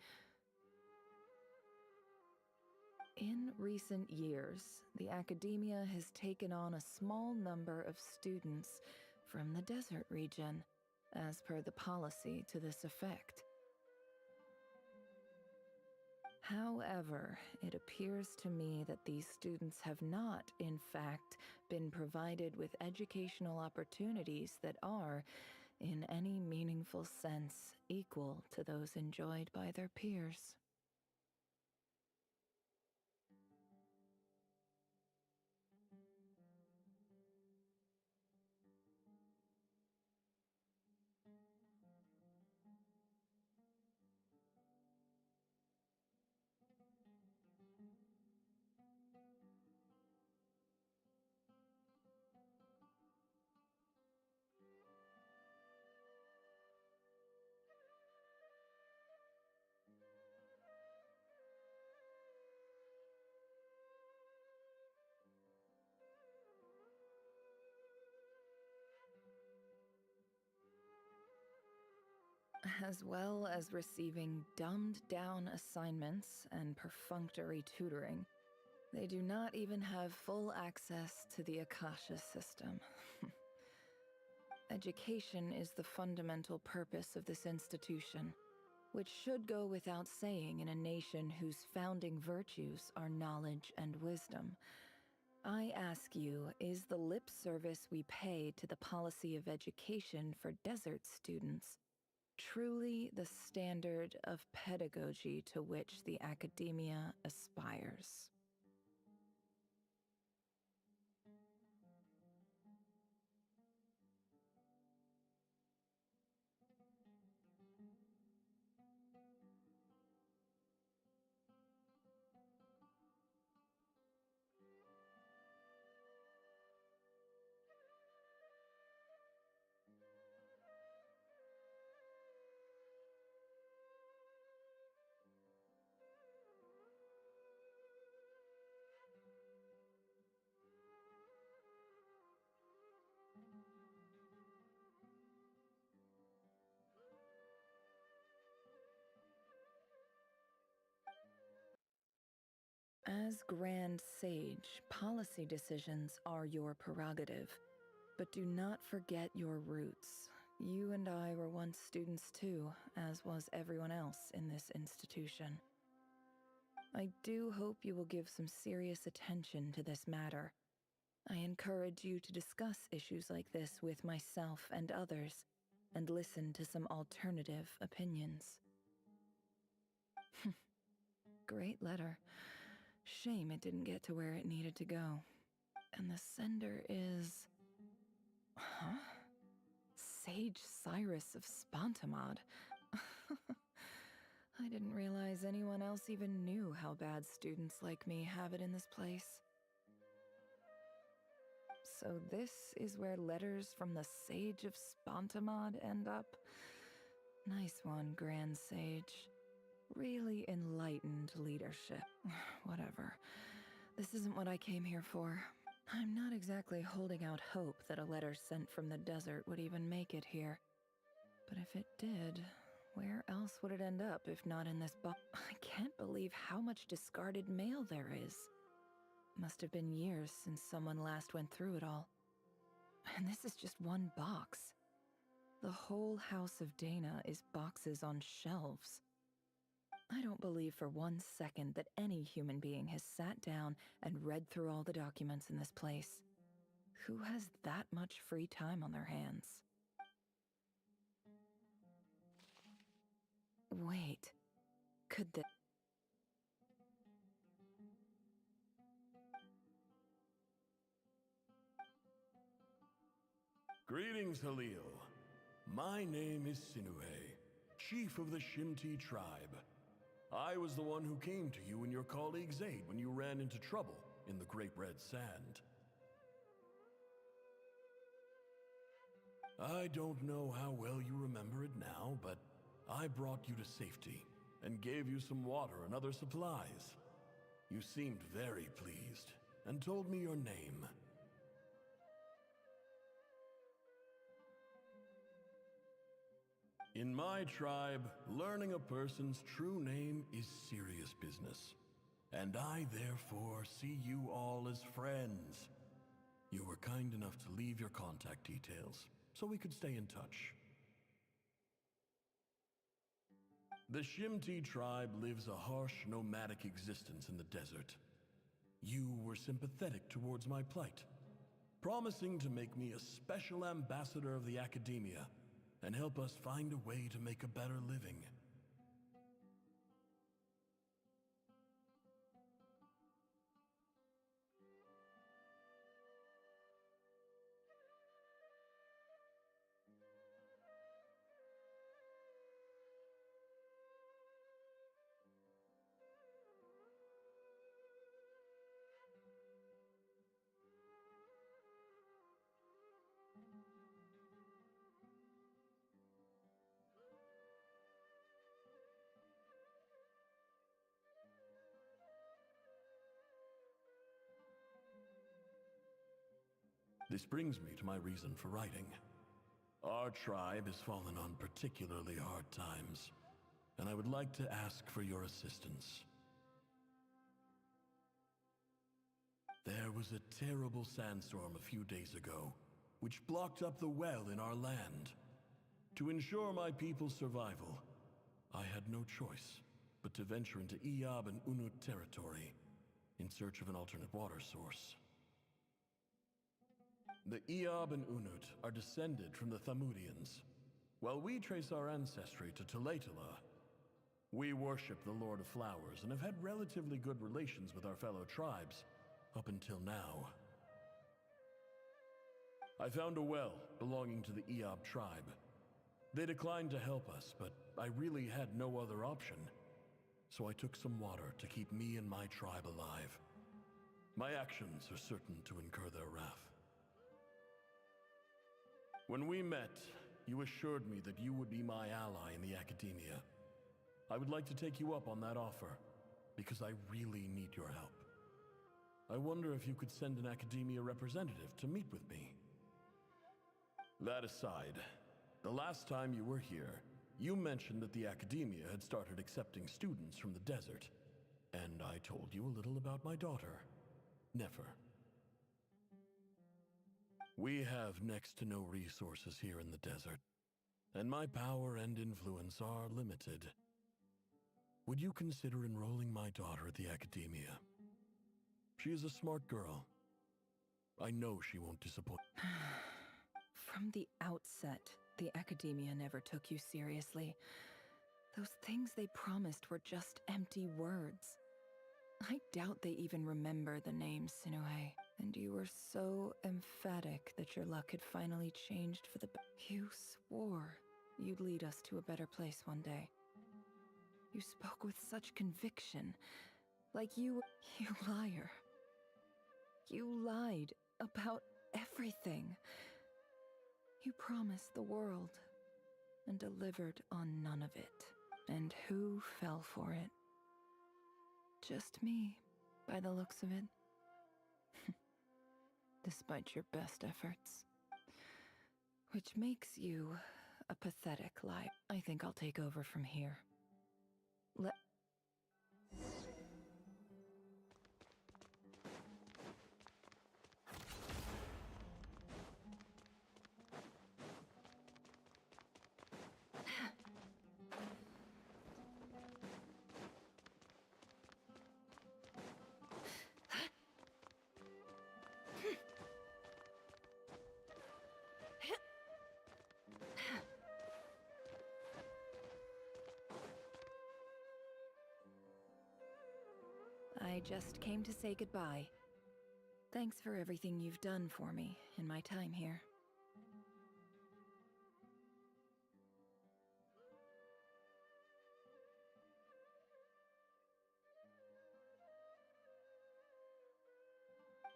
In recent years, the academia has taken on a small number of students from the desert region, as per the policy to this effect. However, it appears to me that these students have not, in fact, been provided with educational opportunities that are, in any meaningful sense, equal to those enjoyed by their peers. As well as receiving dumbed-down assignments and perfunctory tutoring, they do not even have full access to the Akasha system. Education is the fundamental purpose of this institution, which should go without saying in a nation whose founding virtues are knowledge and wisdom. I ask you, is the lip service we pay to the policy of education for desert students truly the standard of pedagogy to which the academia aspires? As Grand Sage, policy decisions are your prerogative, but do not forget your roots. You and I were once students too, as was everyone else in this institution. I do hope you will give some serious attention to this matter. I encourage you to discuss issues like this with myself and others, and listen to some alternative opinions. Great letter. Shame it didn't get to where it needed to go. And the sender is... Huh? Sage Cyrus of Spontamod. I didn't realize anyone else even knew how bad students like me have it in this place. So this is where letters from the Sage of Spontamod end up? Nice one, Grand Sage. Really enlightened leadership. Whatever. This isn't what I came here for. I'm not exactly holding out hope that a letter sent from the desert would even make it here. But if it did, where else would it end up if not in this box? I can't believe how much discarded mail there is. Must have been years since someone last went through it all. And this is just one box. The whole House of Dana is boxes on shelves. I don't believe for 1 second that any human being has sat down and read through all the documents in this place. Who has that much free time on their hands? Wait, could the... Greetings, Halil. My name is Sinuhe, chief of the Shimti tribe. I was the one who came to you and your colleague's aid when you ran into trouble in the Great Red Sand. I don't know how well you remember it now, but I brought you to safety and gave you some water and other supplies. You seemed very pleased and told me your name. In my tribe, learning a person's true name is serious business, and I therefore see you all as friends. You were kind enough to leave your contact details, so we could stay in touch. The Shimti tribe lives a harsh, nomadic existence in the desert. You were sympathetic towards my plight, promising to make me a special ambassador of the Academia and help us find a way to make a better living. This brings me to my reason for writing. Our tribe has fallen on particularly hard times, and I would like to ask for your assistance. There was a terrible sandstorm a few days ago, which blocked up the well in our land. To ensure my people's survival, I had no choice but to venture into Iyab and Unut territory in search of an alternate water source. The Iyab and Unut are descended from the Thamudians. While we trace our ancestry to Tulatala, we worship the Lord of Flowers and have had relatively good relations with our fellow tribes up until now. I found a well belonging to the Iyab tribe. They declined to help us, but I really had no other option, so I took some water to keep me and my tribe alive. My actions are certain to incur their wrath. When we met, you assured me that you would be my ally in the Academia. I would like to take you up on that offer, because I really need your help. I wonder if you could send an Academia representative to meet with me. That aside, the last time you were here, you mentioned that the Academia had started accepting students from the desert, and I told you a little about my daughter, Nefer. We have next to no resources here in the desert, and my power and influence are limited. Would you consider enrolling my daughter at the Academia? She is a smart girl. I know she won't disappoint. From the outset, the Academia never took you seriously. Those things they promised were just empty words. I doubt they even remember the name Sinuhe. And you were so emphatic that your luck had finally changed for the You swore you'd lead us to a better place one day. You spoke with such conviction, like you liar. You lied about everything. You promised the world and delivered on none of it. And who fell for it? Just me, by the looks of it. despite your best efforts. Which makes you a pathetic lie. I think I'll take over from here. Let... I just came to say goodbye. Thanks for everything you've done for me in my time here.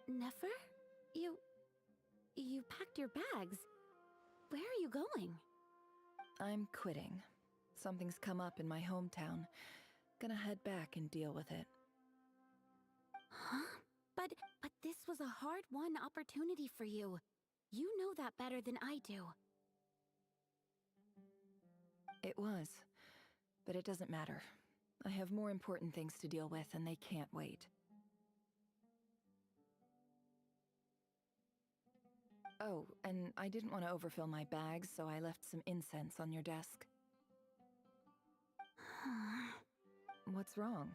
Nefer? You packed your bags. Where are you going? I'm quitting. Something's come up in my hometown. Gonna head back and deal with it. Huh? But this was a hard-won opportunity for you. You know that better than I do. It was. But it doesn't matter. I have more important things to deal with, and they can't wait. Oh, and I didn't want to overfill my bags, so I left some incense on your desk. What's wrong?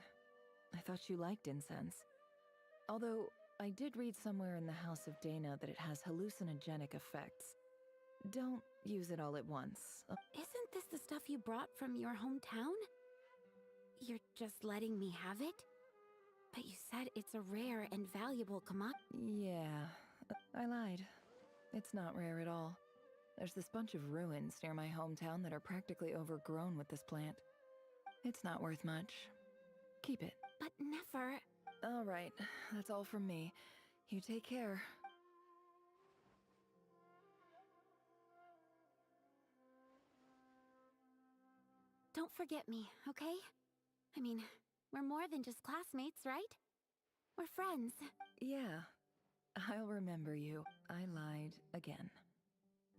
I thought you liked incense. Although, I did read somewhere in the House of Dana that it has hallucinogenic effects. Don't use it all at once. Isn't this the stuff you brought from your hometown? You're just letting me have it? But you said it's a rare and valuable commodity. Yeah, I lied. It's not rare at all. There's this bunch of ruins near my hometown that are practically overgrown with this plant. It's not worth much. Keep it. But Nefer... All right, that's all from me. You take care. Don't forget me, okay? I mean, we're more than just classmates, right? We're friends. Yeah, I'll remember you. I lied again.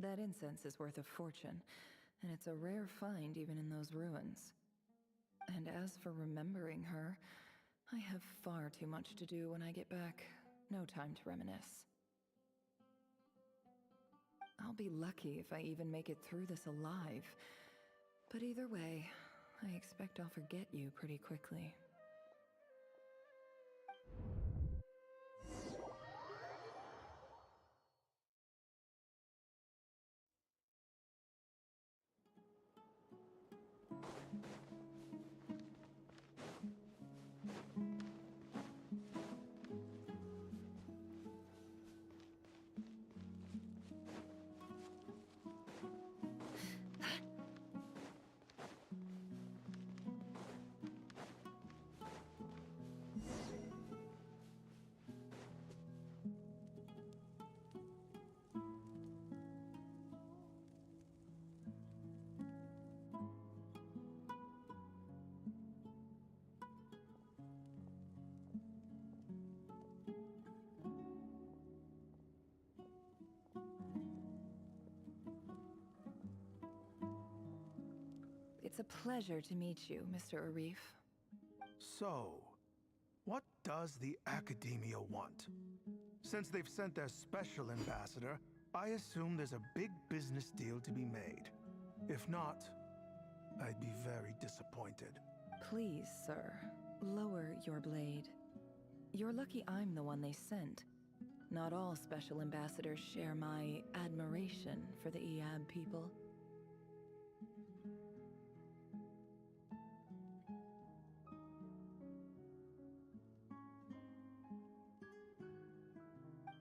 That incense is worth a fortune, and it's a rare find even in those ruins. And as for remembering her, I have far too much to do when I get back. No time to reminisce. I'll be lucky if I even make it through this alive. But either way, I expect I'll forget you pretty quickly. It's a pleasure to meet you, Mr. Arif. So, what does the Academia want? Since they've sent their special ambassador, I assume there's a big business deal to be made. If not, I'd be very disappointed. Please, sir, lower your blade. You're lucky I'm the one they sent. Not all special ambassadors share my admiration for the Eab people.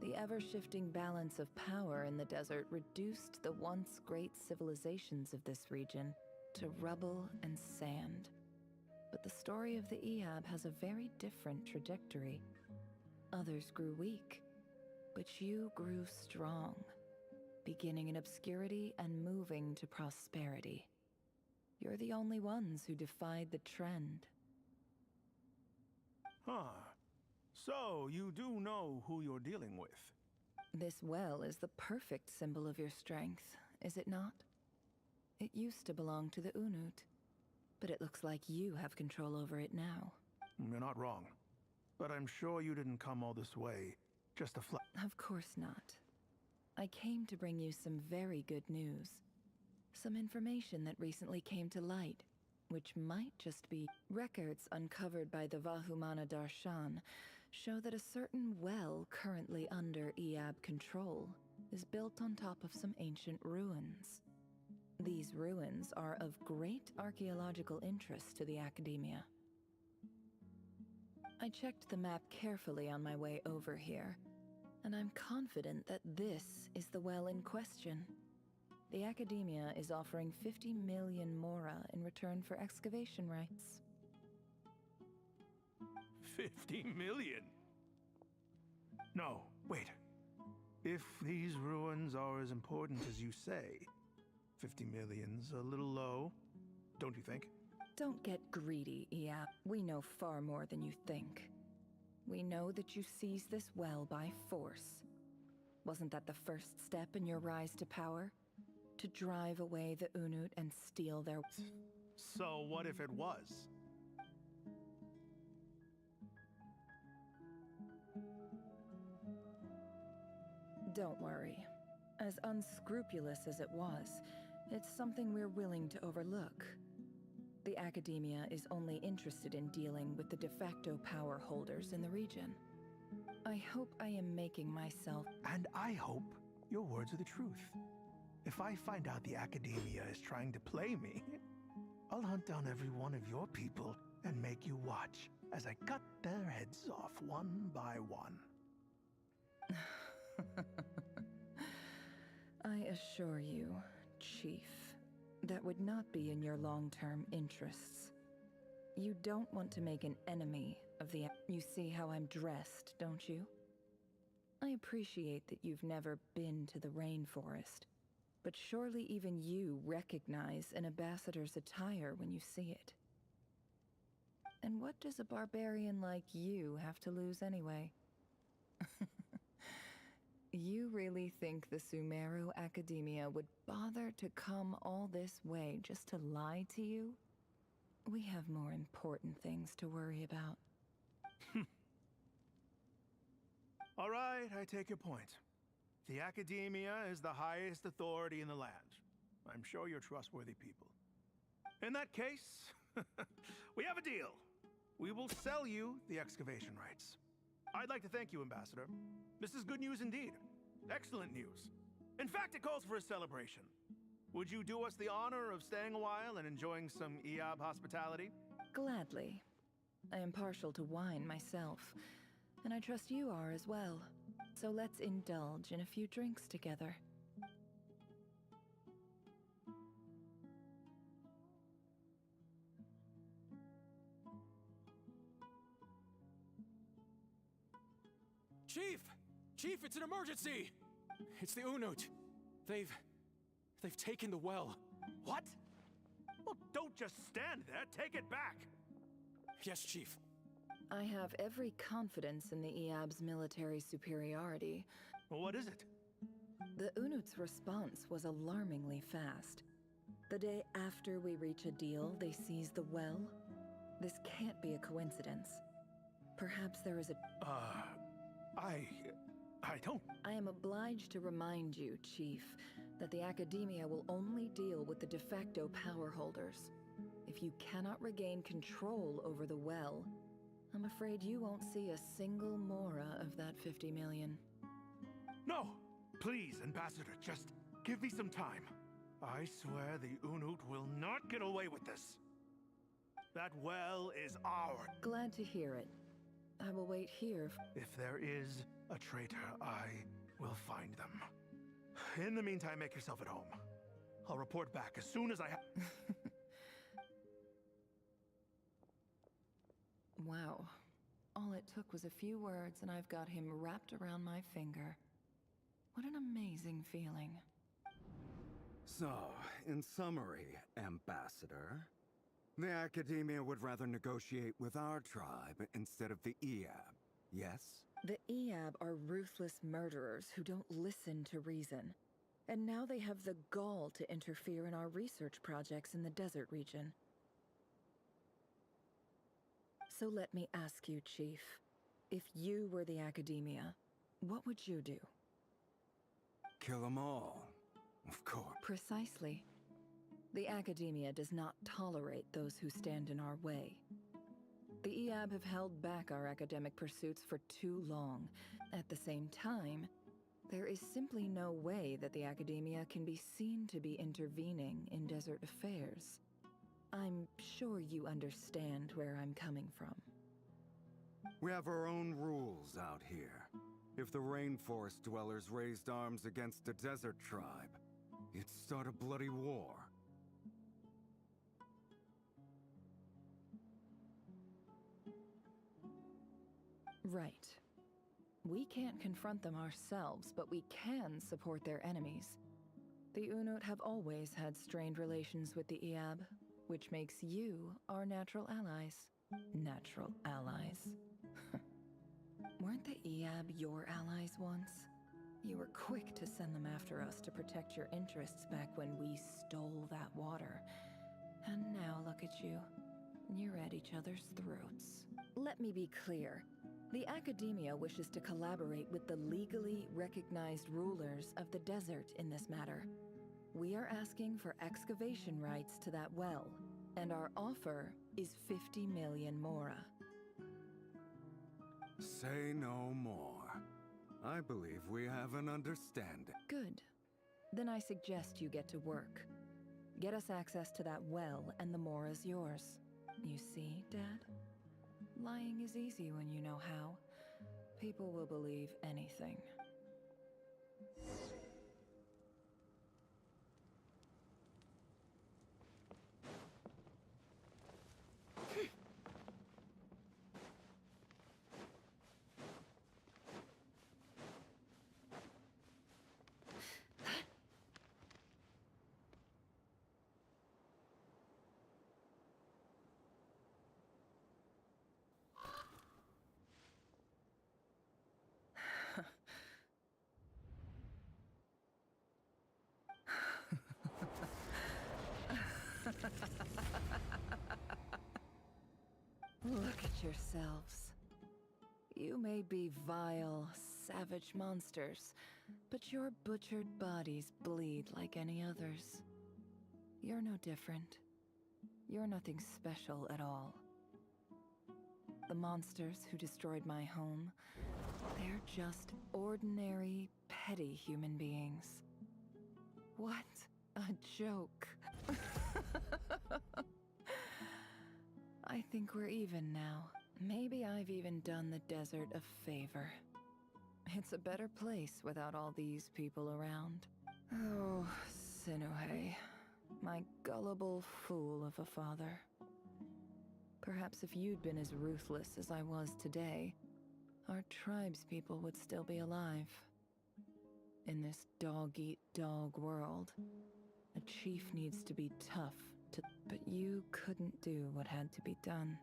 The ever-shifting balance of power in the desert reduced the once great civilizations of this region to rubble and sand. But the story of the Eab has a very different trajectory. Others grew weak, but you grew strong, beginning in obscurity and moving to prosperity. You're the only ones who defied the trend. Huh. So, you do know who you're dealing with? This well is the perfect symbol of your strength, is it not? It used to belong to the Unut, but it looks like you have control over it now. You're not wrong. But I'm sure you didn't come all this way just to Of course not. I came to bring you some very good news. Some information that recently came to light, which might just be records uncovered by the Vahumana Darshan, show that a certain well currently under Iab control is built on top of some ancient ruins. These ruins are of great archaeological interest to the Academia. I checked the map carefully on my way over here, and I'm confident that this is the well in question. The Academia is offering 50 million mora in return for excavation rights. 50 million? No, wait. If these ruins are as important as you say, 50 million's a little low, don't you think? Don't get greedy, Iab. We know far more than you think. We know that you seized this well by force. Wasn't that the first step in your rise to power? To drive away the Unut and steal their... So what if it was? Don't worry. As unscrupulous as it was, it's something we're willing to overlook. The Academia is only interested in dealing with the de facto power holders in the region. I hope I am making myself... And I hope your words are the truth. If I find out the Academia is trying to play me, I'll hunt down every one of your people and make you watch as I cut their heads off one by one. I assure you, Chief, that would not be in your long-term interests. You don't want to make an enemy of the... You see how I'm dressed, don't you? I appreciate that you've never been to the rainforest, but surely even you recognize an ambassador's attire when you see it. And what does a barbarian like you have to lose anyway? You really think the Sumeru Academia would bother to come all this way just to lie to you? We have more important things to worry about. All right, I take your point. The Academia is the highest authority in the land. I'm sure you're trustworthy people. In that case, we have a deal. We will sell you the excavation rights. I'd like to thank you, Ambassador. This is good news indeed. Excellent news. In fact, it calls for a celebration. Would you do us the honor of staying a while and enjoying some Iab hospitality? Gladly. I am partial to wine myself, and I trust you are as well. So let's indulge in a few drinks together. Chief! Chief, it's an emergency! It's the Unut. They've taken the well. What? Well, don't just stand there. Take it back. Yes, Chief. I have every confidence in the Iab's military superiority. Well, what is it? The Unut's response was alarmingly fast. The day after we reach a deal, they seize the well. This can't be a coincidence. Perhaps there is a... I don't... I am obliged to remind you, Chief, that the Academia will only deal with the de facto power holders. If you cannot regain control over the well, I'm afraid you won't see a single mora of that 50 million. No! Please, Ambassador, just give me some time. I swear the Unut will not get away with this. That well is ours. Glad to hear it. I will wait here. If there is a traitor, I will find them. In the meantime, make yourself at home. I'll report back as soon as I have... Wow. All it took was a few words and I've got him wrapped around my finger. What an amazing feeling. So, in summary, Ambassador, the Academia would rather negotiate with our tribe instead of the Iab, yes? The Eab are ruthless murderers who don't listen to reason. And now they have the gall to interfere in our research projects in the desert region. So let me ask you, Chief. If you were the Academia, what would you do? Kill them all. Of course. Precisely. The Academia does not tolerate those who stand in our way. The Eab have held back our academic pursuits for too long. At the same time, there is simply no way that the Academia can be seen to be intervening in desert affairs. I'm sure you understand where I'm coming from. We have our own rules out here. If the rainforest dwellers raised arms against a desert tribe, it'd start a bloody war. Right. We can't confront them ourselves, but we can support their enemies. The Unut have always had strained relations with the Eab, which makes you our natural allies. Natural allies. Weren't the Eab your allies once? You were quick to send them after us to protect your interests back when we stole that water. And now look at you. You're at each other's throats. Let me be clear. The Academia wishes to collaborate with the legally recognized rulers of the desert in this matter. We are asking for excavation rights to that well, and our offer is 50 million mora. Say no more. I believe we have an understanding. Good. Then I suggest you get to work. Get us access to that well, and the mora's yours. You see, Dad? Lying is easy when you know how. People will believe anything. Look at yourselves. You may be vile, savage monsters, but your butchered bodies bleed like any others. You're no different. You're nothing special at all. The monsters who destroyed my home, they're just ordinary, petty human beings. What a joke. I think we're even now. Maybe I've even done the desert a favor. It's a better place without all these people around. Oh, Sinuhe, my gullible fool of a father. Perhaps if you'd been as ruthless as I was today, our tribespeople would still be alive. In this dog-eat-dog world, a chief needs to be tough but you couldn't do what had to be done.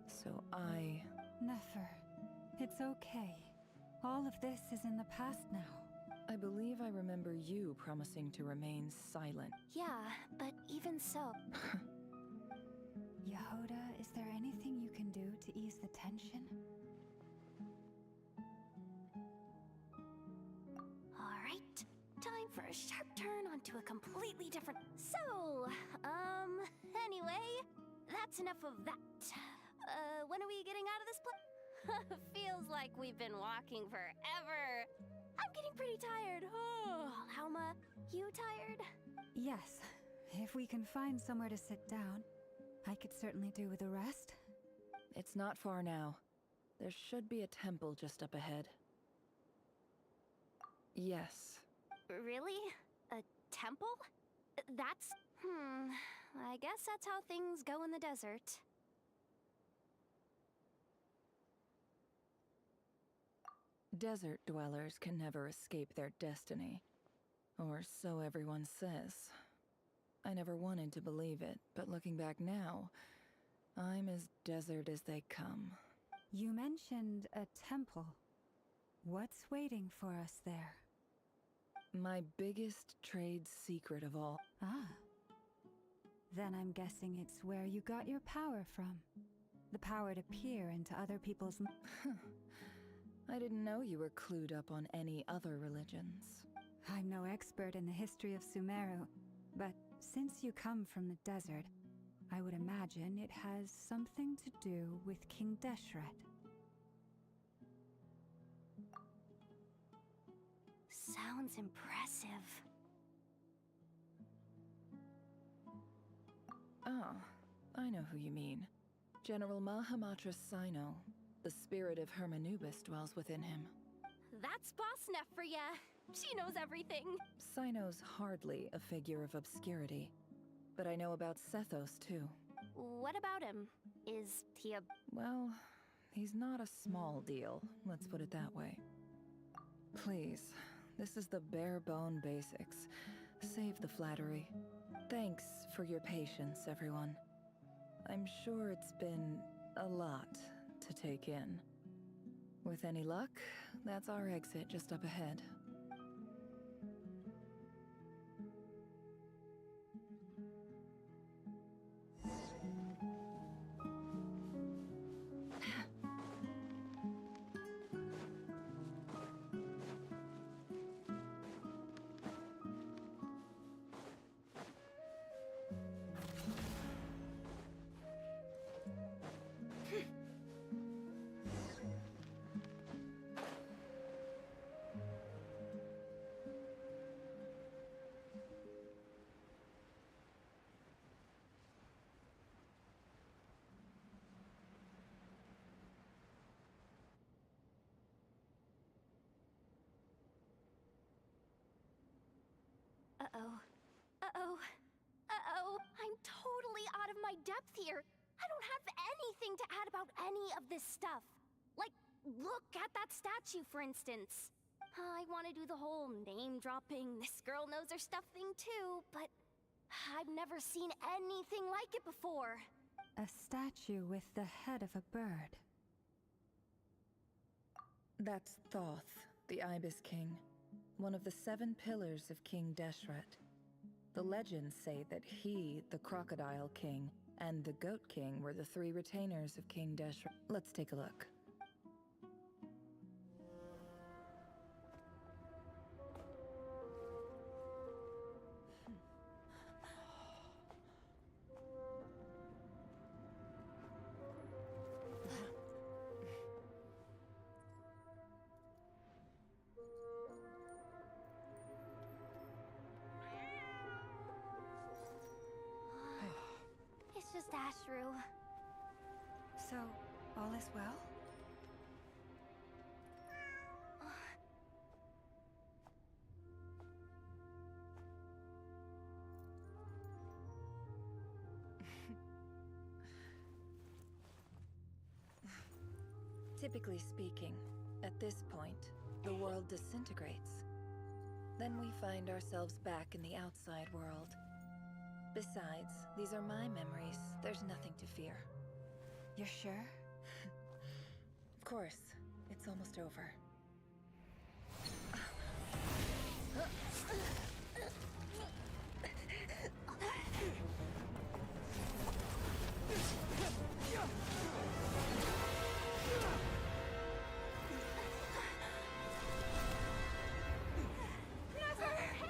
So I... Nefer, it's okay. All of this is in the past now. I believe I remember you promising to remain silent. Yeah, but even so... Yehuda, is there anything you can do to ease the tension? Alright, time for a sharp turn onto a completely different... So, anyway, that's enough of that. When are we getting out of this place? Feels like we've been walking forever. I'm getting pretty tired. Oh, Alma, you tired? Yes. If we can find somewhere to sit down, I could certainly do with a rest. It's not far now. There should be a temple just up ahead. Yes. Really? A temple? That's... I guess that's how things go in the desert. Desert dwellers can never escape their destiny. Or so everyone says. I never wanted to believe it, but looking back now, I'm as desert as they come. You mentioned a temple. What's waiting for us there? My biggest trade secret of all. Ah. Then I'm guessing it's where you got your power from. The power to peer into other people's... I didn't know you were clued up on any other religions. I'm no expert in the history of Sumeru, but since you come from the desert, I would imagine it has something to do with King Deshret. Sounds impressive. Ah, I know who you mean. General Mahamatra Sino. The spirit of Hermanubis dwells within him. That's Boss Neff for ya. She knows everything. Sino's hardly a figure of obscurity. But I know about Sethos, too. What about him? Is he a... Well, he's not a small deal, let's put it that way. Please, this is the bare-bone basics. Save the flattery. Thanks for your patience, everyone. I'm sure it's been a lot to take in. With any luck, that's our exit just up ahead. Uh-oh. Uh-oh. Uh-oh. I'm totally out of my depth here. I don't have anything to add about any of this stuff. Like, look at that statue, for instance. I want to do the whole name-dropping, this girl knows her stuff thing too, but I've never seen anything like it before. A statue with the head of a bird. That's Thoth, the Ibis King. One of the 7 pillars of King Deshret. The legends say that he, the Crocodile King, and the Goat King were the 3 retainers of King Deshret. Let's take a look. It's just Ashru. So, all is well? Typically speaking, at this point, the world disintegrates. Then we find ourselves back in the outside world. Besides, these are my memories. There's nothing to fear. You're sure? Of course. It's almost over.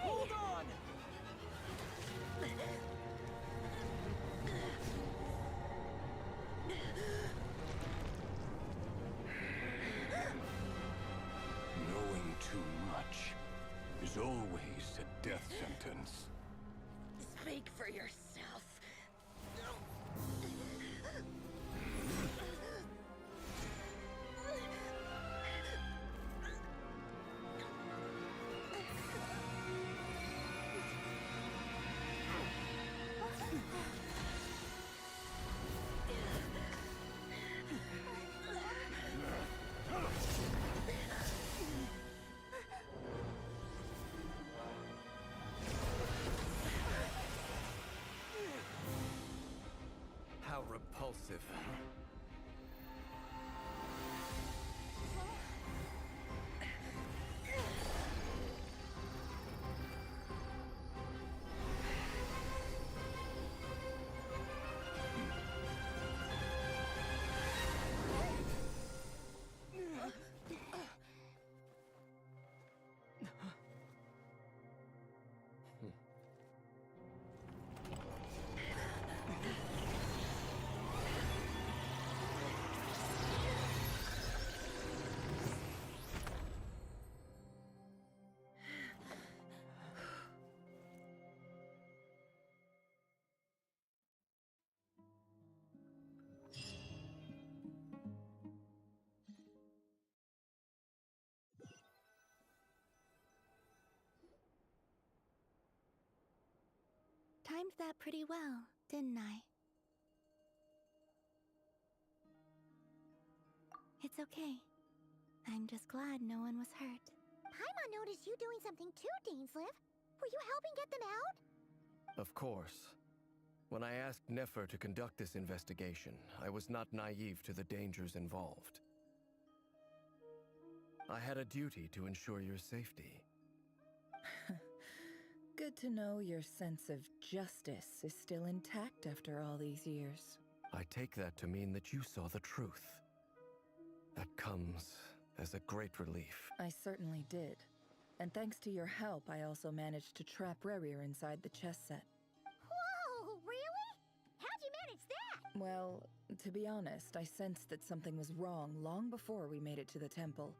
Hold on! Knowing too much is always a death sentence. Speak for yourself. How repulsive. timed that pretty well, didn't I? It's okay. I'm just glad no one was hurt. Paimon noticed you doing something too, Dainsleif. Were you helping get them out? Of course. When I asked Nefer to conduct this investigation, I was not naive to the dangers involved. I had a duty to ensure your safety. Good to know your sense of justice is still intact after all these years. I take that to mean that you saw the truth. That comes as a great relief. I certainly did. And thanks to your help, I also managed to trap Rerir inside the chess set. Whoa, really? How'd you manage that? Well, to be honest, I sensed that something was wrong long before we made it to the temple.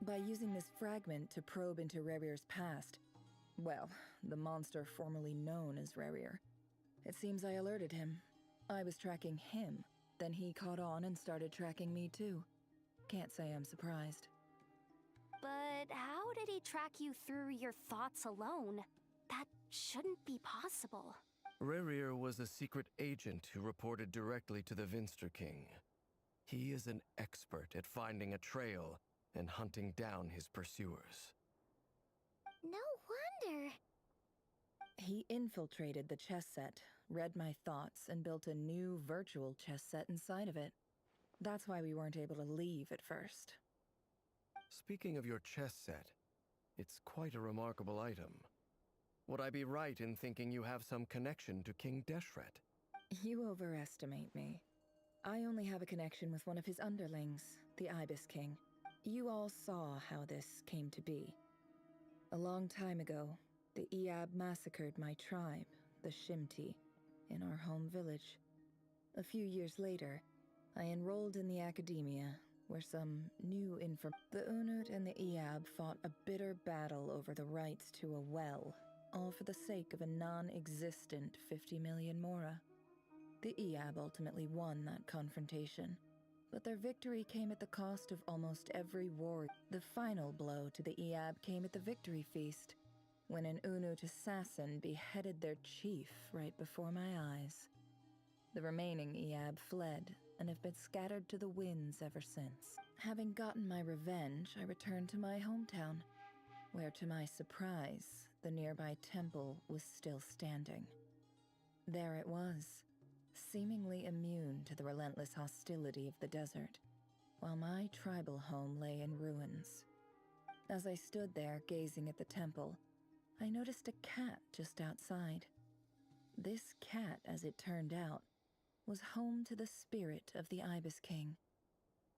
By using this fragment to probe into Rerir's past, well, the monster formerly known as Rerir, it seems I alerted him. I was tracking him, then he caught on and started tracking me too. Can't say I'm surprised. But how did he track you through your thoughts alone? That shouldn't be possible. Rerir was a secret agent who reported directly to the Vinster King. He is an expert at finding a trail and hunting down his pursuers. No wonder. He infiltrated the chess set, read my thoughts, and built a new virtual chess set inside of it. That's why we weren't able to leave at first. Speaking of your chess set, it's quite a remarkable item. Would I be right in thinking you have some connection to King Deshret? You overestimate me. I only have a connection with one of his underlings, the Ibis King. You all saw how this came to be. A long time ago, the Eab massacred my tribe, the Shimti, in our home village. A few years later, I enrolled in the academia, where some new The Unut and the Eab fought a bitter battle over the rights to a well, all for the sake of a non-existent 50 million mora. The Eab ultimately won that confrontation, but their victory came at the cost of almost every warrior. The final blow to the Eab came at the victory feast, when an Unut assassin beheaded their chief right before my eyes. The remaining Eab fled, and have been scattered to the winds ever since. Having gotten my revenge, I returned to my hometown, where to my surprise, the nearby temple was still standing. There it was, seemingly immune to the relentless hostility of the desert, while my tribal home lay in ruins. As I stood there gazing at the temple, I noticed a cat just outside. This cat, as it turned out, was home to the spirit of the Ibis King.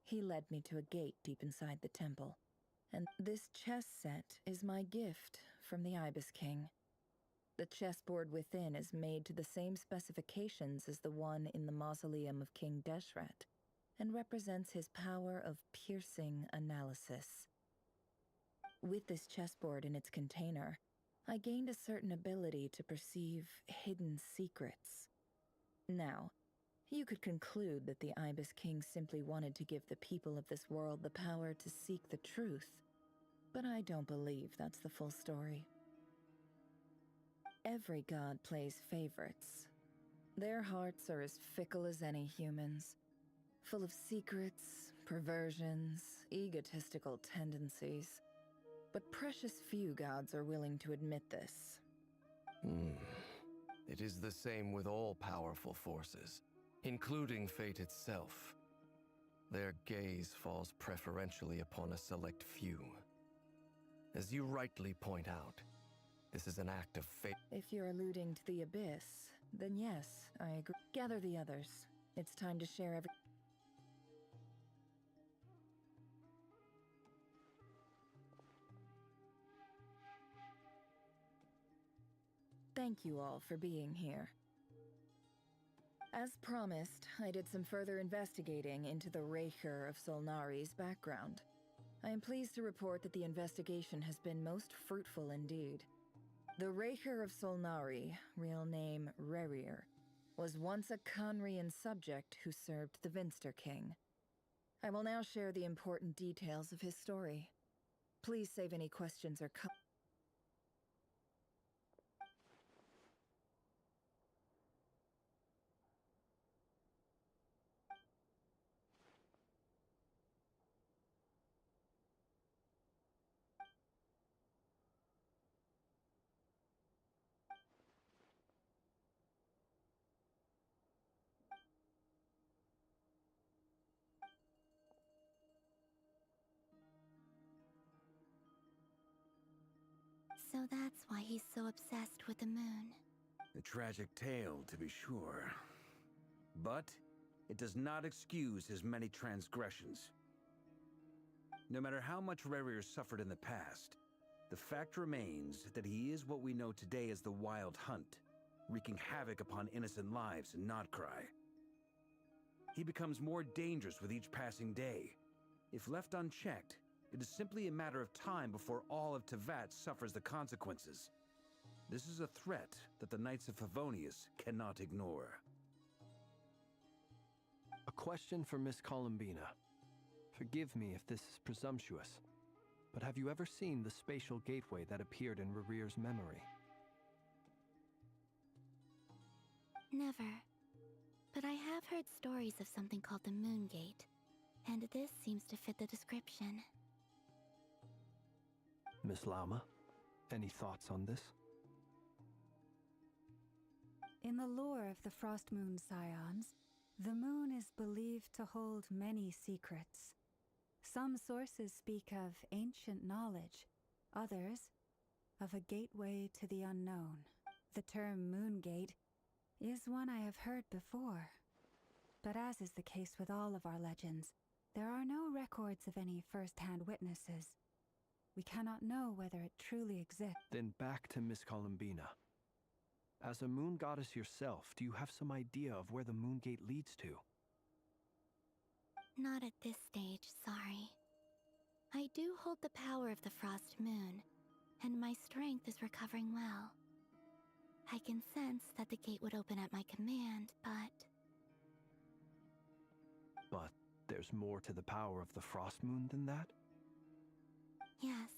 He led me to a gate deep inside the temple, and this chess set is my gift from the Ibis King. The chessboard within is made to the same specifications as the one in the mausoleum of King Deshret, and represents his power of piercing analysis. With this chessboard in its container, I gained a certain ability to perceive hidden secrets. Now, you could conclude that the Ibis King simply wanted to give the people of this world the power to seek the truth, but I don't believe that's the full story. Every god plays favorites. Their hearts are as fickle as any human's, full of secrets, perversions, egotistical tendencies. But precious few gods are willing to admit this. It is the same with all powerful forces, including fate itself. Their gaze falls preferentially upon a select few. As you rightly point out, this is an act of fate. If you're alluding to the Abyss, then yes, I agree. Gather the others. It's time to share every... Thank you all for being here. As promised, I did some further investigating into the Raker of Solnari's background. I am pleased to report that the investigation has been most fruitful indeed. The Raker of Solnari, real name Rerir, was once a Conrian subject who served the Vinster King. I will now share the important details of his story. Please save any questions or comments. So that's why he's so obsessed with the moon. A tragic tale, to be sure. But it does not excuse his many transgressions. No matter how much Rerir suffered in the past, the fact remains that he is what we know today as the Wild Hunt, wreaking havoc upon innocent lives in Notcry. He becomes more dangerous with each passing day. If left unchecked, it is simply a matter of time before all of Tevat suffers the consequences. This is a threat that the Knights of Favonius cannot ignore. A question for Miss Columbina. Forgive me if this is presumptuous, but have you ever seen the spatial gateway that appeared in Rerir's memory? Never. But I have heard stories of something called the Moon Gate, and this seems to fit the description. Miss Lauma, any thoughts on this? In the lore of the Frost Moon Scions, the moon is believed to hold many secrets. Some sources speak of ancient knowledge, others of a gateway to the unknown. The term Moon Gate is one I have heard before. But as is the case with all of our legends, there are no records of any first-hand witnesses. We cannot know whether it truly exists. Then back to Miss Columbina. As a moon goddess yourself, do you have some idea of where the Moon Gate leads to? Not at this stage, sorry. I do hold the power of the Frost Moon, and my strength is recovering well. I can sense that the gate would open at my command, but... But there's more to the power of the Frost Moon than that? Yes.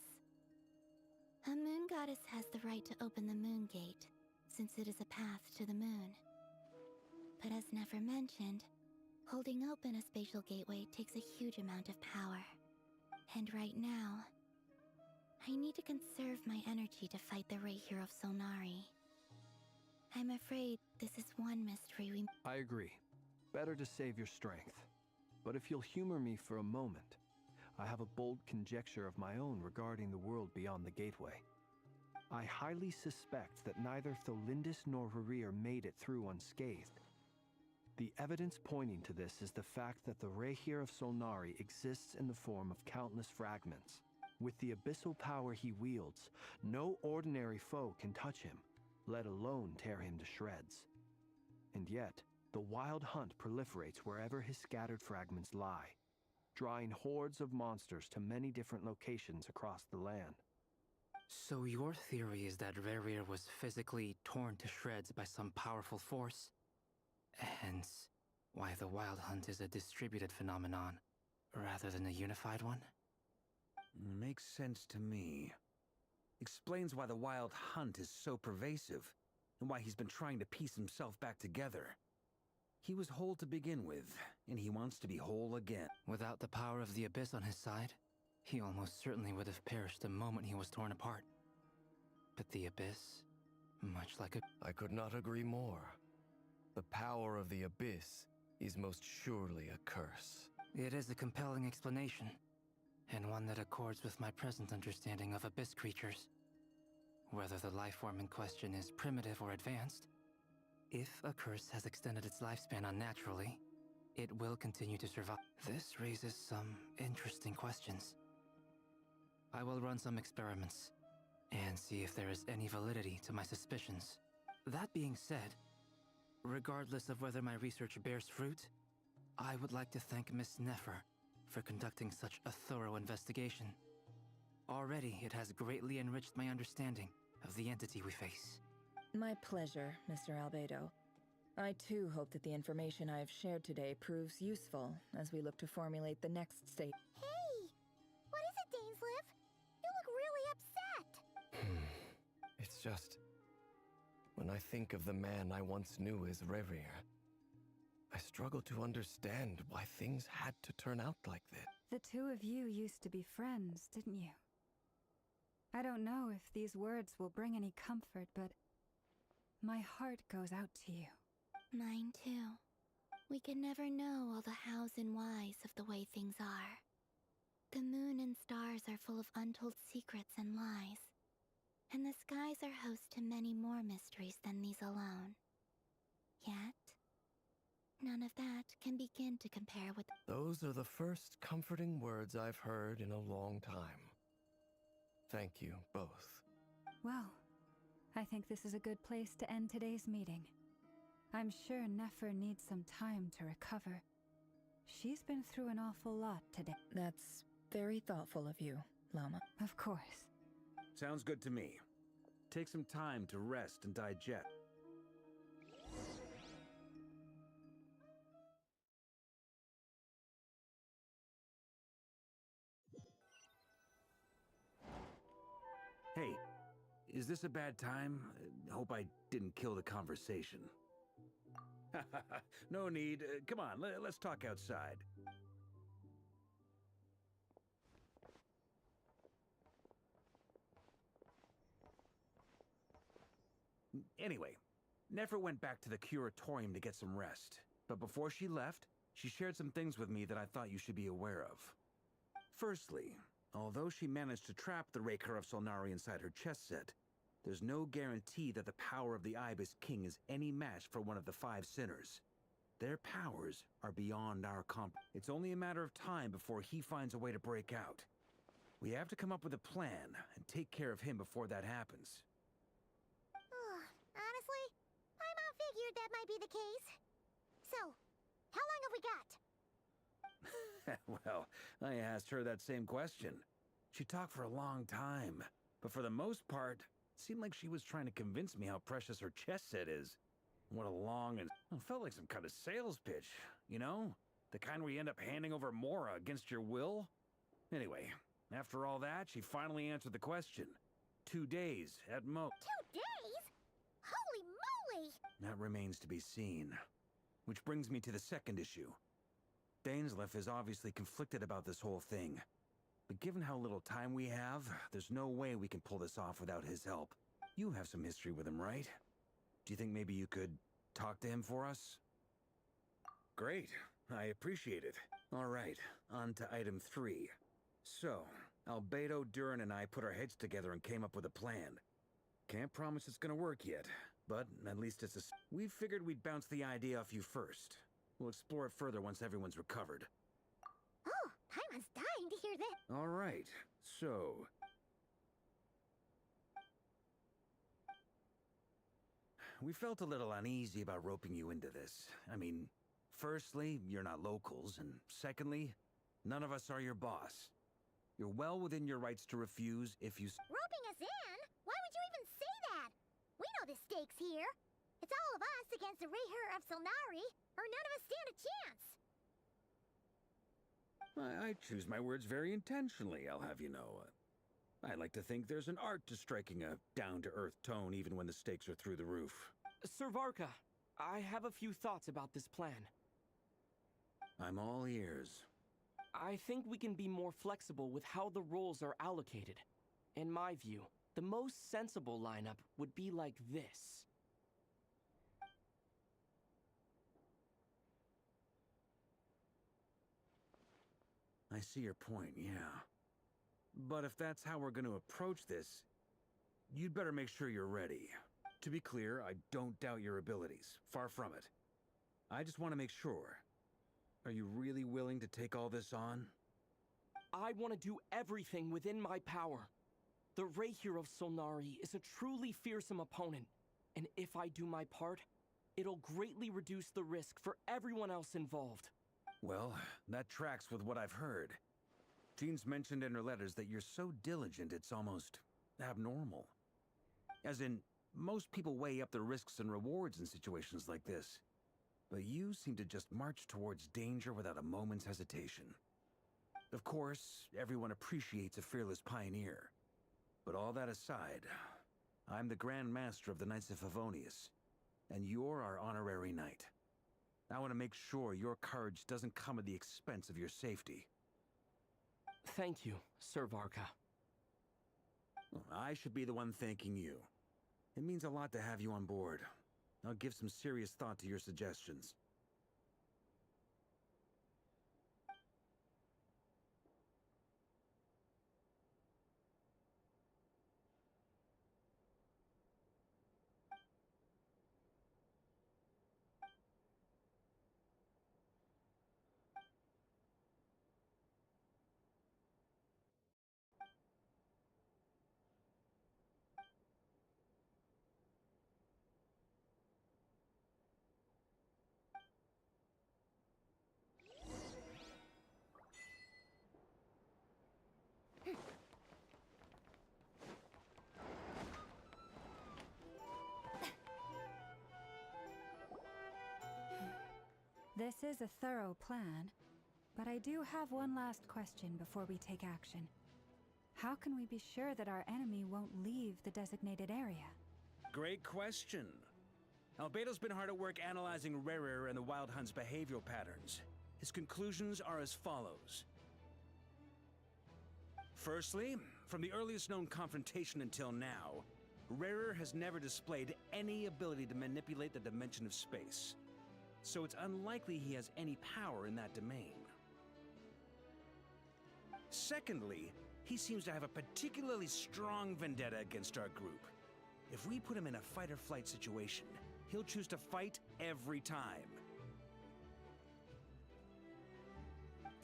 A moon goddess has the right to open the Moon Gate, since it is a path to the moon. But as Nefer mentioned, holding open a spatial gateway takes a huge amount of power. And right now, I need to conserve my energy to fight the Rahier of Solnari. I'm afraid this is one mystery we... I agree. Better to save your strength. But if you'll humor me for a moment, I have a bold conjecture of my own regarding the world beyond the gateway. I highly suspect that neither Tholindis nor Rerir made it through unscathed. The evidence pointing to this is the fact that the Rahier of Solnari exists in the form of countless fragments. With the abyssal power he wields, no ordinary foe can touch him, let alone tear him to shreds. And yet, the Wild Hunt proliferates wherever his scattered fragments lie, drawing hordes of monsters to many different locations across the land. So your theory is that Rerir was physically torn to shreds by some powerful force? Hence, why the Wild Hunt is a distributed phenomenon, rather than a unified one? Makes sense to me. Explains why the Wild Hunt is so pervasive, and why he's been trying to piece himself back together. He was whole to begin with, and he wants to be whole again. Without the power of the Abyss on his side, he almost certainly would have perished the moment he was torn apart. But the Abyss, much like a... I could not agree more. The power of the Abyss is most surely a curse. It is a compelling explanation, and one that accords with my present understanding of Abyss creatures. Whether the life form in question is primitive or advanced, if a curse has extended its lifespan unnaturally, it will continue to survive. This raises some interesting questions. I will run some experiments, and see if there is any validity to my suspicions. That being said, regardless of whether my research bears fruit, I would like to thank Miss Nefer for conducting such a thorough investigation. Already, it has greatly enriched my understanding of the entity we face. My pleasure, Mr. Albedo. I too hope that the information I have shared today proves useful as we look to formulate the next state. Hey! What is it, Dainsleif? You look really upset! It's just... when I think of the man I once knew as Rerir, I struggle to understand why things had to turn out like this. The two of you used to be friends, didn't you? I don't know if these words will bring any comfort, but my heart goes out to you. Mine too. We can never know all the hows and whys of the way things are. The moon and stars are full of untold secrets and lies. And the skies are host to many more mysteries than these alone. Yet, none of that can begin to compare with... Those are the first comforting words I've heard in a long time. Thank you, both. Well, I think this is a good place to end today's meeting. I'm sure Nefer needs some time to recover. She's been through an awful lot today. That's very thoughtful of you, Llama. Of course. Sounds good to me. Take some time to rest and digest. Hey, is this a bad time? Hope I didn't kill the conversation. No need. Come on, let's talk outside. Anyway, Nefer went back to the curatorium to get some rest. But before she left, she shared some things with me that I thought you should be aware of. Firstly, although she managed to trap the Raker of Solnari inside her chess set, there's no guarantee that the power of the Ibis King is any match for one of the five sinners. Their powers are beyond our It's only a matter of time before he finds a way to break out. We have to come up with a plan and take care of him before that happens. Honestly, my mom figured that might be the case. So, how long have we got? Well, I asked her that same question. She talked for a long time, but for the most part, it seemed like she was trying to convince me how precious her chess set is. What a long and... It felt like some kind of sales pitch, you know? The kind where you end up handing over Mora against your will? Anyway, after all that, she finally answered the question. 2 days, at most. 2 days? Holy moly! That remains to be seen. Which brings me to the second issue. Dainsleif is obviously conflicted about this whole thing. But given how little time we have, there's no way we can pull this off without his help. You have some history with him, right? Do you think maybe you could talk to him for us? Great. I appreciate it. All right, on to item 3. So, Albedo, Durin, and I put our heads together and came up with a plan. Can't promise it's gonna work yet, but at least it's a... We figured we'd bounce the idea off you first. We'll explore it further once everyone's recovered. Oh, Paimon's dying to hear that. All right, so... We felt a little uneasy about roping you into this. I mean, firstly, you're not locals, and secondly, none of us are your boss. You're well within your rights to refuse if you... Roping us in? Why would you even say that? We know the stakes here. It's all of us against the Rayher of Solnari, or none of us stand a chance. I choose my words very intentionally, I'll have you know. I like to think there's an art to striking a down-to-earth tone even when the stakes are through the roof. Sir Varka, I have a few thoughts about this plan. I'm all ears. I think we can be more flexible with how the roles are allocated. In my view, the most sensible lineup would be like this. I see your point, yeah. But if that's how we're going to approach this, you'd better make sure you're ready. To be clear, I don't doubt your abilities. Far from it. I just want to make sure. Are you really willing to take all this on? I want to do everything within my power. The Rayher of Solnari is a truly fearsome opponent, and if I do my part, it'll greatly reduce the risk for everyone else involved. Well, that tracks with what I've heard. Jean's mentioned in her letters that you're so diligent it's almost abnormal. As in, most people weigh up the risks and rewards in situations like this. But you seem to just march towards danger without a moment's hesitation. Of course, everyone appreciates a fearless pioneer. But all that aside, I'm the Grand Master of the Knights of Favonius, and you're our honorary knight. I want to make sure your courage doesn't come at the expense of your safety. Thank you, Sir Varka. I should be the one thanking you. It means a lot to have you on board. I'll give some serious thought to your suggestions. This is a thorough plan, but I do have one last question before we take action. How can we be sure that our enemy won't leave the designated area? Great question. Albedo's been hard at work analyzing Rerir and the Wild Hunt's behavioral patterns. His conclusions are as follows. Firstly, from the earliest known confrontation until now, Rerir has never displayed any ability to manipulate the dimension of space. So it's unlikely he has any power in that domain. Secondly, he seems to have a particularly strong vendetta against our group. If we put him in a fight-or-flight situation, he'll choose to fight every time.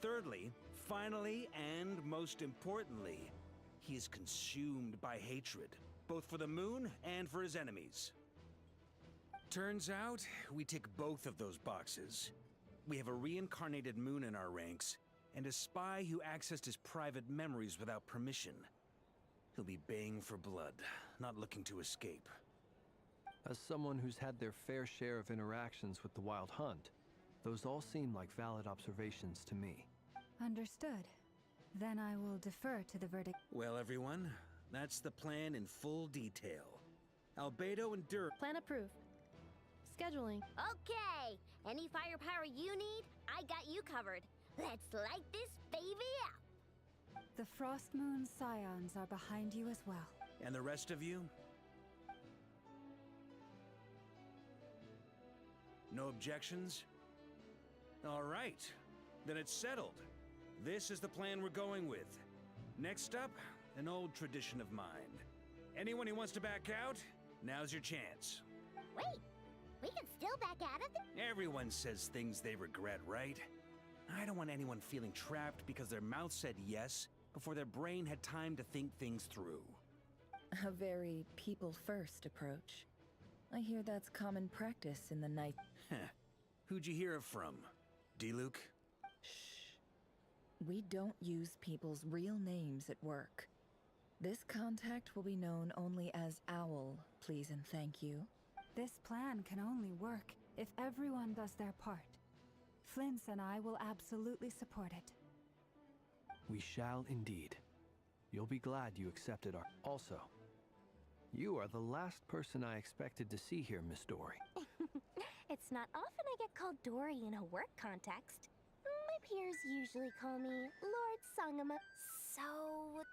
Thirdly, finally, and most importantly, he is consumed by hatred, both for the moon and for his enemies. Turns out, we tick both of those boxes. We have a reincarnated moon in our ranks, and a spy who accessed his private memories without permission. He'll be baying for blood, not looking to escape. As someone who's had their fair share of interactions with the Wild Hunt, those all seem like valid observations to me. Understood. Then I will defer to the verdict. Well, everyone, that's the plan in full detail. Albedo and Plan approved. Scheduling. Okay, any firepower you need, I got you covered. Let's light this baby up. The Frost Moon Scions are behind you as well. And the rest of you? No objections? All right, then it's settled. This is the plan we're going with. Next up, an old tradition of mine. Anyone who wants to back out, now's your chance. Wait, we can still back out of it? Everyone says things they regret, right? I don't want anyone feeling trapped because their mouth said yes before their brain had time to think things through. A very people-first approach. I hear that's common practice in the night. Who'd you hear it from? D-Luke? We don't use people's real names at work. This contact will be known only as Owl, please and thank you. This plan can only work if everyone does their part. Flint's and I will absolutely support it. We shall indeed. You'll be glad you accepted our... Also, you are the last person I expected to see here, Miss Dory. It's not often I get called Dory in a work context. My peers usually call me Lord Sangama. So,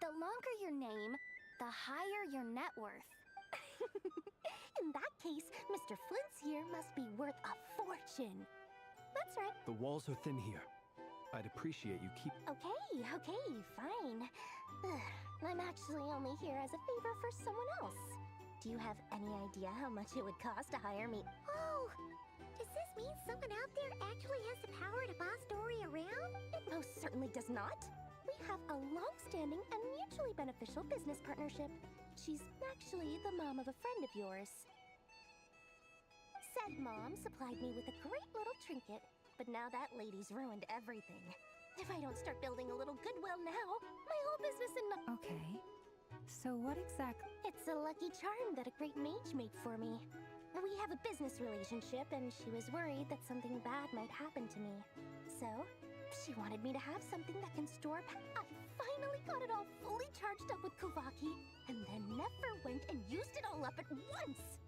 the longer your name, the higher your net worth. In that case, Mr. Flint's here must be worth a fortune. That's right. The walls are thin here. I'd appreciate you keep... Okay, fine. I'm actually only here as a favor for someone else. Do you have any idea how much it would cost to hire me? Oh, does this mean someone out there actually has the power to boss Dory around? It most certainly does not. We have a long-standing and mutually beneficial business partnership. She's actually the mom of a friend of yours. Said mom supplied me with a great little trinket, but now that lady's ruined everything. If I don't start building a little goodwill now, my whole business Okay. So what exactly... It's a lucky charm that a great mage made for me. We have a business relationship, and she was worried that something bad might happen to me. So, she wanted me to have something that can store... I finally got it all fully charged up with Kuvaki, and then never went and used it all up at once!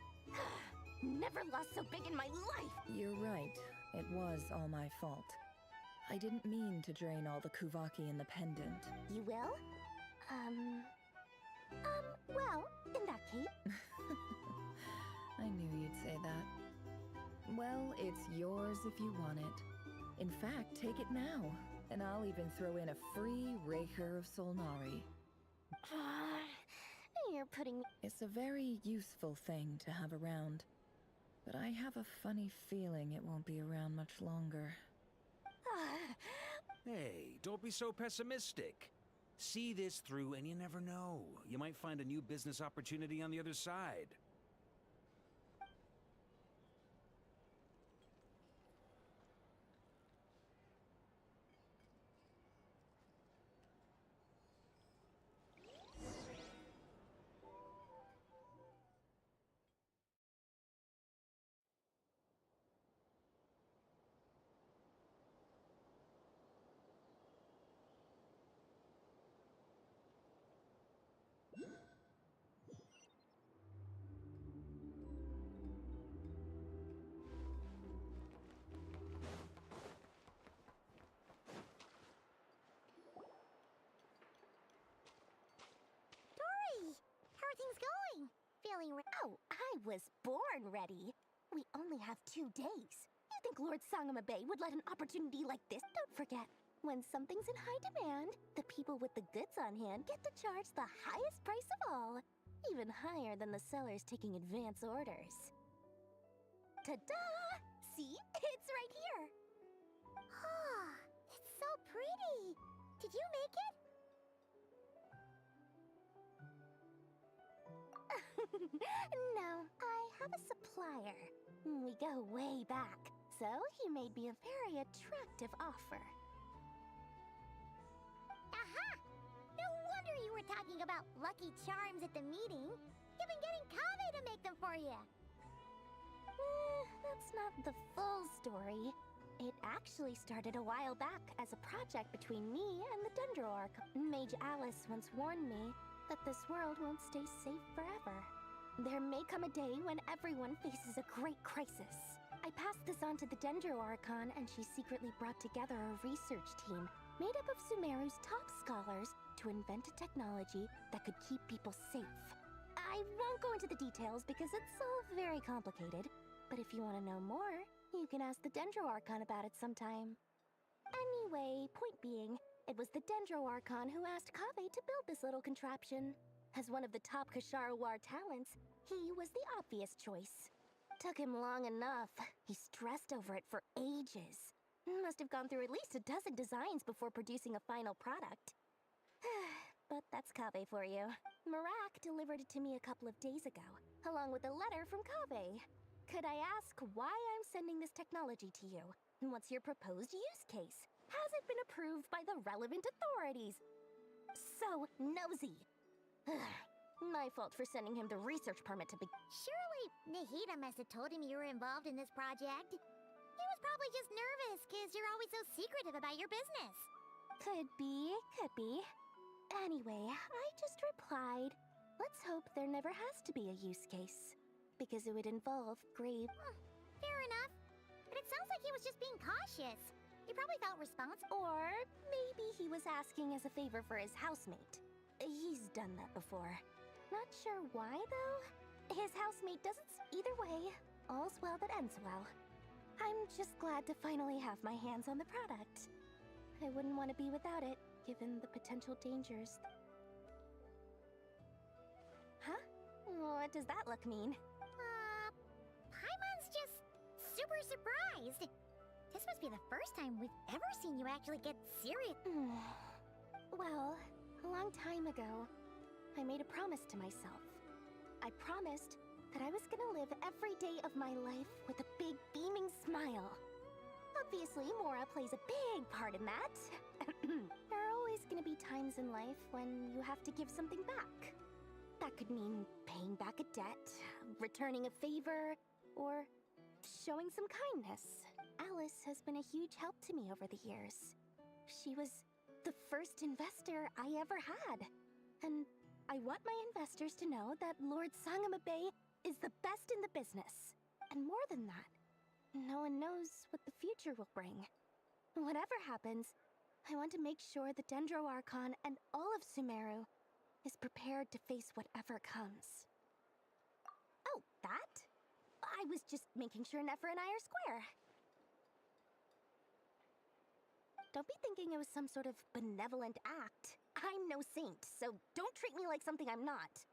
Never lost so big in my life! You're right. It was all my fault. I didn't mean to drain all the Kuvaki in the pendant. You will? Well, in that case... I knew you'd say that. Well, it's yours if you want it. In fact, take it now, and I'll even throw in a free Raker of Solnari. You're putting... It's a very useful thing to have around, but I have a funny feeling it won't be around much longer. Hey, don't be so pessimistic. See this through and you never know. You might find a new business opportunity on the other side. feeling Oh, I was born ready. We only have 2 days. You think Lord Sangamabe would let an opportunity like this? Don't forget, when something's in high demand, the people with the goods on hand get to charge the highest price of all, even higher than the sellers taking advance orders. Ta-da! See? It's right here! Oh, it's so pretty! Did you make it? No, I have a supplier. We go way back, so he made me a very attractive offer. Aha! No wonder you were talking about lucky charms at the meeting. You've been getting Kave to make them for you. That's not the full story. It actually started a while back as a project between me and the Dendroarch. Mage Alice once warned me that this world won't stay safe forever. There may come a day when everyone faces a great crisis. I passed this on to the Dendroarchon, and she secretly brought together a research team made up of Sumeru's top scholars to invent a technology that could keep people safe. I won't go into the details because it's all very complicated, but if you want to know more, you can ask the Dendroarchon about it sometime. Anyway, point being, it was the Dendroarchon who asked Kave to build this little contraption. As one of the top Kashara War talents, he was the obvious choice. Took him long enough. He stressed over it for ages. Must have gone through at least a dozen designs before producing a final product. But that's Kave for you. Marak delivered it to me a couple of days ago, along with a letter from Kave. Could I ask why I'm sending this technology to you? What's your proposed use case? Has it been approved by the relevant authorities? So nosy. My fault for sending him the research permit to Surely Nahida must have told him you were involved in this project. He was probably just nervous because you're always so secretive about your business. Could be, could be. Anyway, I just replied, let's hope there never has to be a use case. Because it would involve grave... Fair enough. But it sounds like he was just being cautious. He probably felt responsible. Or maybe he was asking as a favor for his housemate. He's done that before. Not sure why, though. His housemate doesn't... Either way, all's well that ends well. I'm just glad to finally have my hands on the product. I wouldn't want to be without it, given the potential dangers. Huh? What does that look mean? Paimon's just super surprised. This must be the first time we've ever seen you actually get serious. Well, a long time ago, I made a promise to myself. I promised that I was gonna live every day of my life with a big, beaming smile. Obviously, Mora plays a big part in that. There are always gonna be times in life when you have to give something back. That could mean paying back a debt, returning a favor, or showing some kindness. Alice has been a huge help to me over the years. She was the first investor I ever had. And I want my investors to know that Lord Sangamabe is the best in the business. And more than that, no one knows what the future will bring. Whatever happens, I want to make sure the Dendroarchon and all of Sumeru is prepared to face whatever comes. Oh, that? I was just making sure Nefer and I are square. Don't be thinking it was some sort of benevolent act. I'm no saint, so don't treat me like something I'm not.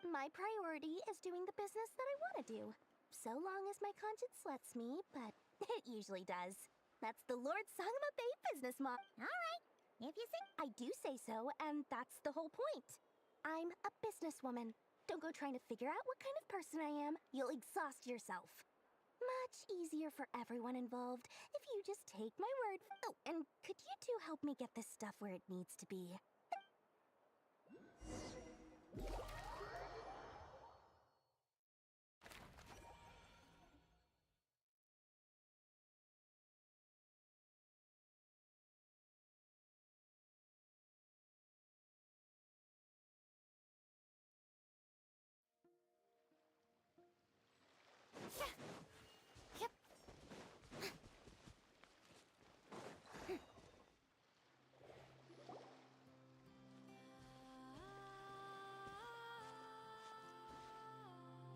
My priority is doing the business that I want to do. So long as my conscience lets me, but it usually does. That's the Lord Sangamabe business model. Alright, if you say... I do say so, and that's the whole point. I'm a businesswoman. Don't go trying to figure out what kind of person I am. You'll exhaust yourself. Much easier for everyone involved if you just take my word. Oh, and could you two help me get this stuff where it needs to be?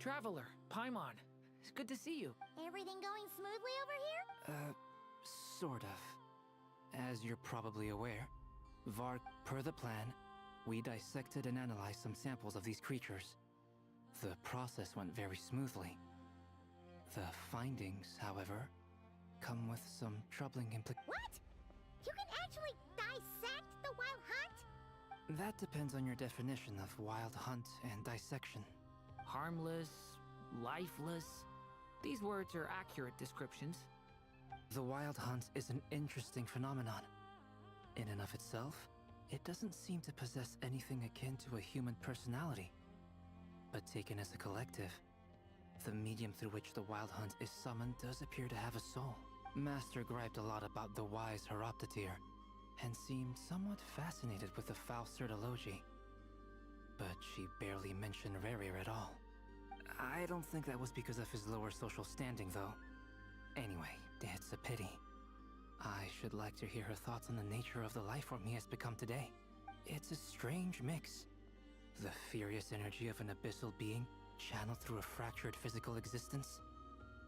Traveler, Paimon. It's good to see you. Everything going smoothly over here? Sort of. As you're probably aware, per the plan, we dissected and analyzed some samples of these creatures. The process went very smoothly. The findings, however, come with some troubling implications. What? You can actually dissect the wild hunt? That depends on your definition of wild hunt and dissection. Harmless, lifeless. These words are accurate descriptions. The wild hunt is an interesting phenomenon. In and of itself, it doesn't seem to possess anything akin to a human personality. But taken as a collective, the medium through which the wild hunt is summoned does appear to have a soul. Master griped a lot about the wise Horoptotire, and seemed somewhat fascinated with the foul Certology. But she barely mentioned Rerir at all. I don't think that was because of his lower social standing, though. Anyway, it's a pity. I should like to hear her thoughts on the nature of the life form he has become today. It's a strange mix. The furious energy of an abyssal being channeled through a fractured physical existence.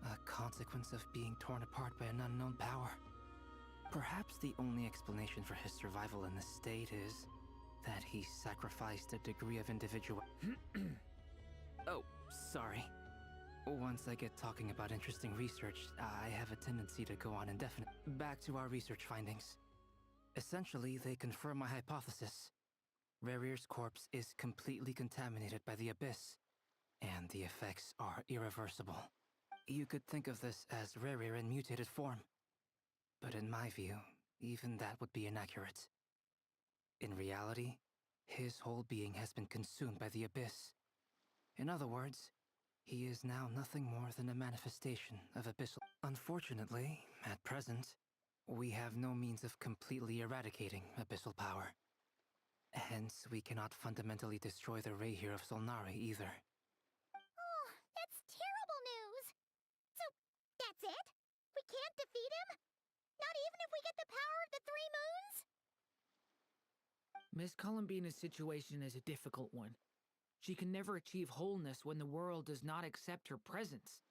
A consequence of being torn apart by an unknown power. Perhaps the only explanation for his survival in this state is that he sacrificed a degree of individual... Oh, sorry. Once I get talking about interesting research, I have a tendency to go on indefinite. Back to our research findings. Essentially, they confirm my hypothesis. Rerir's corpse is completely contaminated by the Abyss, and the effects are irreversible. You could think of this as Rerir in mutated form. But in my view, even that would be inaccurate. In reality, his whole being has been consumed by the Abyss. In other words, he is now nothing more than a manifestation of abyssal. Unfortunately, at present, we have no means of completely eradicating abyssal power. Hence, we cannot fundamentally destroy the Rayhir of Solnari either. Oh, that's terrible news! So, that's it? We can't defeat him? Not even if we get the power of the Three Moons? Miss Columbina's situation is a difficult one. She can never achieve wholeness when the world does not accept her presence.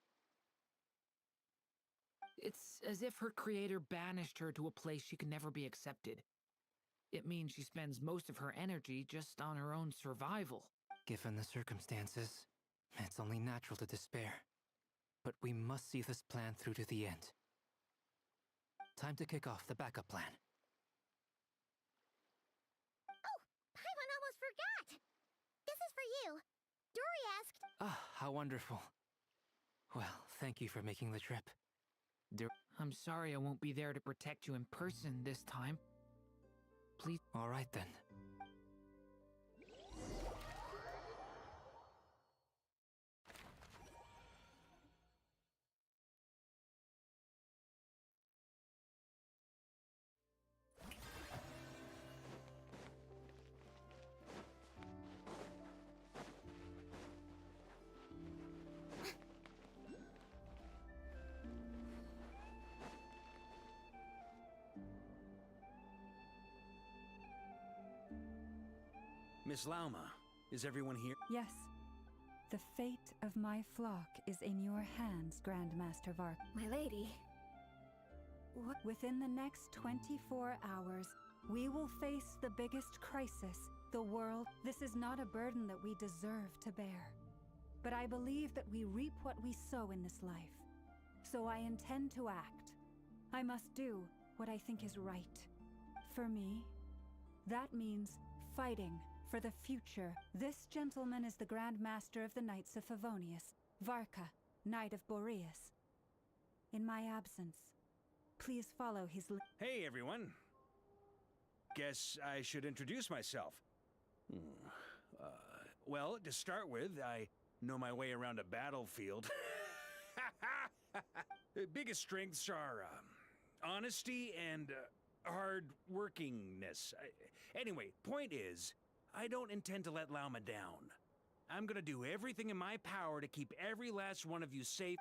It's as if her creator banished her to a place she can never be accepted. It means she spends most of her energy just on her own survival. Given the circumstances, it's only natural to despair. But we must see this plan through to the end. Time to kick off the backup plan. Oh, Paimon almost forgot! This is for you. Dory asked... Ah, how wonderful. Well, thank you for making the trip. I'm sorry I won't be there to protect you in person this time. Please... All right then. Miss Lauma, is everyone here? Yes. The fate of my flock is in your hands, Grandmaster Vark. My lady. Within the next 24 hours, we will face the biggest crisis the world... This is not a burden that we deserve to bear. But I believe that we reap what we sow in this life. So I intend to act. I must do what I think is right. For me, that means fighting for the future. This gentleman is the Grand Master of the Knights of Favonius, Varka, Knight of Boreas. In my absence, please follow his Hey, everyone. Guess I should introduce myself. Well, to start with, I know my way around a battlefield. The biggest strengths are honesty and hard-workingness. Anyway, point is, I don't intend to let Lauma down. I'm gonna do everything in my power to keep every last one of you safe.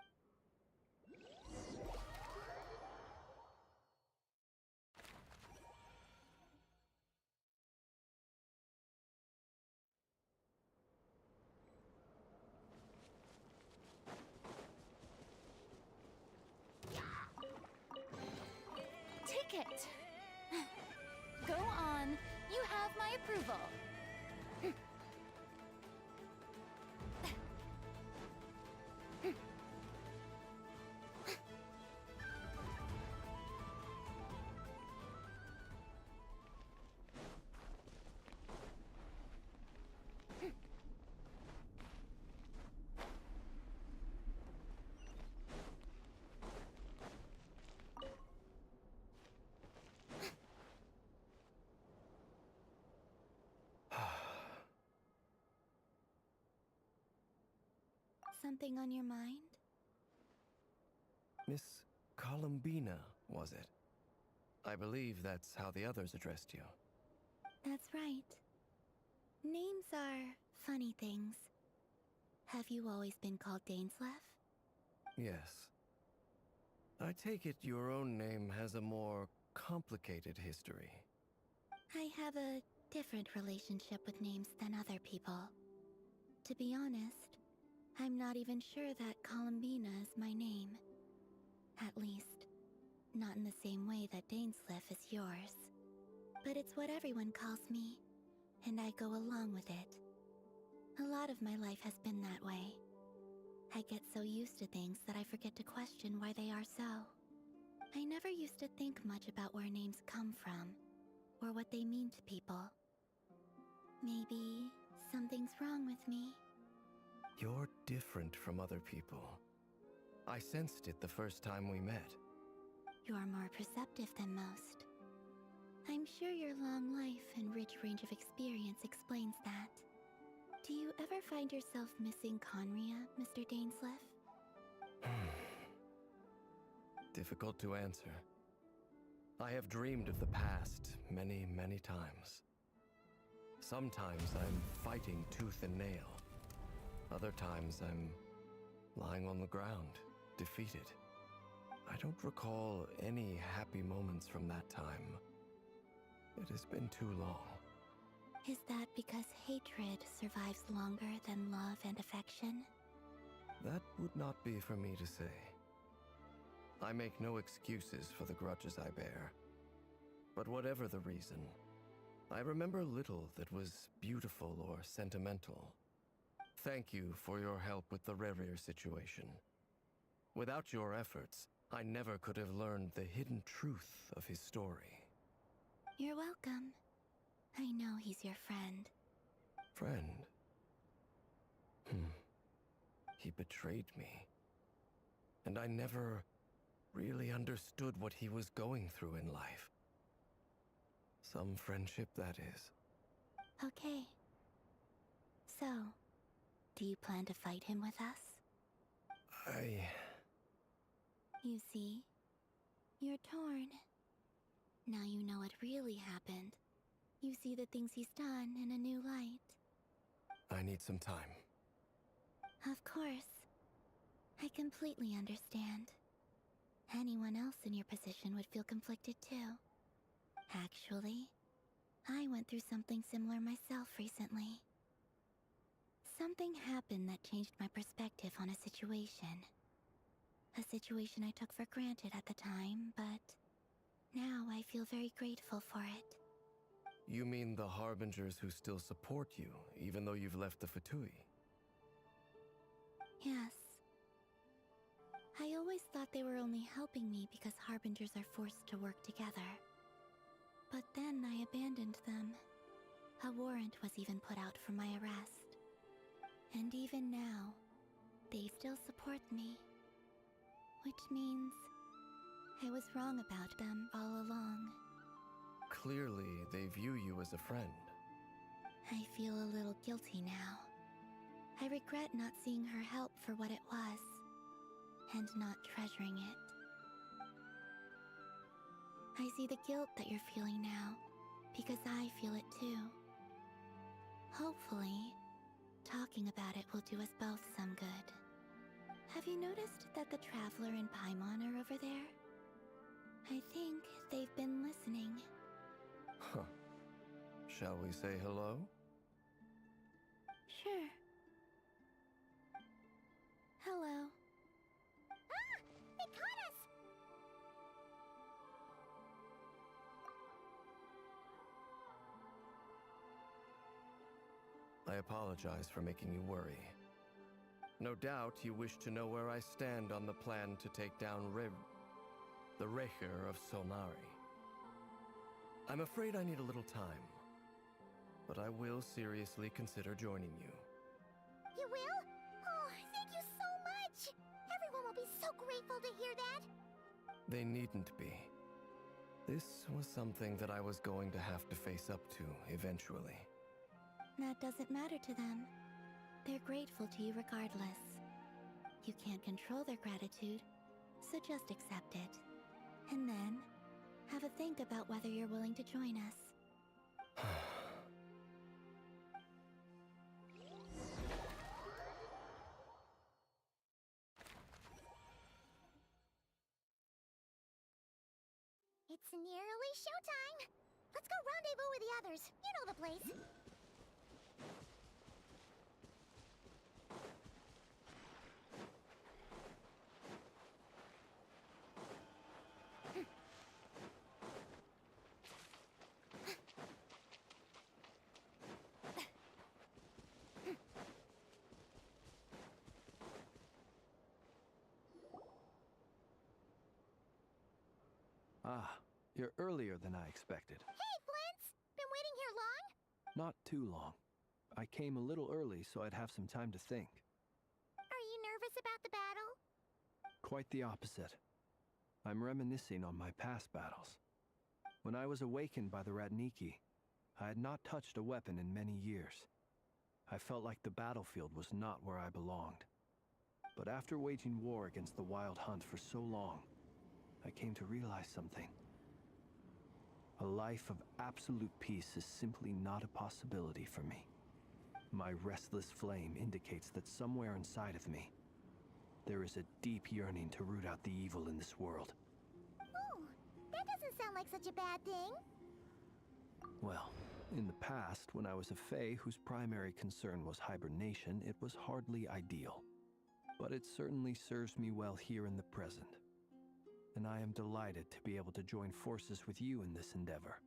it. Go on. You have my approval. Something on your mind? Miss Columbina, was it? I believe that's how the others addressed you. That's right. Names are funny things. Have you always been called Dainsleff? Yes. I take it your own name has a more complicated history. I have a different relationship with names than other people. To be honest, I'm not even sure that Columbina is my name. At least, not in the same way that Dainsleff is yours. But it's what everyone calls me, and I go along with it. A lot of my life has been that way. I get so used to things that I forget to question why they are so. I never used to think much about where names come from, or what they mean to people. Maybe something's wrong with me. You're different from other people. I sensed it the first time we met. You're more perceptive than most. I'm sure your long life and rich range of experience explains that. Do you ever find yourself missing Conria, Mr. Dainsleff? Difficult to answer. I have dreamed of the past many, many times. Sometimes I'm fighting tooth and nail. Other times I'm lying on the ground, defeated. I don't recall any happy moments from that time. It has been too long. Is that because hatred survives longer than love and affection? That would not be for me to say. I make no excuses for the grudges I bear. But whatever the reason, I remember little that was beautiful or sentimental. Thank you for your help with the Rerir situation. Without your efforts, I never could have learned the hidden truth of his story. You're welcome. I know he's your friend. Friend? He betrayed me. And I never really understood what he was going through in life. Some friendship, that is. Okay. So, do you plan to fight him with us? You see, you're torn. Now you know what really happened. You see the things he's done in a new light. I need some time. Of course. I completely understand. Anyone else in your position would feel conflicted too. Actually, I went through something similar myself recently. Something happened that changed my perspective on a situation. A situation I took for granted at the time, but now I feel very grateful for it. You mean the Harbingers who still support you, even though you've left the Fatui? Yes. I always thought they were only helping me because Harbingers are forced to work together. But then I abandoned them. A warrant was even put out for my arrest. And even now, they still support me. Which means I was wrong about them all along. Clearly, they view you as a friend. I feel a little guilty now. I regret not seeing her help for what it was, and not treasuring it. I see the guilt that you're feeling now, because I feel it too. Hopefully, talking about it will do us both some good. Have you noticed that the Traveler and Paimon are over there? I think they've been listening. Huh. Shall we say hello? Sure. Hello. Ah! They caught us! I apologize for making you worry. No doubt you wish to know where I stand on the plan to take down the Recher of Solnari. I'm afraid I need a little time, but I will seriously consider joining you. You will? Oh, thank you so much! Everyone will be so grateful to hear that! They needn't be. This was something that I was going to have to face up to eventually. That doesn't matter to them. They're grateful to you regardless. You can't control their gratitude, so just accept it. And then, have a think about whether you're willing to join us. It's nearly showtime! Let's go rendezvous with the others. You know the place. Ah, you're earlier than I expected. Hey, Flint's! Been waiting here long? Not too long. I came a little early so I'd have some time to think. Are you nervous about the battle? Quite the opposite. I'm reminiscing on my past battles. When I was awakened by the Radniki, I had not touched a weapon in many years. I felt like the battlefield was not where I belonged. But after waging war against the Wild Hunt for so long, I came to realize something. A life of absolute peace is simply not a possibility for me. My restless flame indicates that somewhere inside of me, there is a deep yearning to root out the evil in this world. Ooh, that doesn't sound like such a bad thing. Well, in the past, when I was a Fae whose primary concern was hibernation, it was hardly ideal. But it certainly serves me well here in the present. And I am delighted to be able to join forces with you in this endeavor.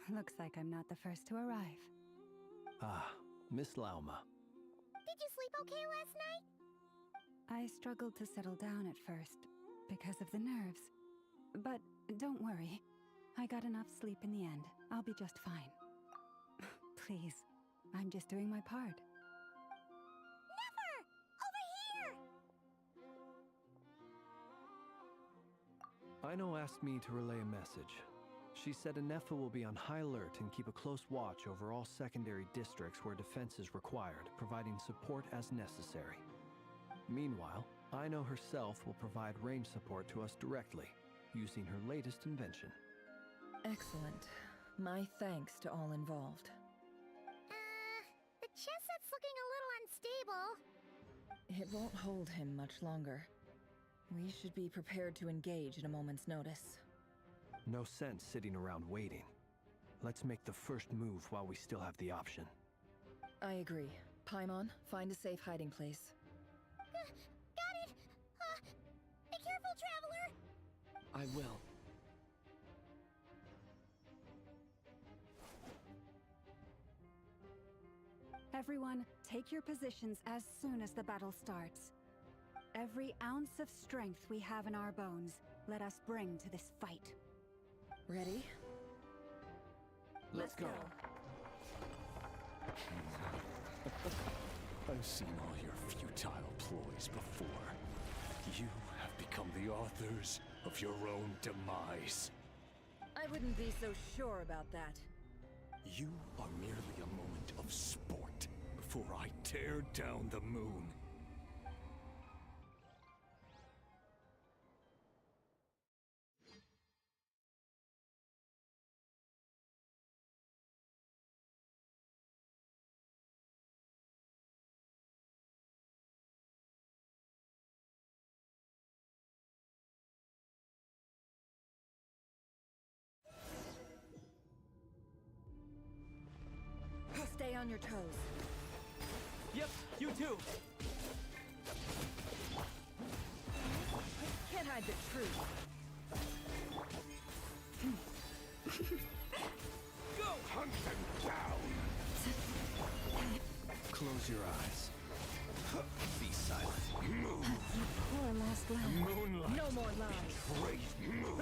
Looks like I'm not the first to arrive. Ah, Miss Lauma. Did you sleep okay last night? I struggled to settle down at first, because of the nerves. But don't worry. I got enough sleep in the end. I'll be just fine. Please, I'm just doing my part. Never! Over here! Aino asked me to relay a message. She said Anefa will be on high alert and keep a close watch over all secondary districts where defense is required, providing support as necessary. Meanwhile, Aino herself will provide range support to us directly, using her latest invention. Excellent. My thanks to all involved. The chess set's looking a little unstable. It won't hold him much longer. We should be prepared to engage at a moment's notice. No sense sitting around waiting. Let's make the first move while we still have the option. I agree. Paimon, find a safe hiding place. Got it! Be careful, Traveler! I will. Everyone, take your positions as soon as the battle starts. Every ounce of strength we have in our bones, let us bring to this fight. Ready? Let's go. I've seen all your futile ploys before. You have become the authors of your own demise. I wouldn't be so sure about that. You are merely a moment of sport before I tear down the moon. Stay on your toes. Yep, you too. Can't hide the truth. Go hunt them down! Close your eyes. Be silent. Move. You poor last lamb. Moonlight. No more lies. Betrayed. Move.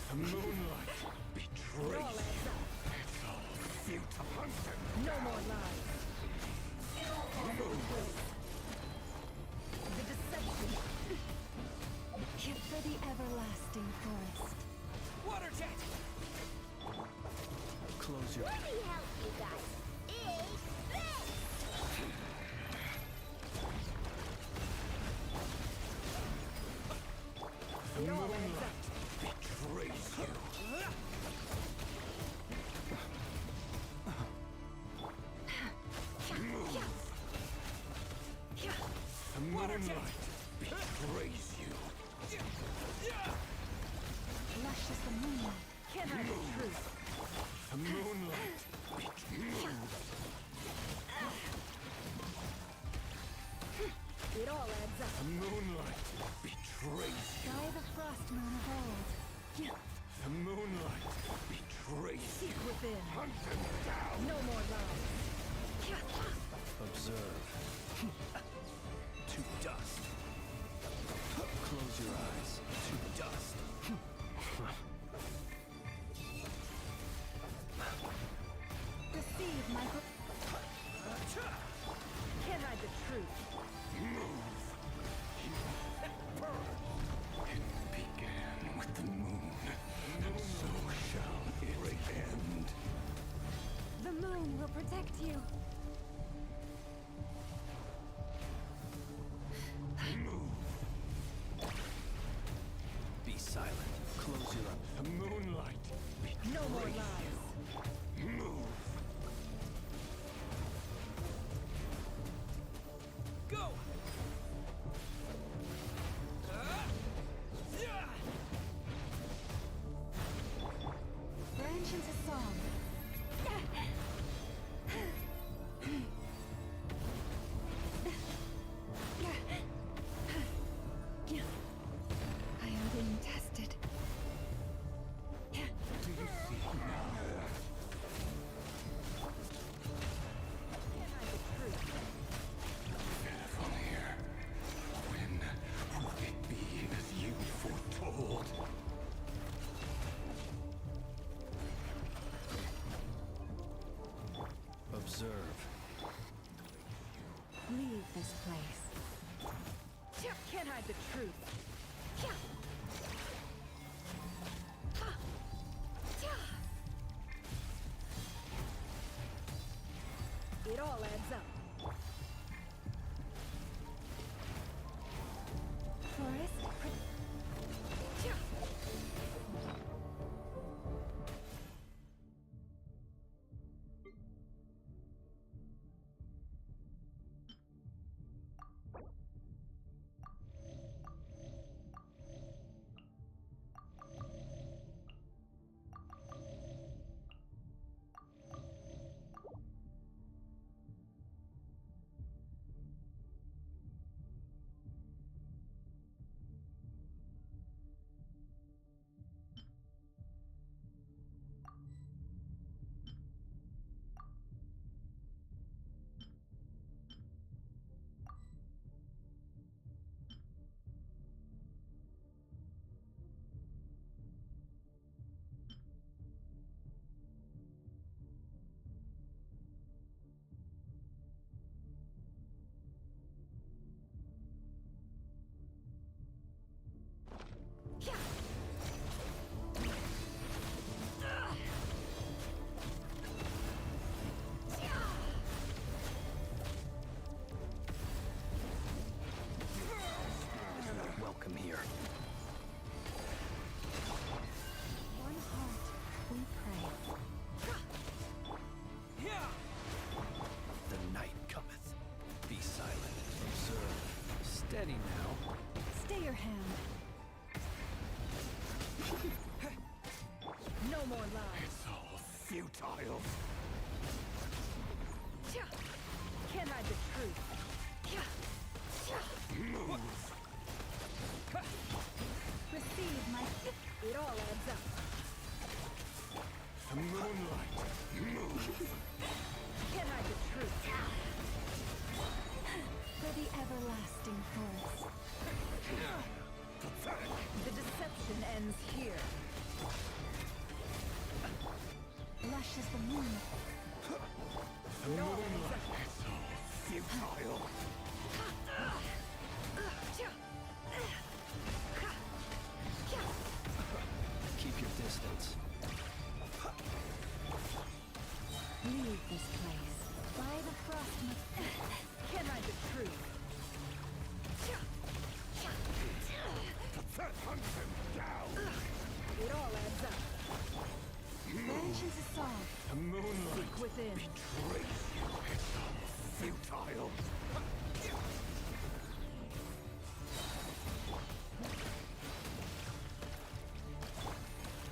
The moonlight betrays you. It's all futile. No more lies. The deception. Hit for the everlasting forest. Water jet! Close your Let me help you guys. Eat this! The moonlight betrays you. The moonlight betrays you. Lush as the moonlight. Can't hide the truth. The moonlight betrays you. It all adds up. The moonlight betrays you. By the frost moon of old. The moonlight betrays Seek you. within. Hunt them down. No more lies. Observe. To dust. Close your eyes. To dust. Receive, Michael. Can't hide the truth. Move. It began with the moon, and so shall it end. The moon will protect you. Move. Be silent. Close your eyes. The moonlight. No more betrays lies. you. Move. Go! Branch into song. I am being tested. Do you see now? Can't hide the truth. Pitiful here. When will it be as you foretold? Observe. Leave this place. Can't hide the truth. It all adds up. Forest. Welcome here. One heart, we pray. The night cometh. Be silent. Observe. Steady now. Stay your hand. No more lies. It's all futile. Can't hide the truth. Move. Receive my... It all adds up. Moonlight, move! Can't hide the truth. For the everlasting forest. The deception ends here. Lush as the moon. Moonlight, it's all futile. Keep your distance. Leave this place. By the frost. Can't hide the truth. Hunt him down! It all adds up. Mentions a song. Moonlight Seek within. betrays you. It's all futile.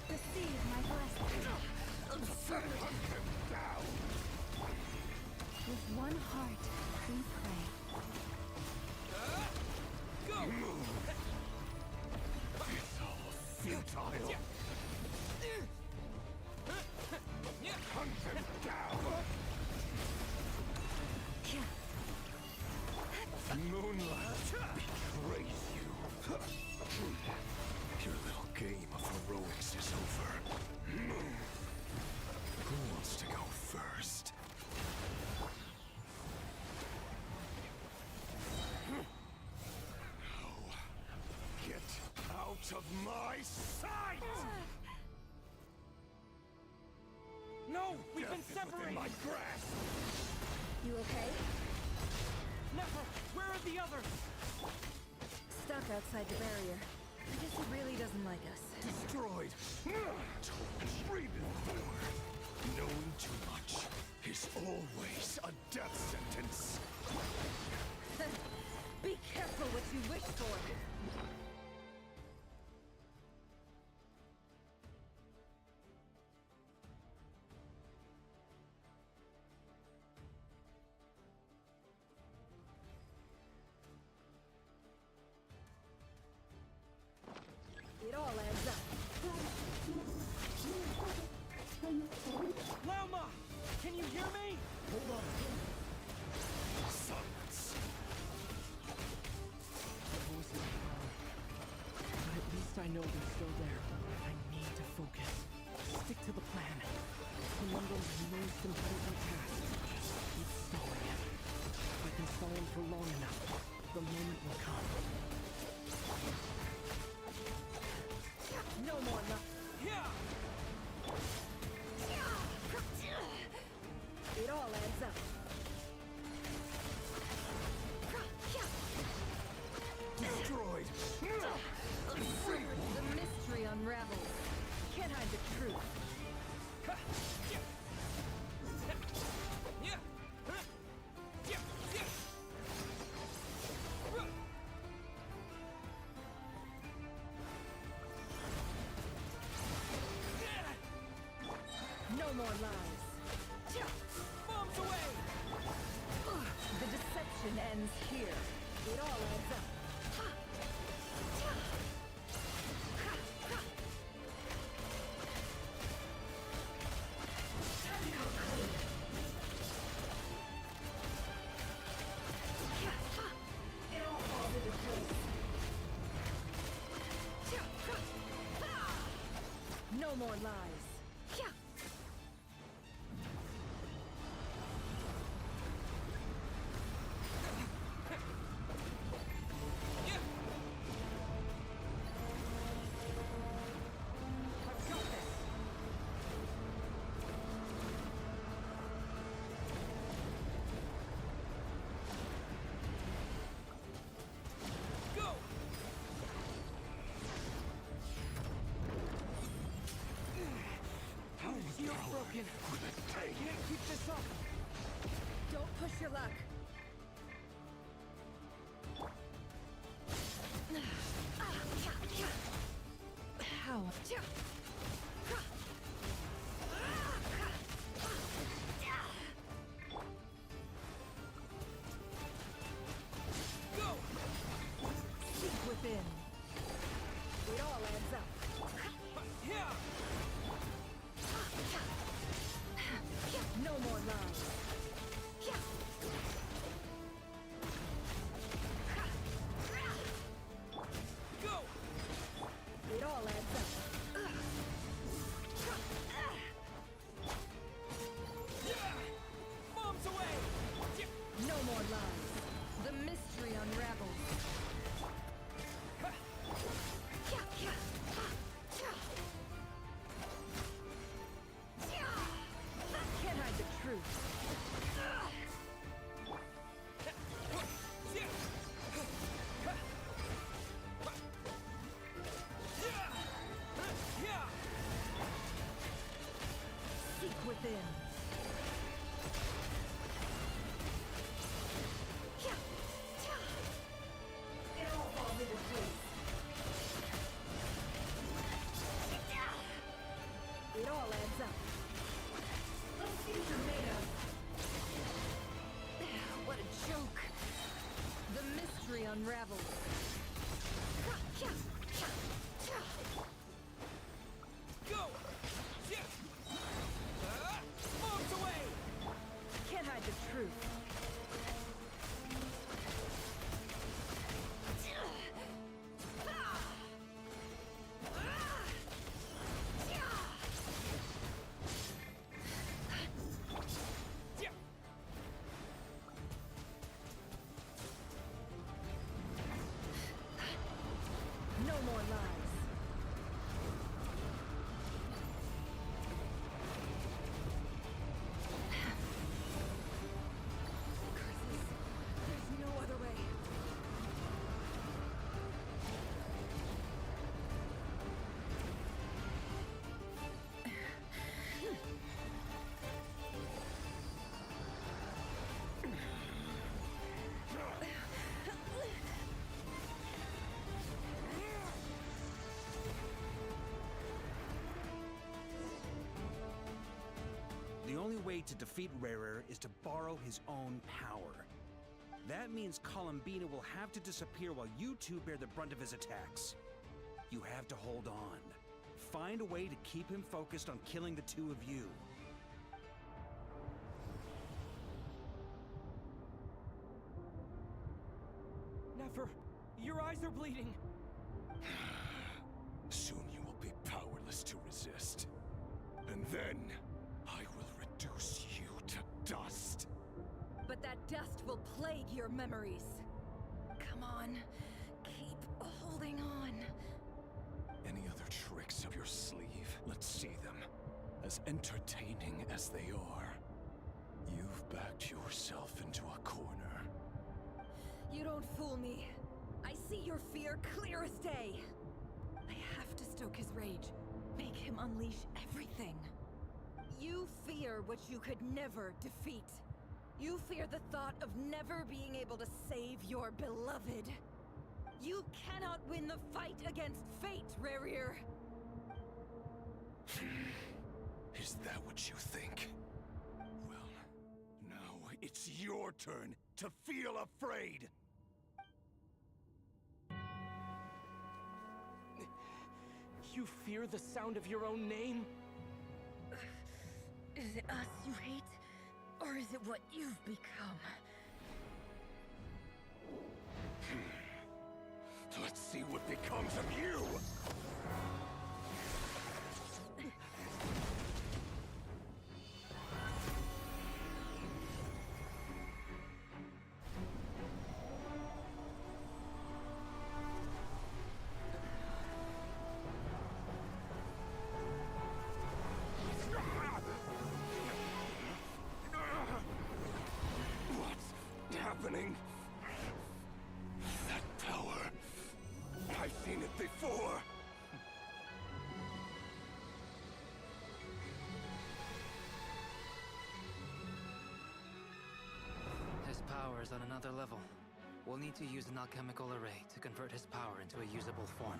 Receive my blessing. Hunt him down! With one heart, we pray. Move! It's all futile. Hunt him down! Moonlight betrays you. Your little game of heroics is over. Who wants to go first? No. Get out of my sight! No! We've Death been is within separated! my grasp! You okay? Never! Where are the others? Stuck outside the barrier. I guess he really doesn't like us. Destroyed! Treated for! Knowing too much is always a death sentence! Be careful what you wish for. It all adds up. Lauma! Can you hear me? Hold on. Silence. The voices are gone. But at least I know they're still there. I need to focus. Stick to the plan. Remember my most important task. Just keep stalling him. If I can stall him for long enough, the moment will come. No more luck. Yeah! It all adds up. Destroyed! The mystery unravels. Can't hide the truth. No more lies. Bombs away! The deception ends here. It all adds up. No more lies. I've got this! Go! Shield's broken. I can't keep this up. Don't push your luck. How? Go! Seek within. It all adds up. Yeah! thin. It all falls into place. It all adds up. Let's see what you're made of. What a joke. The mystery unravels. Go! Moves away! Can't hide the truth. No more lies. Curses. There's no other way. The only way to defeat Rarer is to borrow his own power. That means Columbina will have to disappear while you two bear the brunt of his attacks. You have to hold on. Find a way to keep him focused on killing the two of you. Nefer, your eyes are bleeding. Soon you will be powerless to resist. And then, I will reduce you to dust. But that dust will plague your memories. Come on. Keep holding on. Any other tricks up your sleeve? Let's see them. As entertaining as they are. You've backed yourself into a corner. You don't fool me. I see your fear clear as day. I have to stoke his rage. Make him unleash everything. You fear what you could never defeat. You fear the thought of never being able to save your beloved. You cannot win the fight against fate, Rarir. Is that what you think? Well, now it's your turn to feel afraid! You fear the sound of your own name? Is it us you hate? Or is it what you've become? Let's see what becomes of you! What's happening? That power. I've seen it before. His power is on another level. We'll need to use an alchemical array to convert his power into a usable form.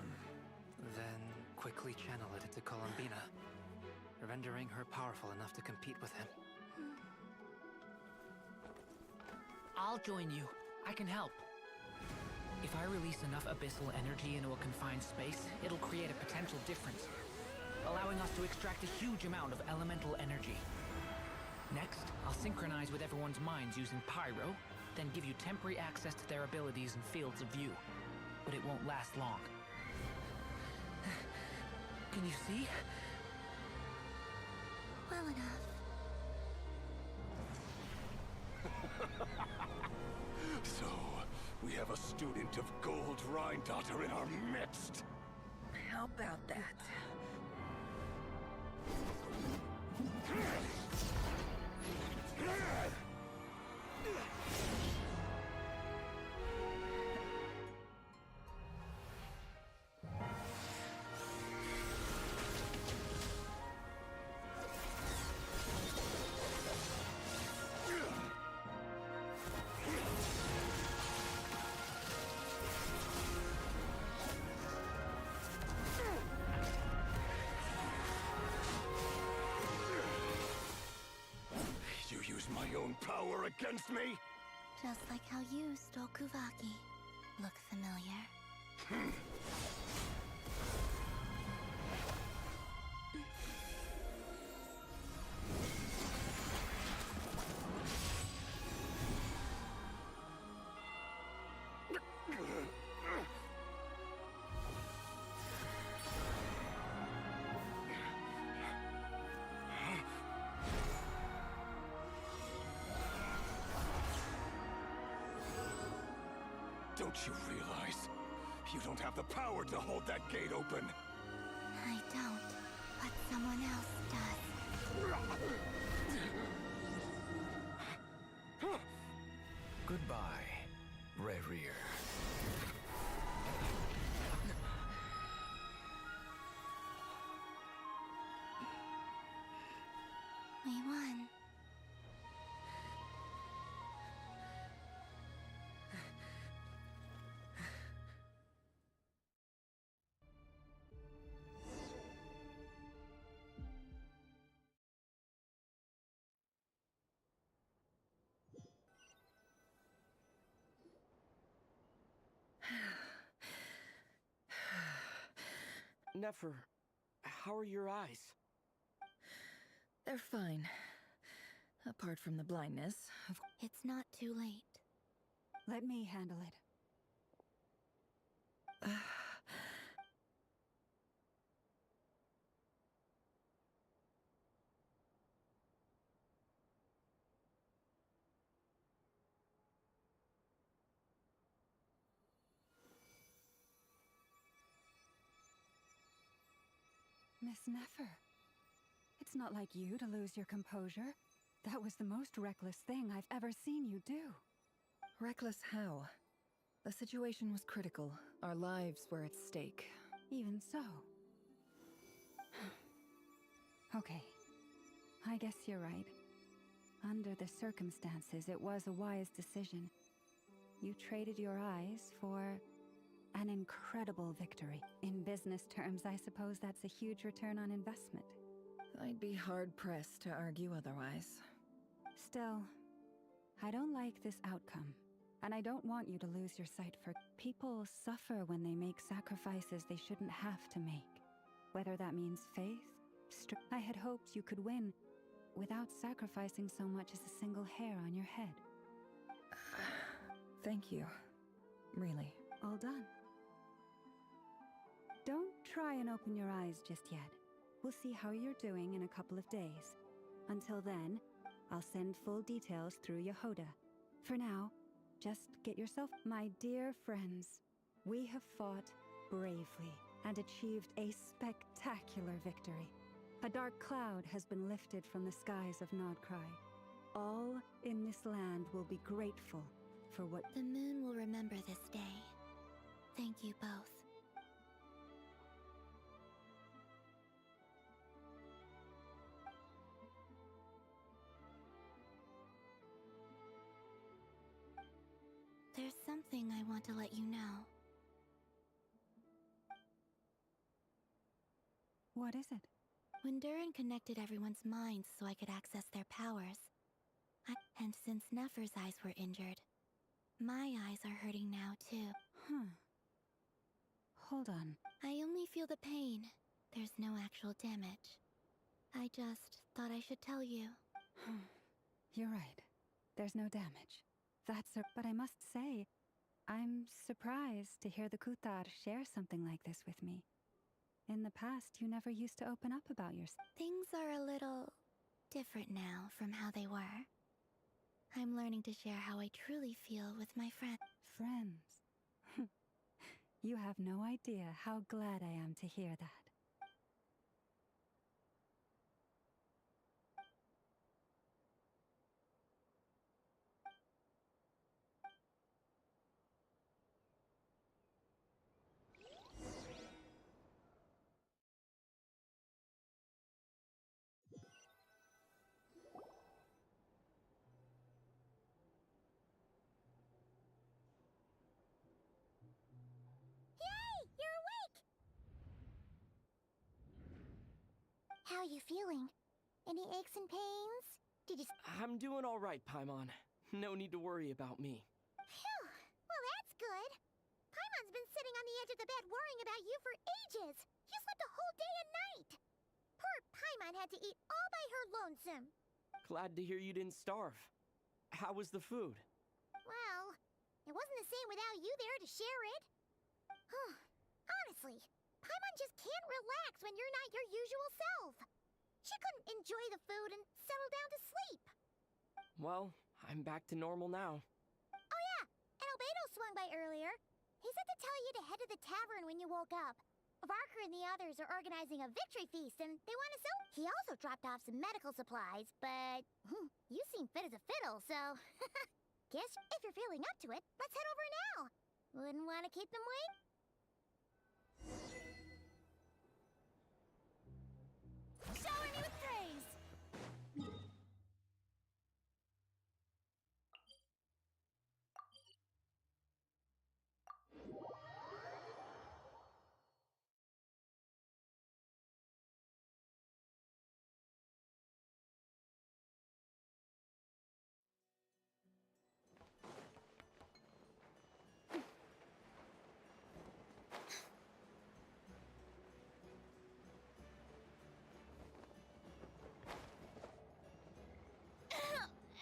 Then quickly channel it into Columbina, rendering her powerful enough to compete with him. I'll join you. I can help. If I release enough abyssal energy into a confined space, it'll create a potential difference, allowing us to extract a huge amount of elemental energy. Next, I'll synchronize with everyone's minds using Pyro, then give you temporary access to their abilities and fields of view. But it won't last long. Can you see? Well enough. So, we have a student of Gold Rhine-Daughter in our midst. How about that? own power against me? Just like how you stole Kuvaki. Look familiar? Don't you realize? You don't have the power to hold that gate open! I don't, but someone else does. Goodbye, Rerir. We won. Nefer, how are your eyes? They're fine. Apart from the blindness. It's not too late. Let me handle it. Miss Nefer, it's not like you to lose your composure. That was the most reckless thing I've ever seen you do. Reckless how? The situation was critical. Our lives were at stake. Even so. Okay. I guess you're right. Under the circumstances, it was a wise decision. You traded your eyes for an incredible victory. In business terms, I suppose that's a huge return on investment. I'd be hard-pressed to argue otherwise. Still, I don't like this outcome. And I don't want you to lose your sight for people suffer when they make sacrifices they shouldn't have to make. Whether that means faith, I had hoped you could win without sacrificing so much as a single hair on your head. Thank you. Really. All done. Don't try and open your eyes just yet. We'll see how you're doing in a couple of days. Until then, I'll send full details through Yehoda. For now, just get yourself... My dear friends, we have fought bravely and achieved a spectacular victory. A dark cloud has been lifted from the skies of Nodcry. All in this land will be grateful for what... The moon will remember this day. Thank you both. There's something I want to let you know. What is it? When Durin connected everyone's minds so I could access their powers, and since Nefer's eyes were injured, my eyes are hurting now too. Hold on. I only feel the pain. There's no actual damage. I just thought I should tell you. You're right. There's no damage. But I must say, I'm surprised to hear the Kutar share something like this with me. In the past, you never used to open up about yourself. Things are a little different now from how they were. I'm learning to share how I truly feel with my friends. Friends? You have no idea how glad I am to hear that. How are you feeling? Any aches and pains? Did you... I'm doing all right, Paimon. No need to worry about me. Phew. Well, that's good. Paimon's been sitting on the edge of the bed worrying about you for ages. You slept a whole day and night. Poor Paimon had to eat all by her lonesome. Glad to hear you didn't starve. How was the food? Well, it wasn't the same without you there to share it. Honestly, Paimon just can't relax when you're not your usual self. She couldn't enjoy the food and settle down to sleep. Well, I'm back to normal now. Oh yeah, and Albedo swung by earlier. He said to tell you to head to the tavern when you woke up. Varker and the others are organizing a victory feast and they want to sell. He also dropped off some medical supplies, but you seem fit as a fiddle, so guess if you're feeling up to it, let's head over now. Wouldn't want to keep them waiting? Shower me with praise!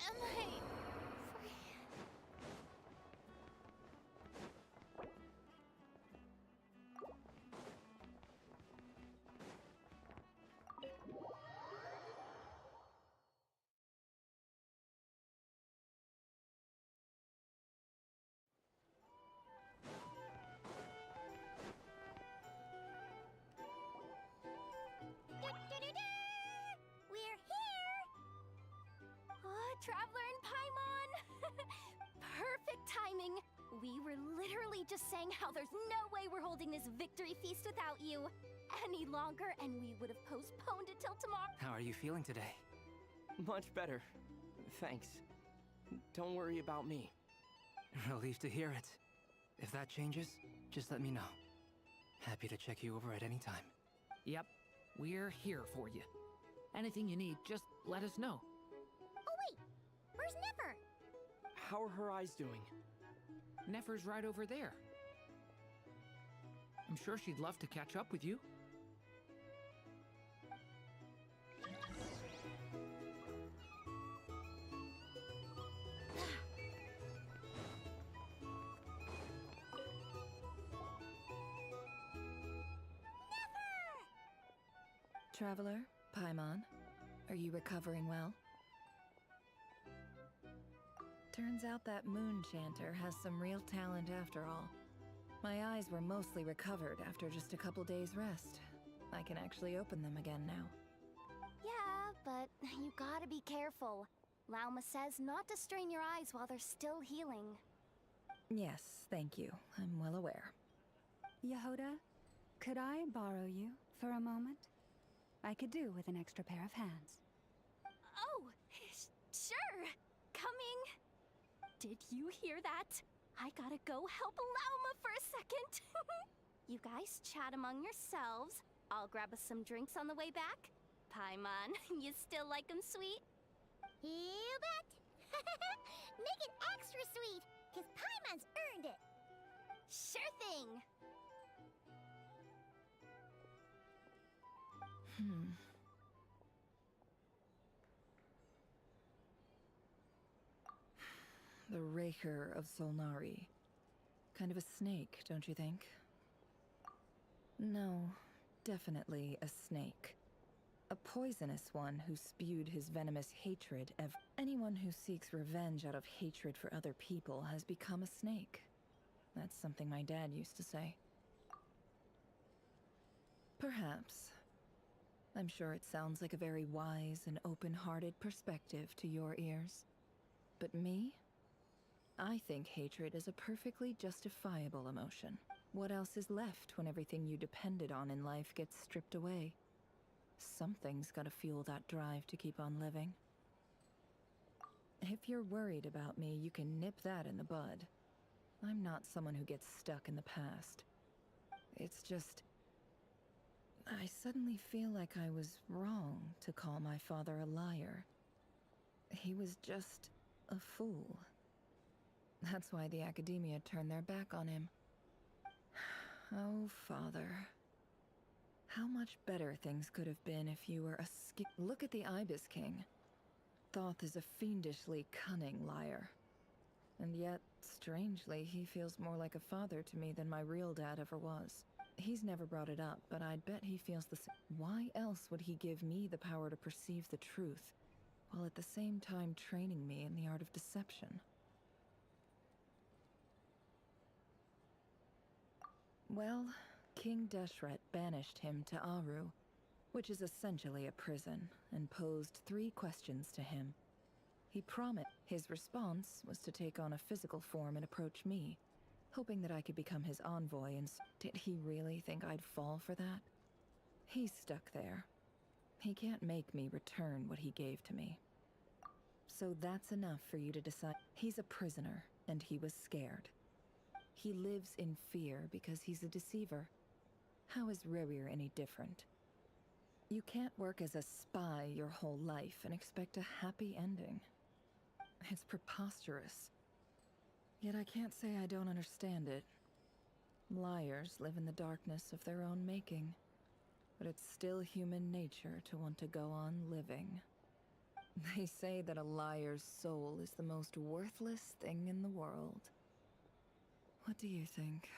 Am I free? We're here! Traveler and Paimon! Perfect timing! We were literally just saying how there's no way we're holding this victory feast without you any longer, and we would have postponed it till tomorrow. How are you feeling today? Much better. Thanks. Don't worry about me. Relieved to hear it. If that changes, just let me know. Happy to check you over at any time. Yep, we're here for you. Anything you need, just let us know. Oh wait, where's Nipper? How are her eyes doing? Nefer's right over there. I'm sure she'd love to catch up with you. Traveler, Paimon, are you recovering well? Turns out that moon chanter has some real talent after all. My eyes were mostly recovered after just a couple days rest. I can actually open them again now. Yeah, but you gotta be careful. Lauma says not to strain your eyes while they're still healing. Yes, thank you. I'm well aware. Yehoda, could I borrow you for a moment? I could do with an extra pair of hands. Oh, sure. Coming. Did you hear that? I gotta go help Lauma for a second. You guys chat among yourselves. I'll grab us some drinks on the way back. Paimon, you still like 'em sweet? You bet! Make it extra sweet, because Paimon's earned it! Sure thing! The Raker of Solnari. Kind of a snake, don't you think? No, definitely a snake. A poisonous one who spewed his venomous hatred of anyone who seeks revenge out of hatred for other people has become a snake. That's something my dad used to say. Perhaps. I'm sure it sounds like a very wise and open-hearted perspective to your ears. But me? I think hatred is a perfectly justifiable emotion. What else is left when everything you depended on in life gets stripped away? Something's gotta fuel that drive to keep on living. If you're worried about me, you can nip that in the bud. I'm not someone who gets stuck in the past. It's just... I suddenly feel like I was wrong to call my father a liar. He was just a fool. That's why the Academia turned their back on him. Oh, Father. How much better things could have been if you were a Look at the Ibis King. Thoth is a fiendishly cunning liar. And yet, strangely, he feels more like a father to me than my real dad ever was. He's never brought it up, but I'd bet he feels the same. Why else would he give me the power to perceive the truth, while at the same time training me in the art of deception? Well, King Deshret banished him to Aru, which is essentially a prison, and posed 3 questions to him. He promised. His response was to take on a physical form and approach me, hoping that I could become his envoy, and did he really think I'd fall for that? He's stuck there. He can't make me return what he gave to me. So that's enough for you to decide. He's a prisoner, and he was scared. He lives in fear because he's a deceiver. How is Rerir any different? You can't work as a spy your whole life and expect a happy ending. It's preposterous. Yet I can't say I don't understand it. Liars live in the darkness of their own making, but it's still human nature to want to go on living. They say that a liar's soul is the most worthless thing in the world. What do you think?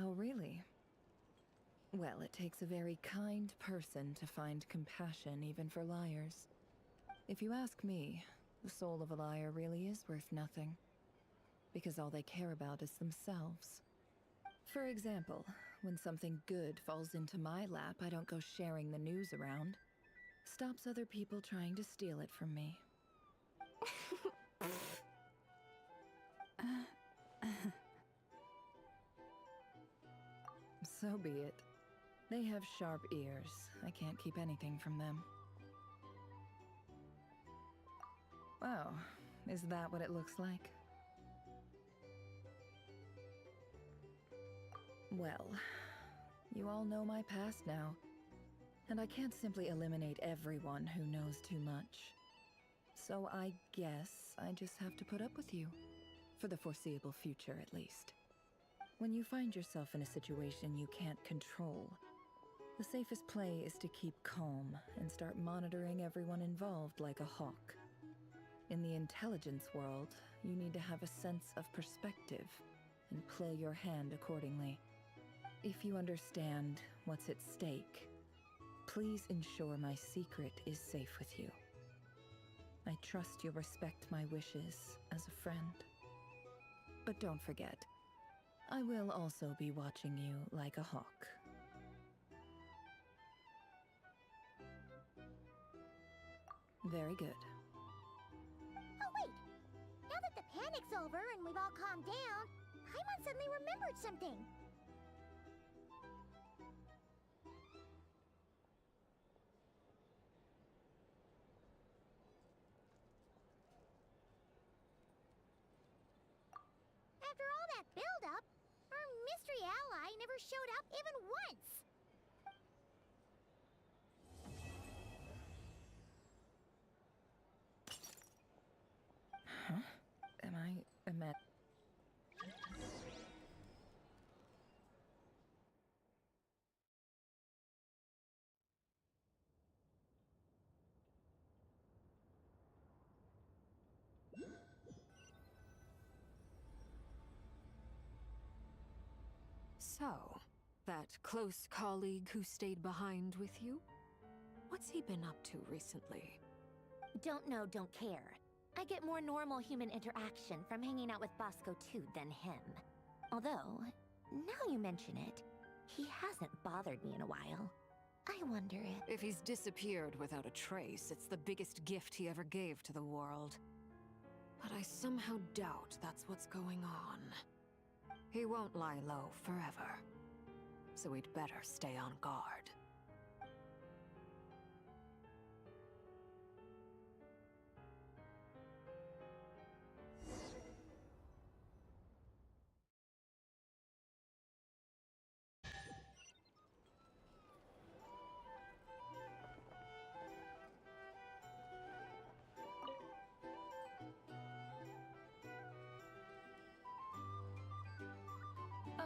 Oh, really? Well, it takes a very kind person to find compassion even for liars. If you ask me, the soul of a liar really is worth nothing, because all they care about is themselves. For example, when something good falls into my lap, I don't go sharing the news around. Stops other people trying to steal it from me. So be it. They have sharp ears. I can't keep anything from them. Oh, is that what it looks like? Well, you all know my past now, and I can't simply eliminate everyone who knows too much. So I guess I just have to put up with you, for the foreseeable future at least. When you find yourself in a situation you can't control, the safest play is to keep calm and start monitoring everyone involved like a hawk. In the intelligence world, you need to have a sense of perspective and play your hand accordingly. If you understand what's at stake, please ensure my secret is safe with you. I trust you'll respect my wishes as a friend. But don't forget, I will also be watching you like a hawk. Very good. Oh, wait! Now that the panic's over and we've all calmed down, Paimon suddenly remembered something. After all that build-up, our mystery ally never showed up even once! Huh? Am I met? So, that close colleague who stayed behind with you? What's he been up to recently? Don't know, don't care. I get more normal human interaction from hanging out with Bosco too than him. Although, now you mention it, he hasn't bothered me in a while. I wonder If he's disappeared without a trace, it's the biggest gift he ever gave to the world. But I somehow doubt that's what's going on. He won't lie low forever. So we'd better stay on guard.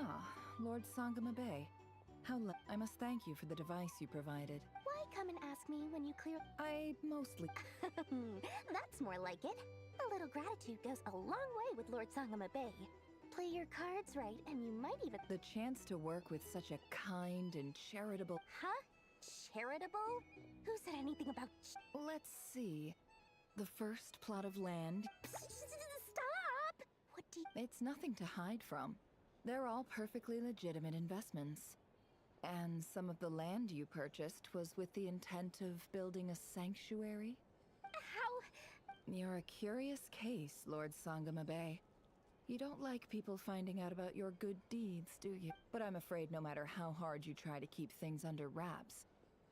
Ah, Lord Sangama Bay. I must thank you for the device you provided. Why come and ask me when you clear? I mostly... That's more like it. A little gratitude goes a long way with Lord Sangama Bay. Play your cards right, and you might even... The chance to work with such a kind and charitable... Huh? Charitable? Who said anything about... Let's see. The first plot of land... Stop! What do you... It's nothing to hide from. They're all perfectly legitimate investments. And some of the land you purchased was with the intent of building a sanctuary? How? You're a curious case, Lord Sangama Bay. You don't like people finding out about your good deeds, do you? But I'm afraid no matter how hard you try to keep things under wraps,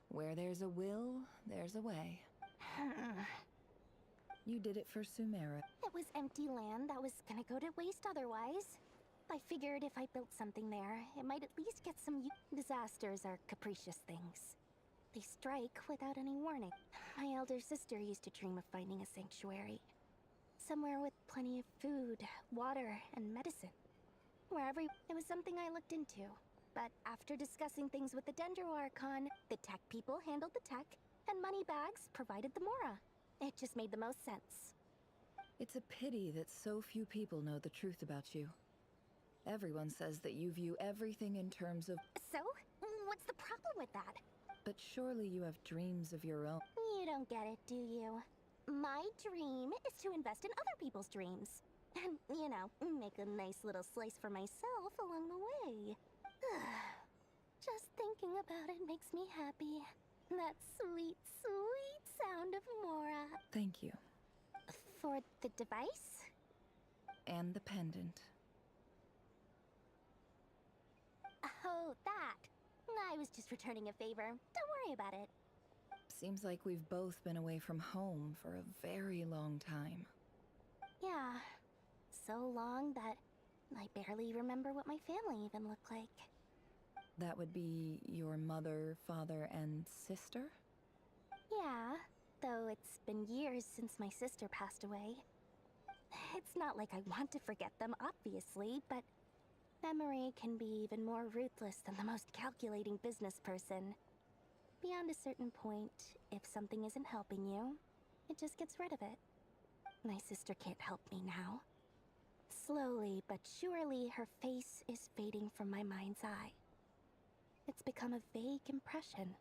where there's a will, there's a way. You did it for Sumeru. It was empty land that was gonna go to waste otherwise. I figured if I built something there, it might at least get some disasters are capricious things. They strike without any warning. My elder sister used to dream of finding a sanctuary. Somewhere with plenty of food, water, and medicine. Wherever it was something I looked into. But after discussing things with the Dendro Archon, the tech people handled the tech, and Moneybags provided the Mora. It just made the most sense. It's a pity that so few people know the truth about you. Everyone says that you view everything in terms of... So? What's the problem with that? But surely you have dreams of your own. You don't get it, do you? My dream is to invest in other people's dreams. And, you know, make a nice little slice for myself along the way. Just thinking about it makes me happy. That sweet, sweet sound of Mora. Thank you. For the device? And the pendant. Oh, that. I was just returning a favor. Don't worry about it. Seems like we've both been away from home for a very long time. Yeah. So long that I barely remember what my family even looked like. That would be your mother, father, and sister? Yeah, though it's been years since my sister passed away. It's not like I want to forget them, obviously, but memory can be even more ruthless than the most calculating business person. Beyond a certain point, if something isn't helping you, it just gets rid of it. My sister can't help me now. Slowly but surely, her face is fading from my mind's eye. It's become a vague impression.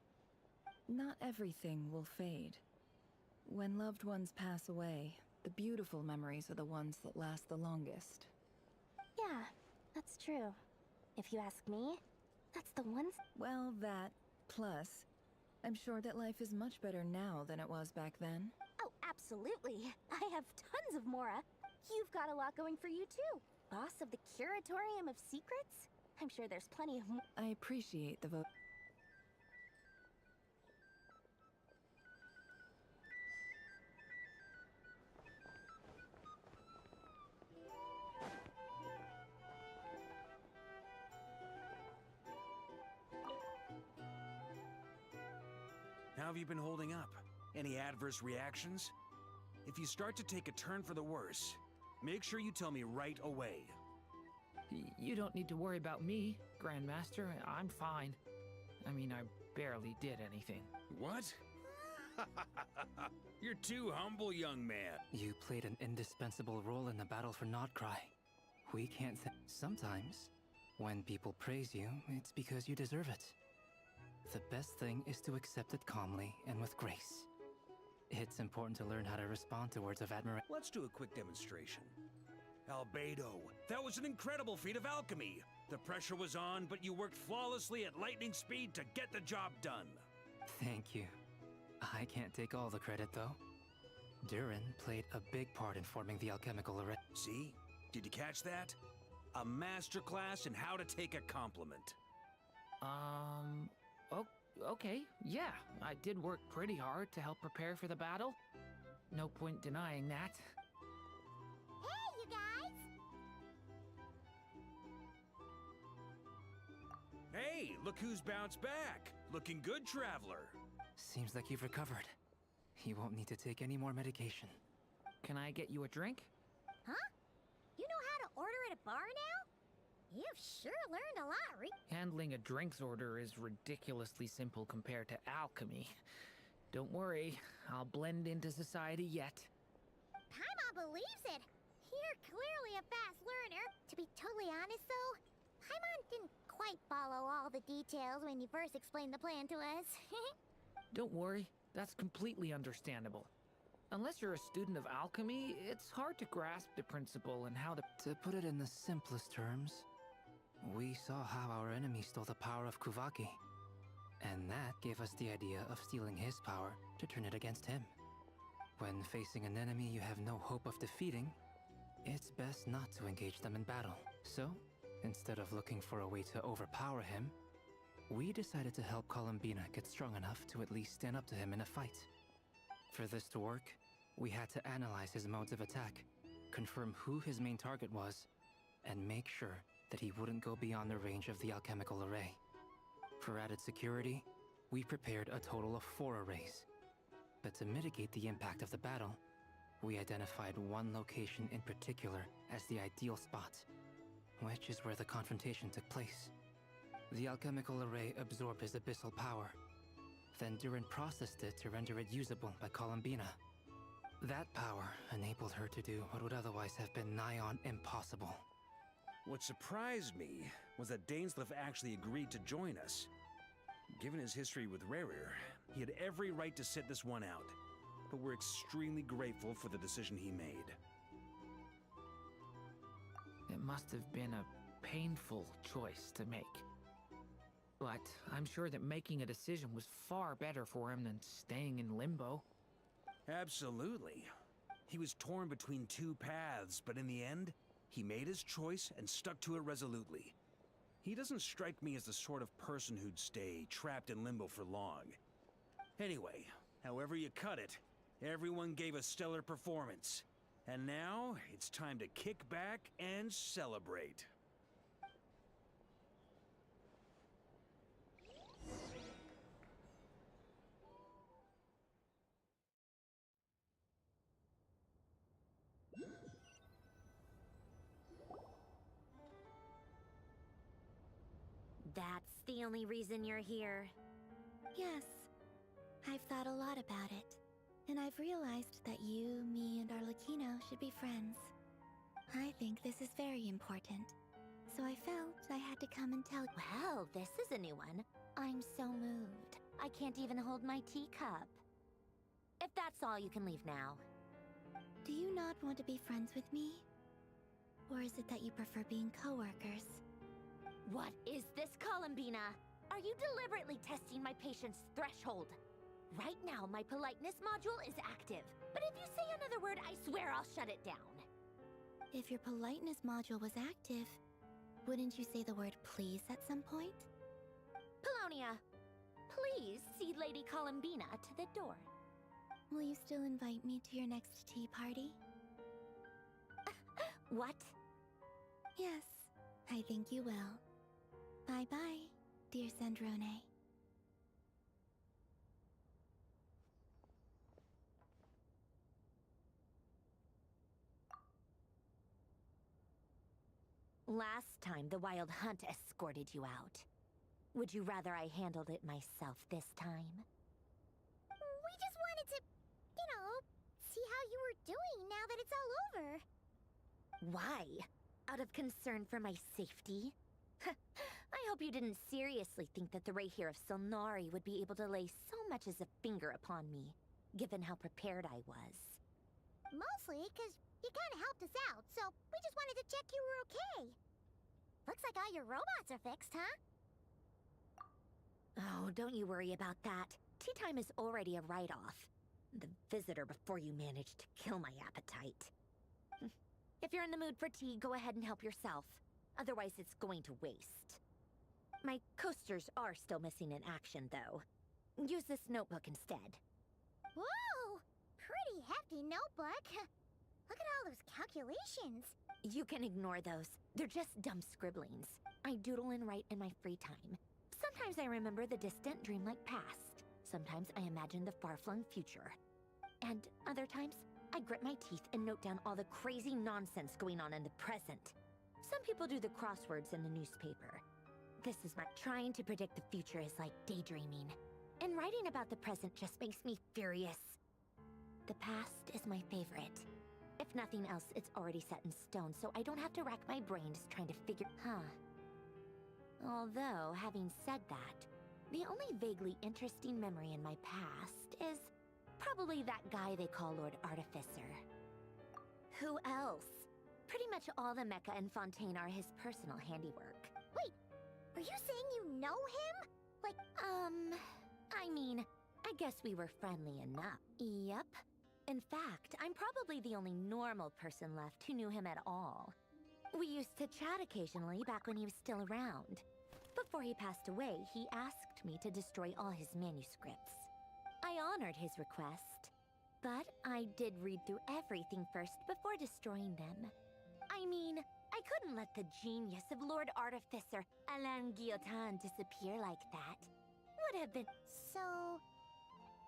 Not everything will fade. When loved ones pass away, the beautiful memories are the ones that last the longest. Yeah, that's true. If you ask me, that's the ones... Well, that, plus, I'm sure that life is much better now than it was back then. Oh, absolutely. I have tons of Mora. You've got a lot going for you, too. Boss of the Curatorium of Secrets? I'm sure there's plenty of... I appreciate the vote. How have you been holding up? Any adverse reactions? If you start to take a turn for the worse, make sure you tell me right away. You don't need to worry about me, Grandmaster. I'm fine. I mean, I barely did anything. What? You're too humble, young man. You played an indispensable role in the battle for Nodcry. We can't Sometimes, when people praise you, it's because you deserve it. The best thing is to accept it calmly and with grace. It's important to learn how to respond to words of admiration. Let's do a quick demonstration. Albedo, that was an incredible feat of alchemy. The pressure was on, but you worked flawlessly at lightning speed to get the job done. Thank you. I can't take all the credit, though. Durin played a big part in forming the alchemical array. See? Did you catch that? A masterclass in how to take a compliment. Okay, yeah. I did work pretty hard to help prepare for the battle. No point denying that. Hey, you guys! Hey, look who's bounced back. Looking good, traveler. Seems like you've recovered. You won't need to take any more medication. Can I get you a drink? Huh? You know how to order at a bar now? You've sure learned a lot, Handling a drinks order is ridiculously simple compared to alchemy. Don't worry, I'll blend into society yet. Paimon believes it. You're clearly a fast learner. To be totally honest, though, Paimon didn't quite follow all the details when you first explained the plan to us. Don't worry, that's completely understandable. Unless you're a student of alchemy, it's hard to grasp the principle and how to... To put it in the simplest terms, we saw how our enemy stole the power of Kuvaki. And that gave us the idea of stealing his power to turn it against him. When facing an enemy you have no hope of defeating, it's best not to engage them in battle. So, instead of looking for a way to overpower him, we decided to help Columbina get strong enough to at least stand up to him in a fight. For this to work, we had to analyze his modes of attack, confirm who his main target was, and make sure that he wouldn't go beyond the range of the alchemical array. For added security, we prepared a total of 4 arrays. But to mitigate the impact of the battle, we identified one location in particular as the ideal spot, which is where the confrontation took place. The alchemical array absorbed his abyssal power. Then Durin processed it to render it usable by Columbina. That power enabled her to do what would otherwise have been nigh on impossible. What surprised me was that Dainsleif actually agreed to join us. Given his history with Rerir, he had every right to sit this one out. But we're extremely grateful for the decision he made. It must have been a painful choice to make. But I'm sure that making a decision was far better for him than staying in limbo. Absolutely. He was torn between 2 paths, but in the end, he made his choice and stuck to it resolutely. He doesn't strike me as the sort of person who'd stay trapped in limbo for long. Anyway, however you cut it, everyone gave a stellar performance. And now, it's time to kick back and celebrate. That's the only reason you're here. Yes. I've thought a lot about it. And I've realized that you, me, and Arlecchino should be friends. I think this is very important. So I felt I had to come and tell... Well, this is a new one. I'm so moved. I can't even hold my teacup. If that's all, you can leave now. Do you not want to be friends with me? Or is it that you prefer being co-workers? What is this, Columbina? Are you deliberately testing my patience threshold? Right now, my politeness module is active. But if you say another word, I swear I'll shut it down. If your politeness module was active, wouldn't you say the word please at some point? Polonia, please see Lady Columbina to the door. Will you still invite me to your next tea party? What? Yes, I think you will. Bye-bye, dear Sandrone. Last time, the Wild Hunt escorted you out. Would you rather I handled it myself this time? We just wanted to, see how you were doing now that it's all over. Why? Out of concern for my safety? I hope you didn't seriously think that the Rahier of Solnari would be able to lay so much as a finger upon me, given how prepared I was. Mostly because you kind of helped us out, so we just wanted to check you were okay. Looks like all your robots are fixed, huh? Oh, don't you worry about that. Tea time is already a write-off. The visitor before you managed to kill my appetite. If you're in the mood for tea, go ahead and help yourself. Otherwise, it's going to waste. My coasters are still missing in action, though. Use this notebook instead. Whoa! Pretty hefty notebook. Look at all those calculations. You can ignore those. They're just dumb scribblings. I doodle and write in my free time. Sometimes I remember the distant, dreamlike past. Sometimes I imagine the far-flung future. And other times, I grit my teeth and note down all the crazy nonsense going on in the present. Some people do the crosswords in the newspaper. This is my trying to predict the future is like daydreaming. And writing about the present just makes me furious. The past is my favorite. If nothing else, it's already set in stone, so I don't have to rack my brains trying to figure... Although, having said that, the only vaguely interesting memory in my past is probably that guy they call Lord Artificer. Who else? Pretty much all the mecha and Fontaine are his personal handiwork. Wait, are you saying you know him? Like, I mean, I guess we were friendly enough. Yep. In fact, I'm probably the only normal person left who knew him at all. We used to chat occasionally back when he was still around. Before he passed away, he asked me to destroy all his manuscripts. I honored his request, but I did read through everything first before destroying them. I mean, I couldn't let the genius of Lord Artificer Alain Guillotin disappear like that. Would have been... So...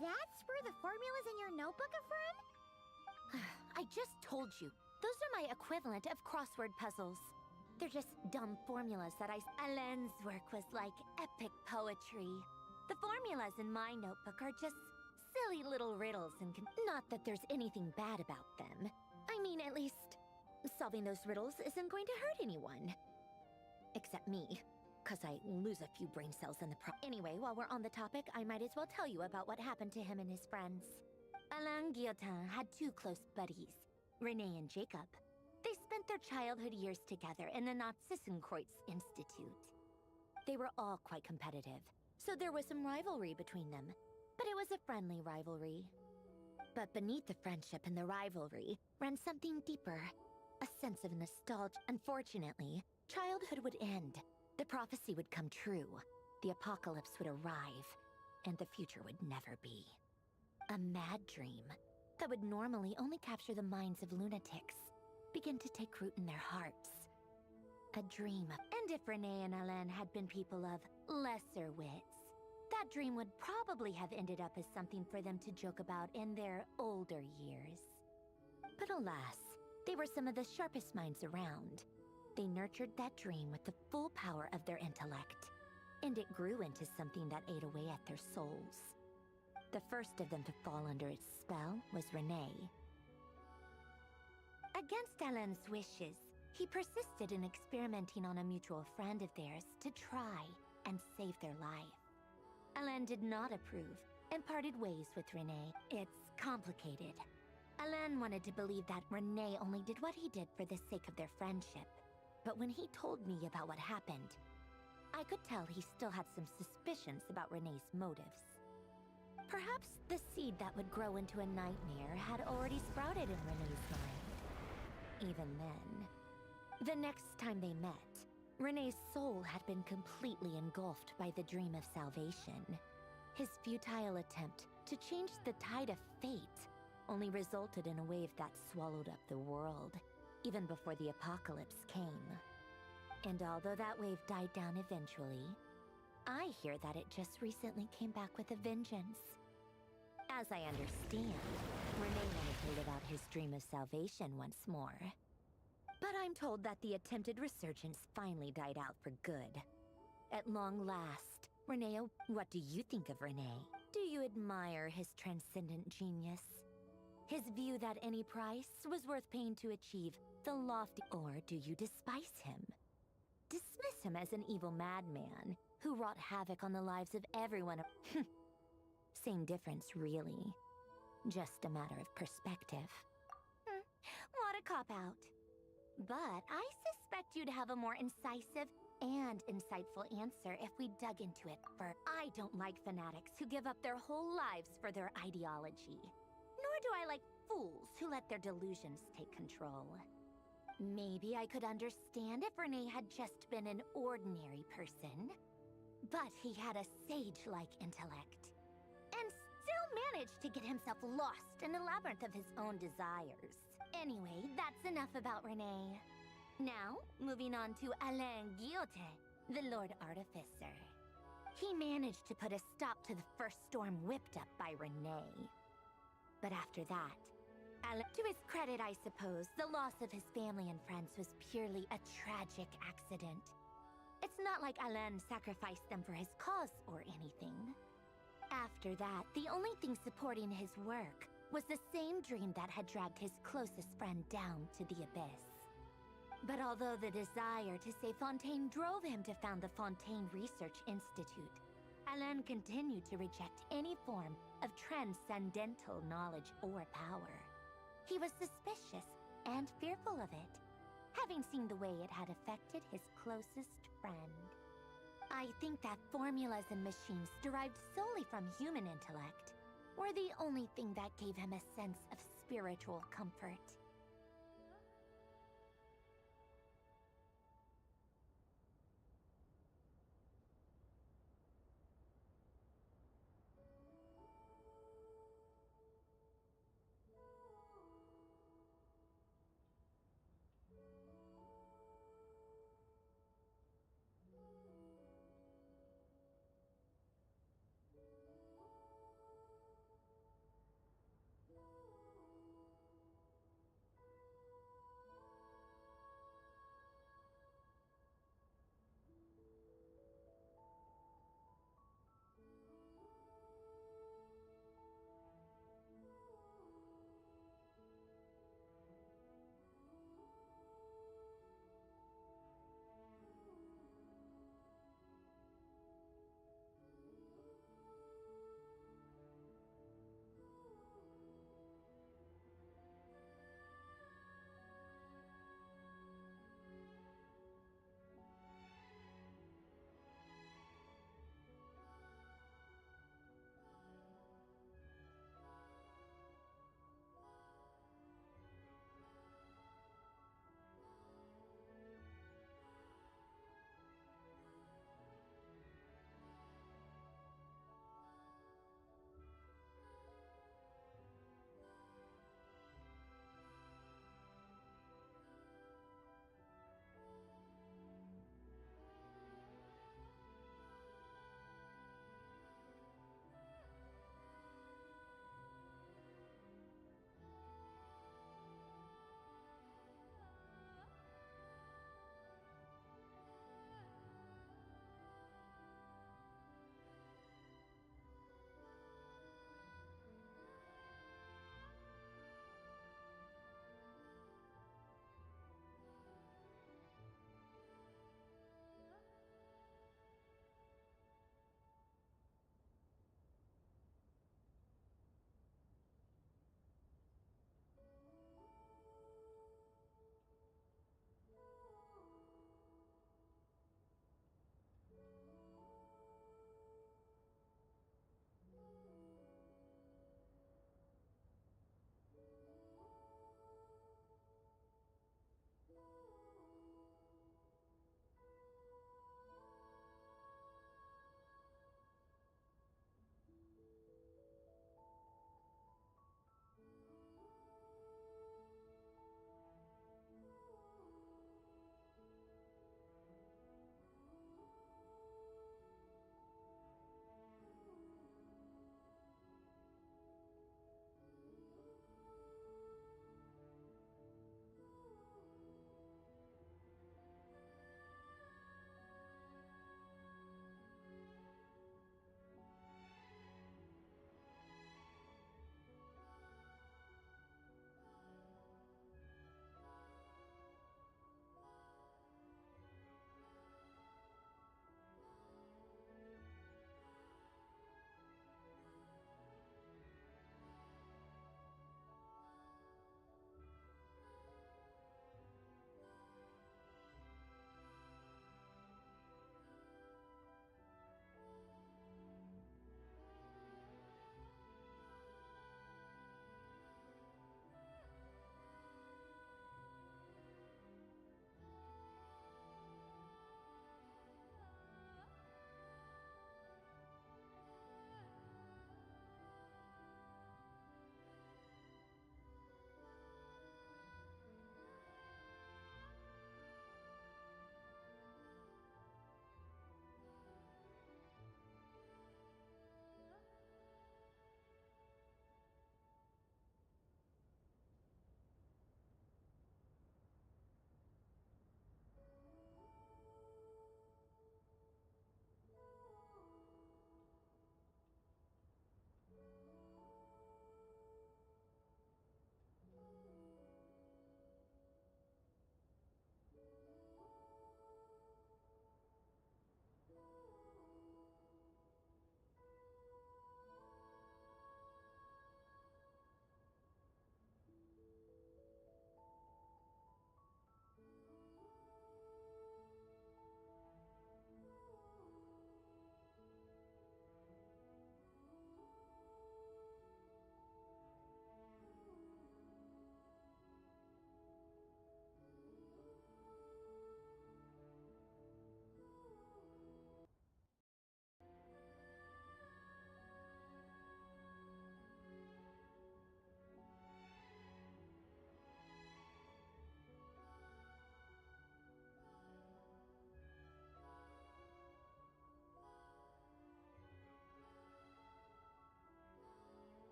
that's where the formula's in your notebook are from? I just told you. Those are my equivalent of crossword puzzles. They're just dumb formulas that Alain's work was like epic poetry. The formulas in my notebook are just silly little riddles and not that there's anything bad about them. I mean, at least, solving those riddles isn't going to hurt anyone. Except me, because I lose a few brain cells in the Anyway, while we're on the topic, I might as well tell you about what happened to him and his friends. Alain Guillotin had two close buddies, Renee and Jacob. They spent their childhood years together in the Narzissenkreuz Institute. They were all quite competitive, so there was some rivalry between them, but it was a friendly rivalry. But beneath the friendship and the rivalry ran something deeper, a sense of nostalgia. Unfortunately, childhood would end, the prophecy would come true, the apocalypse would arrive, and the future would never be. A mad dream that would normally only capture the minds of lunatics begin to take root in their hearts. A dream of... And if Renee and Alain had been people of lesser wits, that dream would probably have ended up as something for them to joke about in their older years. But alas, they were some of the sharpest minds around. They nurtured that dream with the full power of their intellect, and it grew into something that ate away at their souls. The first of them to fall under its spell was Renee. Against Alain's wishes, he persisted in experimenting on a mutual friend of theirs to try and save their life. Alain did not approve and parted ways with Renee. It's complicated. Alain wanted to believe that Renee only did what he did for the sake of their friendship. But when he told me about what happened, I could tell he still had some suspicions about Renee's motives. Perhaps the seed that would grow into a nightmare had already sprouted in Renee's mind. Even then, the next time they met, Renee's soul had been completely engulfed by the dream of salvation. His futile attempt to change the tide of fate only resulted in a wave that swallowed up the world, even before the apocalypse came. And although that wave died down eventually, I hear that it just recently came back with a vengeance. As I understand, Renee wanted to live out his dream of salvation once more. But I'm told that the attempted resurgence finally died out for good. At long last, Renee, what do you think of Renee? Do you admire his transcendent genius? His view that any price was worth paying to achieve the lofty... Or do you despise him? Dismiss him as an evil madman who wrought havoc on the lives of everyone. Same difference, really. Just a matter of perspective. What a cop-out. But I suspect you'd have a more incisive and insightful answer if we dug into it first. I don't like fanatics who give up their whole lives for their ideology. Nor do I like fools who let their delusions take control. Maybe I could understand if Renee had just been an ordinary person. But he had a sage-like intellect. And still managed to get himself lost in the labyrinth of his own desires. Anyway, that's enough about Renee. Now, moving on to Alain Guillotin, the Lord Artificer. He managed to put a stop to the first storm whipped up by Renee. But after that, To his credit, I suppose, the loss of his family and friends was purely a tragic accident. It's not like Alain sacrificed them for his cause or anything. After that, the only thing supporting his work was the same dream that had dragged his closest friend down to the abyss. But although the desire to save Fontaine drove him to found the Fontaine Research Institute, Alain continued to reject any form of transcendental knowledge or power. He was suspicious and fearful of it, having seen the way it had affected his closest friend. I think that formulas and machines derived solely from human intellect were the only thing that gave him a sense of spiritual comfort.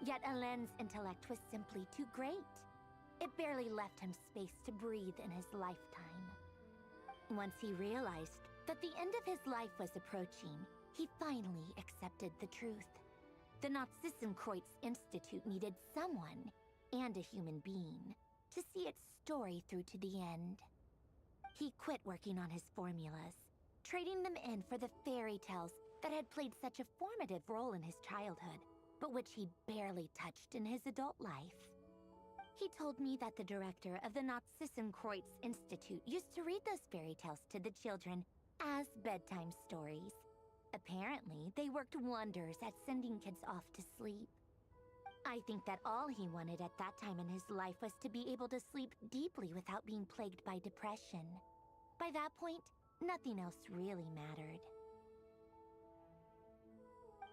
Yet Alen's intellect was simply too great. It barely left him space to breathe in his lifetime. Once he realized that the end of his life was approaching, he finally accepted the truth. The Nazissenkreuz Institute needed someone, and a human being, to see its story through to the end. He quit working on his formulas, trading them in for the fairy tales that had played such a formative role in his childhood, but which he barely touched in his adult life. He told me that the director of the Nazissenkreuz Institute used to read those fairy tales to the children as bedtime stories. Apparently, they worked wonders at sending kids off to sleep. I think that all he wanted at that time in his life was to be able to sleep deeply without being plagued by depression. By that point, nothing else really mattered.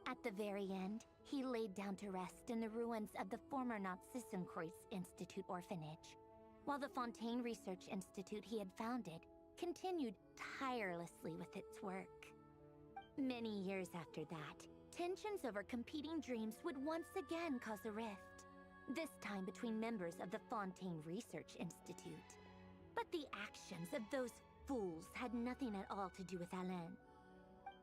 At the very end, he laid down to rest in the ruins of the former Nazissenkreuz Institute orphanage, while the Fontaine Research Institute he had founded continued tirelessly with its work. Many years after that, tensions over competing dreams would once again cause a rift, this time between members of the Fontaine Research Institute. But the actions of those fools had nothing at all to do with Alen.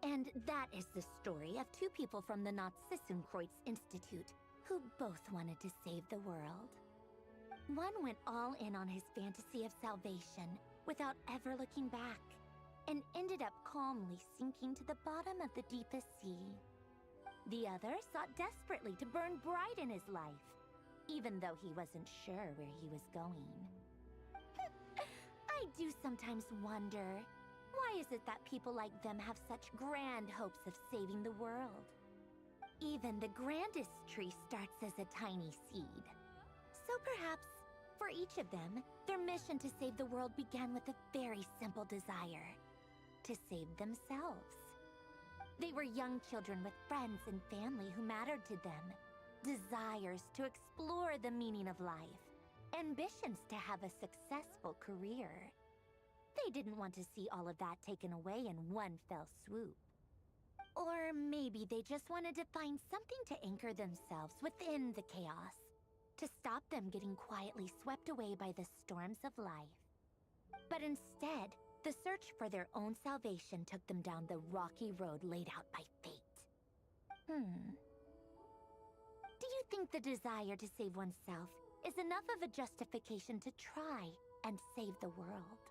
And that is the story of two people from the Nazissenkreuz Institute who both wanted to save the world. One went all in on his fantasy of salvation without ever looking back, and ended up calmly sinking to the bottom of the deepest sea. The other sought desperately to burn bright in his life, even though he wasn't sure where he was going. I do sometimes wonder, why is it that people like them have such grand hopes of saving the world? Even the grandest tree starts as a tiny seed. So perhaps, for each of them, their mission to save the world began with a very simple desire: to save themselves. They were young children with friends and family who mattered to them, desires to explore the meaning of life, ambitions to have a successful career. They didn't want to see all of that taken away in one fell swoop. Or maybe they just wanted to find something to anchor themselves within the chaos, to stop them getting quietly swept away by the storms of life. But instead, the search for their own salvation took them down the rocky road laid out by fate. Do you think the desire to save oneself is enough of a justification to try and save the world?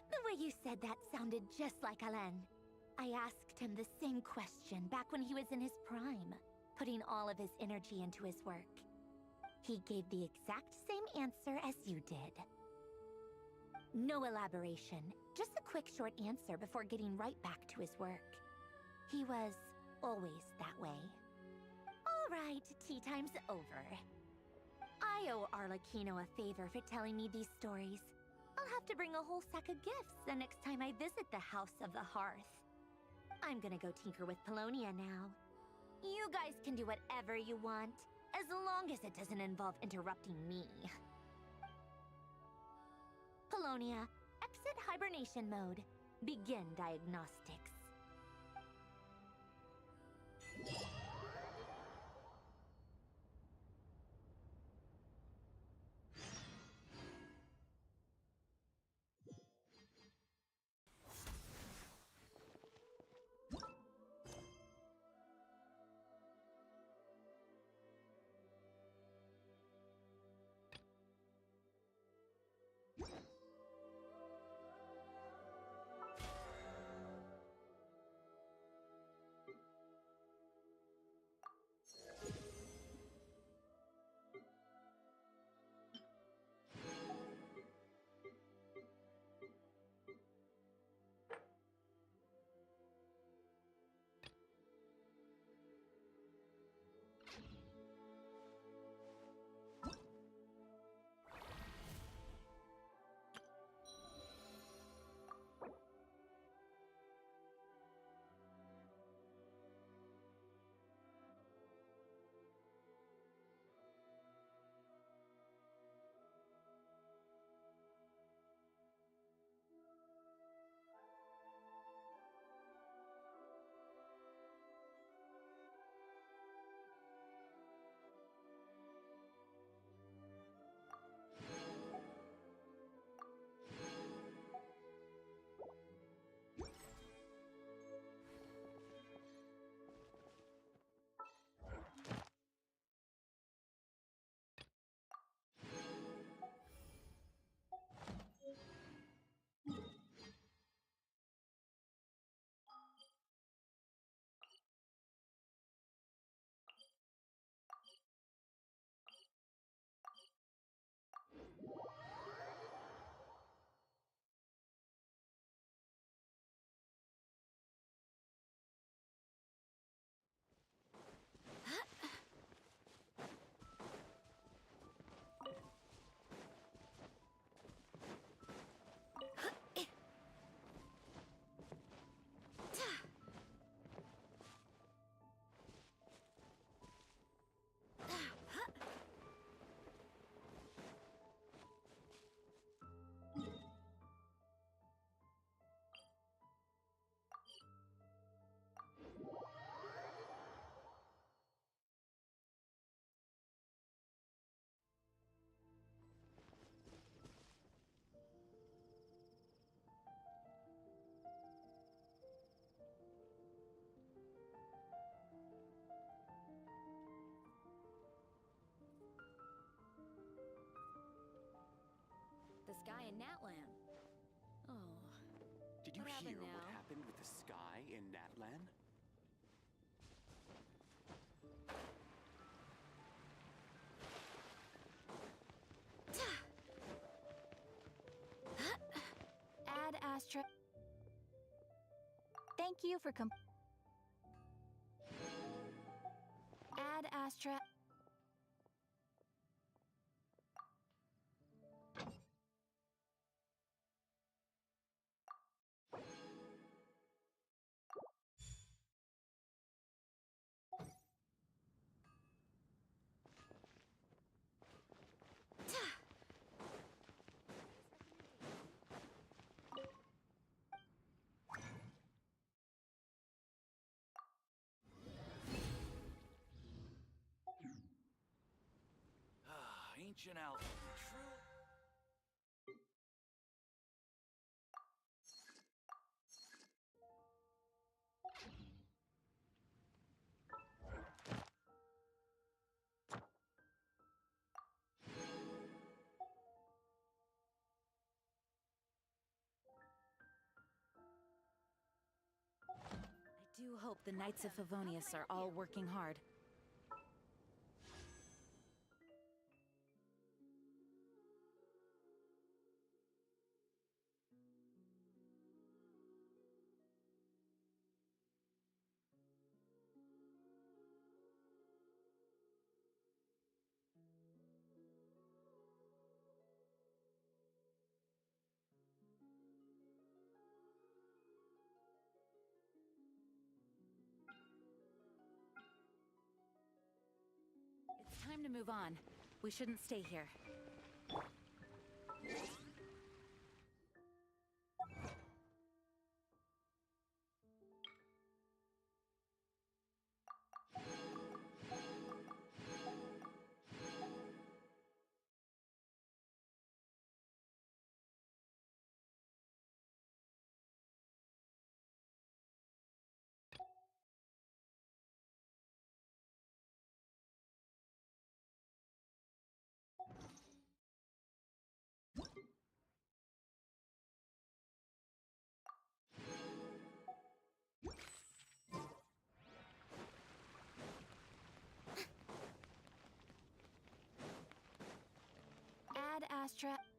The way you said that sounded just like Alen. I asked him the same question back when he was in his prime, putting all of his energy into his work. He gave the exact same answer as you did. No elaboration, just a quick short answer before getting right back to his work. He was always that way. All right, tea time's over. I owe Arlecchino a favor for telling me these stories. I'll have to bring a whole sack of gifts the next time I visit the House of the Hearth. I'm gonna go tinker with Polonia now. You guys can do whatever you want, as long as it doesn't involve interrupting me. Polonia, exit hibernation mode. Begin diagnostics. in Natlan. Oh. Did you What hear happened what now? happened with the sky in Natlan? Ad Astra. Thank you for Ad Astra. Ancient Alpha. True. I do hope the Knights of Favonius are all working hard. It's time to move on. We shouldn't stay here. Ad Astra.